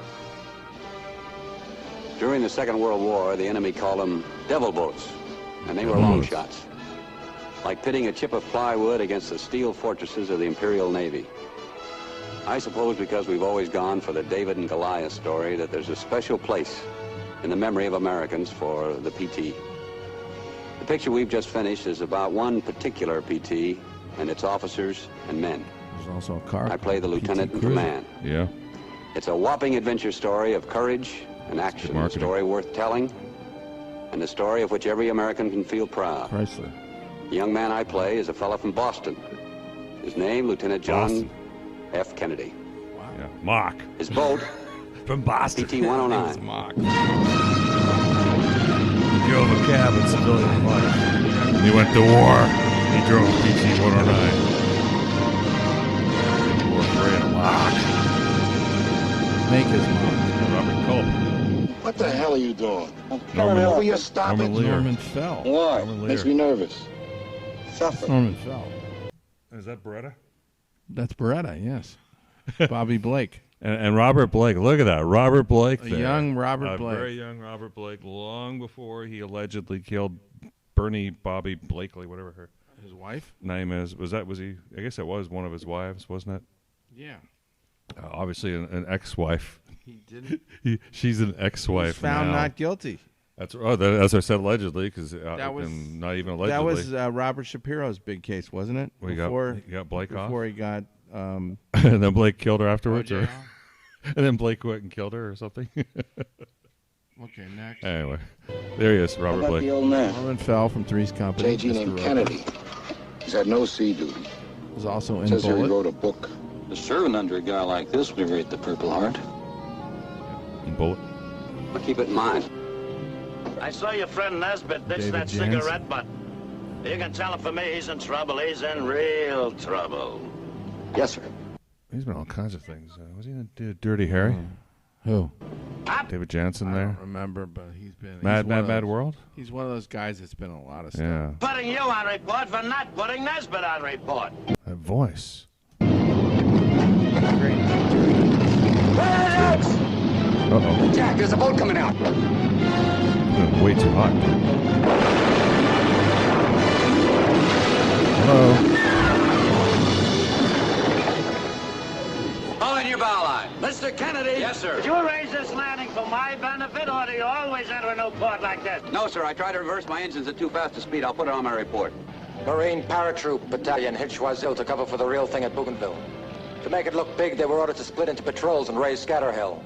During the Second World War, the enemy called them devil boats, and they were long shots, like pitting a chip of plywood against the steel fortresses of the Imperial Navy. I suppose because we've always gone for the David and Goliath story that there's a special place in the memory of Americans for the PT. The picture we've just finished is about one particular PT and its officers and men. There's also a car. I play the lieutenant in Cruiser. command. Yeah. It's a whopping adventure story of courage and action, a story worth telling, and a story of which every American can feel proud. Chrysler. The young man I play is a fellow from Boston. His name, Lieutenant John F. Kennedy. Yeah. Mock. His boat, from Boston. PT-109. Mock. He drove a cab in civilian life. When he went to war, he drove a PT-109. Make his mark. Robert Culp. What the hell are you doing? Norman- Will you stop Norman it? Lear. Norman Fell. Why? Norman Makes Lear. me nervous. Suffer. Norman Fell. Is that Beretta? That's Beretta, yes. Bobby Blake. And Robert Blake. Look at that. Robert Blake. A there. young Robert Blake. Very young Robert Blake, long before he allegedly killed Bernie Bobby Blakely, whatever her His wife? name is. Was he? I guess that was one of his wives, wasn't it? Yeah. Obviously an ex-wife. He didn't. She's an ex-wife. He was found now. not guilty. That's as I said, allegedly, because That was not even allegedly. That was Robert Shapiro's big case, wasn't it? He got Blake off. Before he got. And then Blake killed her afterwards, Oh, or and then Blake went and killed her, or something. Okay, next. Anyway, there he is, Robert How about Blake. the old man? Norman Fell from Three's Company. JG Mr. named Roper. Kennedy. He's had no sea duty. Was also in Says here he Bullet. wrote a book. Serving under a guy like this would rate the Purple Heart. Bullet. But keep it in mind. I saw your friend Nesbitt ditch David that Jansen. cigarette butt. You can tell him for me he's in trouble. He's in real trouble. Yes, sir. He's been all kinds of things. Was he in Dirty Harry? Who? David Jansen there. I don't remember, but he's been Mad World. He's one of those guys that's been in a lot of stuff. Yeah. Putting you on report for not putting Nesbitt on report. That voice. Uh-oh. Jack, there's a boat coming out. Way too hot. Hello. Hold in your bow line. Mr. Kennedy. Yes, sir. Did you arrange this landing for my benefit, or do you always enter a new port like this? No, sir. I tried to reverse my engines at too fast a speed. I'll put it on my report. Marine Paratroop Battalion hit Choiseul to cover for the real thing at Bougainville. To make it look big, they were ordered to split into patrols and raise scatter hell.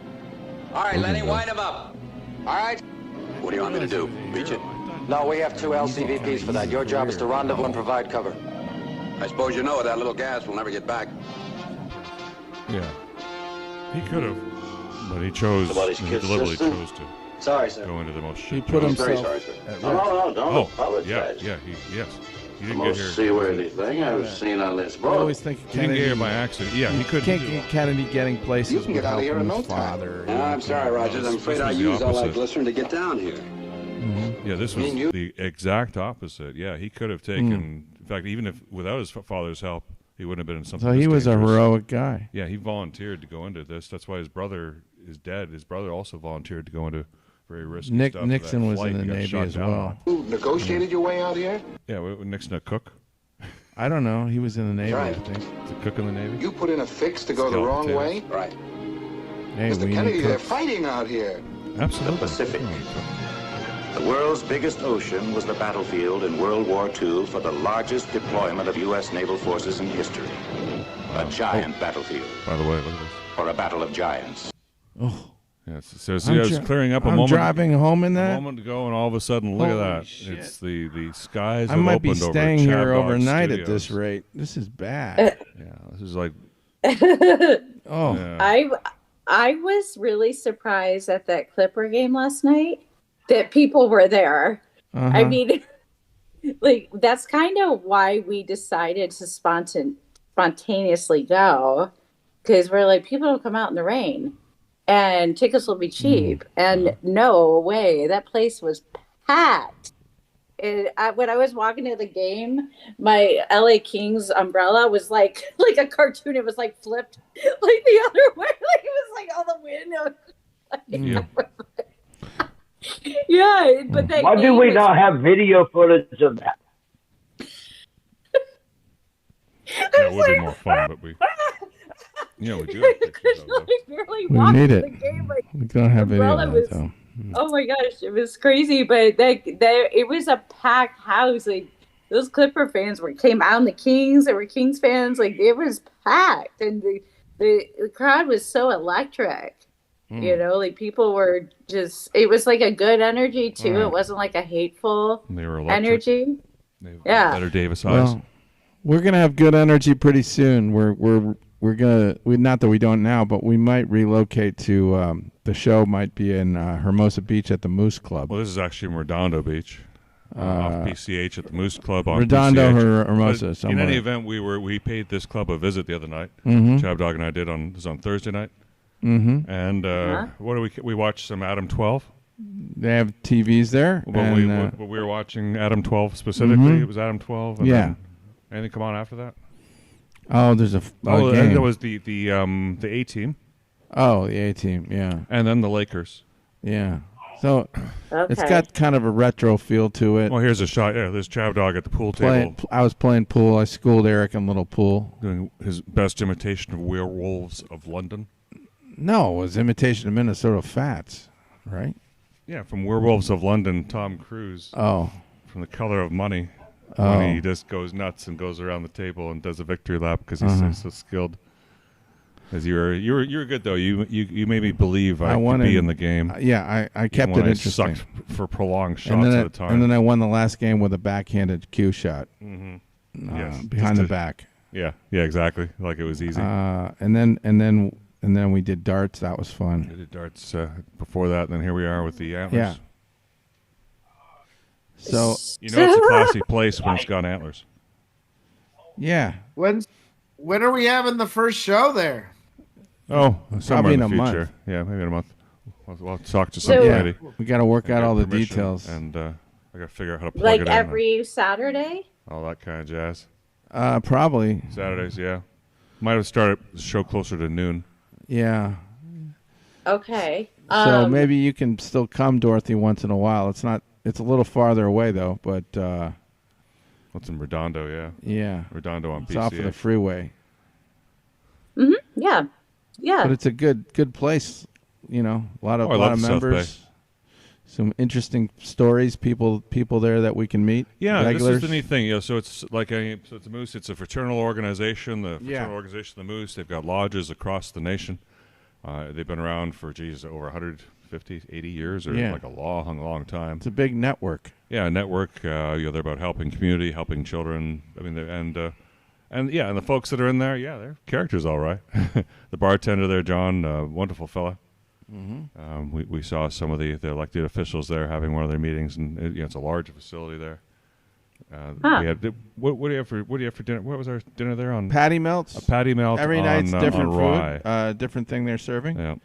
All right, Lenny, wind him up. All right. What do you want me to do? Reach it? No, we have 2 LCVPs for that. Your job is to rendezvous and provide cover. I suppose you know with that little gas we'll never get back. Yeah. He could have, but he chose. He deliberately chose to. Sorry, sir. Go into the most. He put himself. Very sorry, sir. at No, risk. don't apologize. Yeah. Yes. He didn't Most get here. seaworthy thing I've seen on this I boat. always think He didn't get here by accident. Yeah, he You couldn't. can't do get it. Kennedy getting places You can get with out of help here from in his no time. father. I'm sorry, Rogers. I'm afraid I was the used all that opposite. glycerin to get down here. Yeah, this was the exact opposite. Yeah, he could have taken. In fact, even if without his father's help, he wouldn't have been in something. So he this was a dangerous. heroic guy. Yeah, he volunteered to go into this. That's why his brother is dead. His brother also volunteered to go into very risky stuff. Nixon That was flight in the he got Navy shot as down well. on. Who negotiated your way out here? Yeah, Nixon a cook. I don't know. He was in the Navy, Right. I think. Is a cook in the Navy. You put in a fix to go the Scallop wrong potatoes. way? Right. Hey, Mr. we Kennedy, need they're cooks. fighting out here. Absolutely. The Pacific. The world's biggest ocean was the battlefield in World War II for the largest deployment of U.S. naval forces in history. A giant battlefield. By the way, look at this. For a battle of giants. Oh. Yeah, so see, I was clearing up a I'm moment. driving home in that. A moment ago, and all of a sudden, look at Holy that. shit. It's the skies I have might be opened over staying here Chab Dog overnight Studios. at this rate. This is bad. Yeah, this is like. Oh. Yeah. I was really surprised at that Clipper game last night that people were there. Uh-huh. I mean, like that's kind of why we decided to spontaneously go, because we're like, people don't come out in the rain, and tickets will be cheap. And no way, that place was packed. When I was walking to the game, my LA Kings umbrella was like a cartoon. It was like flipped like the other way. Like it was like all the wind. Yeah, but that Why do game we was- not have video footage of that? That would be more fun, but we. Yeah, we do. have pictures of it. barely We walked need to it. the game. Like, We don't have video umbrella of was- that, though. oh my gosh, it was crazy. But it was a packed house. Like those Clipper fans came out in the Kings. There were Kings fans. Like it was packed, and the crowd was so electric. You know, like people were just. It was like a good energy too. Right. It wasn't like a hateful They were electric. energy. They have Yeah. better Davis eyes. Well, we're gonna have good energy pretty soon. We're gonna not that we don't now, but we might relocate to the show might be in Hermosa Beach at the Moose Club. Well, this is actually in Redondo Beach, off PCH at the Moose Club on Redondo PCH. or Hermosa, But in somewhere. any event, we paid this club a visit the other night. Mhm. Chab Dog and I did it was on Thursday night. Mhm. And what do we watched some Adam 12. They have TVs there. Well, and, we were watching Adam 12 specifically. Mhm. It was Adam 12. And Yeah. then anything come on after that? Oh, there's a Oh, game. and there was the A team. Oh, the A team, yeah. And then the Lakers. Yeah. So it's Okay. got kind of a retro feel to it. Well, here's a shot. Yeah, there's Chab Dog at the pool Playing- table. I was playing pool. I schooled Eric in little pool. Doing his best imitation of Werewolves of London. No, it was imitation of Minnesota Fats, right? Yeah, from Werewolves of London, Tom Cruise. Oh. From The Color of Money. Oh. When he just goes nuts and goes around the table and does a victory lap because he's so skilled. As you were good though. You made me believe I could be in the game. Yeah, I kept When it I interesting. sucked for prolonged shots and then at a time. And then I won the last game with a backhanded cue shot. Mm-hmm. Yes, behind just the back. Yeah, exactly. Like it was easy. And then and then we did darts. That was fun. We did darts before that, and then here we are with the antlers. Yeah. So it's a classy place when it's got antlers. Yeah. When are we having the first show there? Oh, somewhere in the a future. month. Yeah, maybe in a month. We'll talk to somebody. We got to work out all the permission, details. And I got to figure out how to plug Like it in. every Saturday? All that kind of jazz. Probably. Saturdays, yeah. Might have started the show closer to noon. Yeah. Okay. So maybe you can still come, Dorothy, once in a while. It's a little farther away, though, but... What's in Redondo, yeah. Yeah. Redondo on PCH. It's off of the freeway. Mm-hmm. Yeah. Yeah. But it's a good place, a lot of members. Some interesting stories, people there that we can meet. Yeah, regulars. This is the neat thing. So it's like it's a Moose. It's a fraternal organization. The fraternal organization, the Moose. They've got lodges across the nation. They've been around for over 150, 80 years, or like a long time. It's a big network. Yeah, a network. They're about helping community, helping children. I mean, and the folks that are in there, they're characters, all right. The bartender there, John, wonderful fella. Mm-hmm. We saw some of the elected officials there having one of their meetings, and it's a large facility there. We had what do you have for dinner? What was our dinner there on? Patty melts. A patty melt. Every night's different on rye. food, different thing they're serving. Yeah.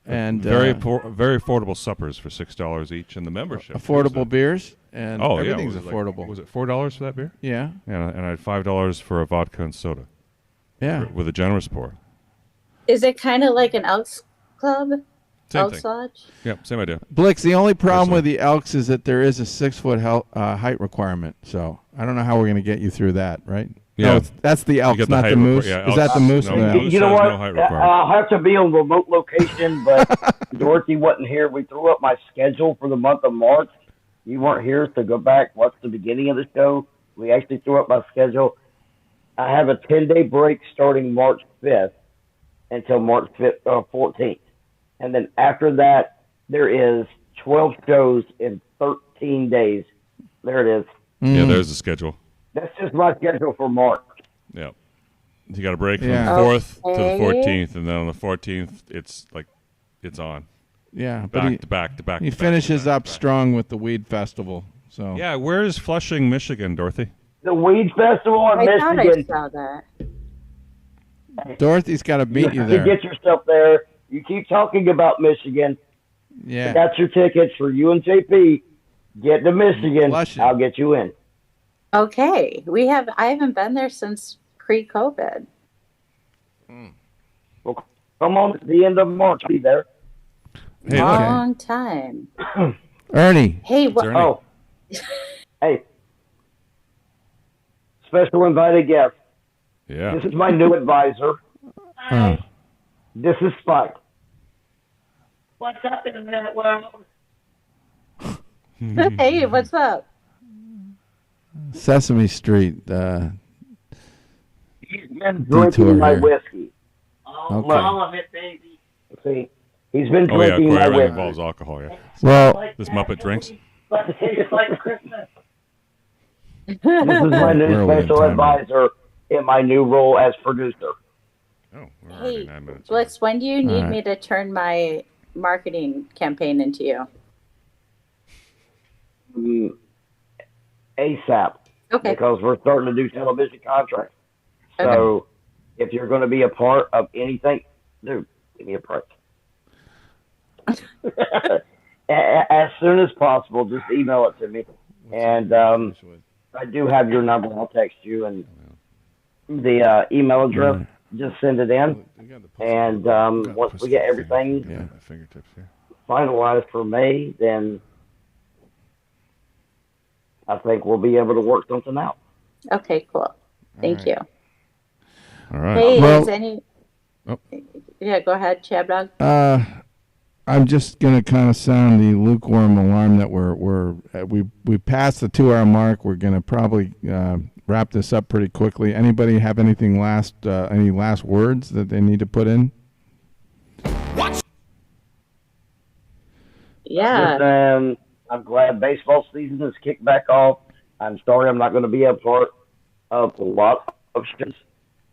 And very affordable suppers for $6 each, and the membership. Affordable beers, and everything's Was affordable. it $4 for that beer? Yeah. And I had $5 for a vodka and soda. Yeah. With a generous pour. Is it kind of like an Elks Club? Same Elks thing. Lodge? Yep, same idea. Blix, the only problem with the Elks is that there is a 6-foot height requirement. So I don't know how we're going to get you through that, right? Yeah. No, that's the Elks, not the Moose. Yeah, is that the Moose? No, No. Moose You know has what? no height requirement. I'll have to be on remote location, but Dorothy wasn't here. We threw up my schedule for the month of March. You weren't here, so go back, watch the beginning of the show. We actually threw up my schedule. I have a 10-day break starting March 5th until March 14th. And then after that, there is 12 shows in 13 days. There it is. Yeah, there's the schedule. That's just my schedule for March. Yeah. You got a break from the 4th to the 14th, and then on the 14th, it's on. Yeah. Back to back. He finishes up strong with the Weed Festival. So yeah, where's Flushing, Michigan, Dorothy? The Weed Festival in Michigan. I thought I saw that. Dorothy's got to meet you To there. get yourself there. You keep talking about Michigan. Yeah. I got your tickets for you and JP. Get to Michigan. Flushing. I'll get you in. Okay. I haven't been there since pre-COVID. Well, come on at the end of March. Be there. Hey, Long time. Ernie. Hey, what? Ernie. Oh. Hey. Special invited guest. Yeah. This is my new advisor. This is Spike. What's up in that world? Hey, what's up? Sesame Street. He's been drinking my whiskey. Okay. All of it, baby. See, he's been Oh, yeah, drinking my everything whiskey. involves alcohol, yeah. Well, This Muppet drinks? It's like Christmas. This is my new Where are we in special time? advisor in my new role as producer. Oh, we're already Hey, 9 minutes. Blitz, when do you need All me to turn my marketing campaign into you? ASAP. Okay. Because we're starting to do television contracts. So if you're going to be a part of anything, dude, give me a break. As soon as possible, just email it to me. And I do have your number. I'll text you and the email address. Just send it in. And once we get everything My fingertips here. finalized for May, then I think we'll be able to work something out. Okay, cool. Thank you. All right. Hey, Well- is any... Oh. Yeah, go ahead, Chabdog. I'm just gonna kind of sound the lukewarm alarm that we passed the 2-hour mark. We're gonna probably wrap this up pretty quickly. Anybody have anything any last words that they need to put in? Yeah. Just, I'm glad baseball season has kicked back off. I'm sorry I'm not going to be a part of a lot of shows.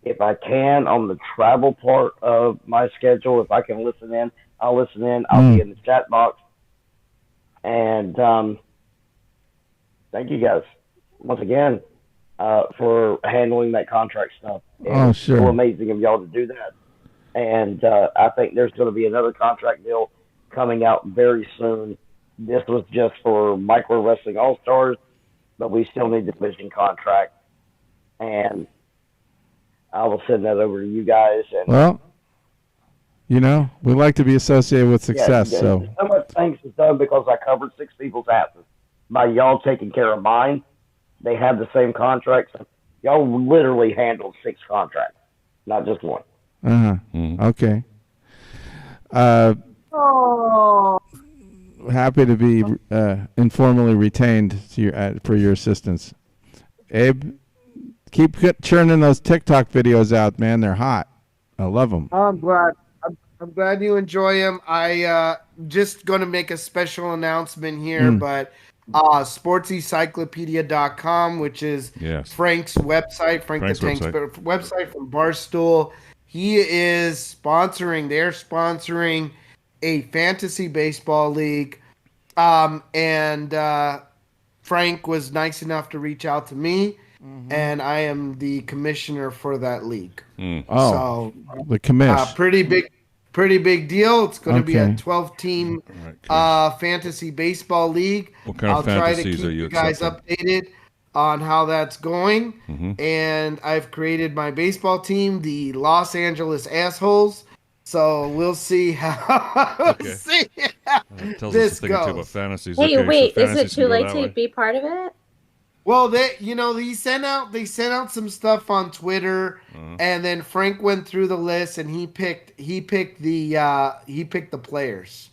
if I can, on the travel part of my schedule, if I can listen in, I'll listen in. I'll be in the chat box. And thank you guys once again for handling that contract stuff. Oh, sure. It's so amazing of y'all to do that. And I think there's going to be another contract deal coming out very soon. This was just for Micro Wrestling All-Stars, but we still need the division contract. And I will send that over to you guys. And well, we like to be associated with success. So much thanks is done because I covered 6 people's asses. By y'all taking care of mine, they have the same contracts. Y'all literally handled 6 contracts, not just one. Okay. Happy to be informally retained for your assistance. Abe, keep churning those TikTok videos out, man. They're hot. I love them. I'm glad. I'm glad you enjoy them. I just going to make a special announcement here, but sportsecyclopedia.com, which is Frank's website, Frank's the Tank's website from Barstool. He is sponsoring. They're sponsoring a fantasy baseball league, and Frank was nice enough to reach out to me, and I am the commissioner for that league. So the commish, pretty big deal. It's going to be a 12-team fantasy baseball league. What kind of fantasies are you guys updated on how that's going? And I've created my baseball team, the Los Angeles Assholes. So we'll see how this us goes. About fantasies. Hey, okay, wait, so is it too late way. to be part of it? Well, they sent out some stuff on Twitter, and then Frank went through the list and he picked the players,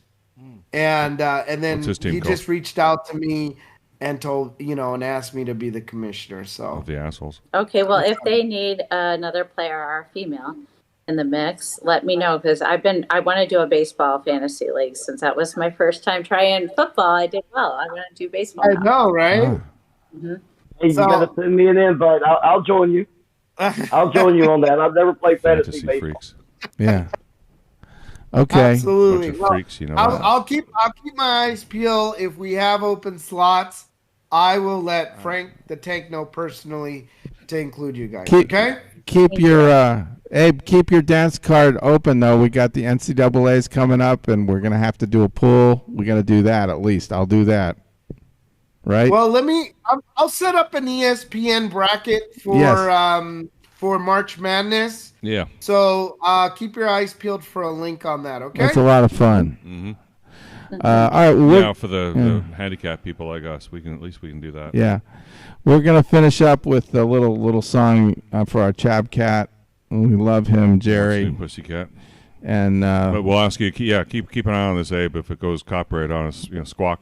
and then he just reached out to me and told and asked me to be the commissioner. So of the assholes. Okay, well, if they need another player or female in the mix, let me know, because I want to do a baseball fantasy league since that was my first time trying football. I did well. I want to do baseball. I know, right? Hey, you gotta send me an invite. I'll join you. I'll join you on that. I've never played fantasy baseball. Freaks. Yeah. Okay. Absolutely. Bunch of freaks, I'll keep my eyes peeled. If we have open slots, I will let Frank the Tank know personally to include you guys. Keep your Abe, keep your dance card open though. We got the NCAA's coming up, and we're gonna have to do a pool. We got to do that at least. I'll do that. Right. Well, I'll set up an ESPN bracket for March Madness. Yeah. So keep your eyes peeled for a link on that. Okay. That's a lot of fun. All right. Well, for the handicapped people like us, we can do that. Yeah. We're gonna finish up with a little song for our ChabCat. We love him, Jerry. Pussycat. And but we'll ask you, keep an eye on this, Abe. If it goes copyright on us, squawk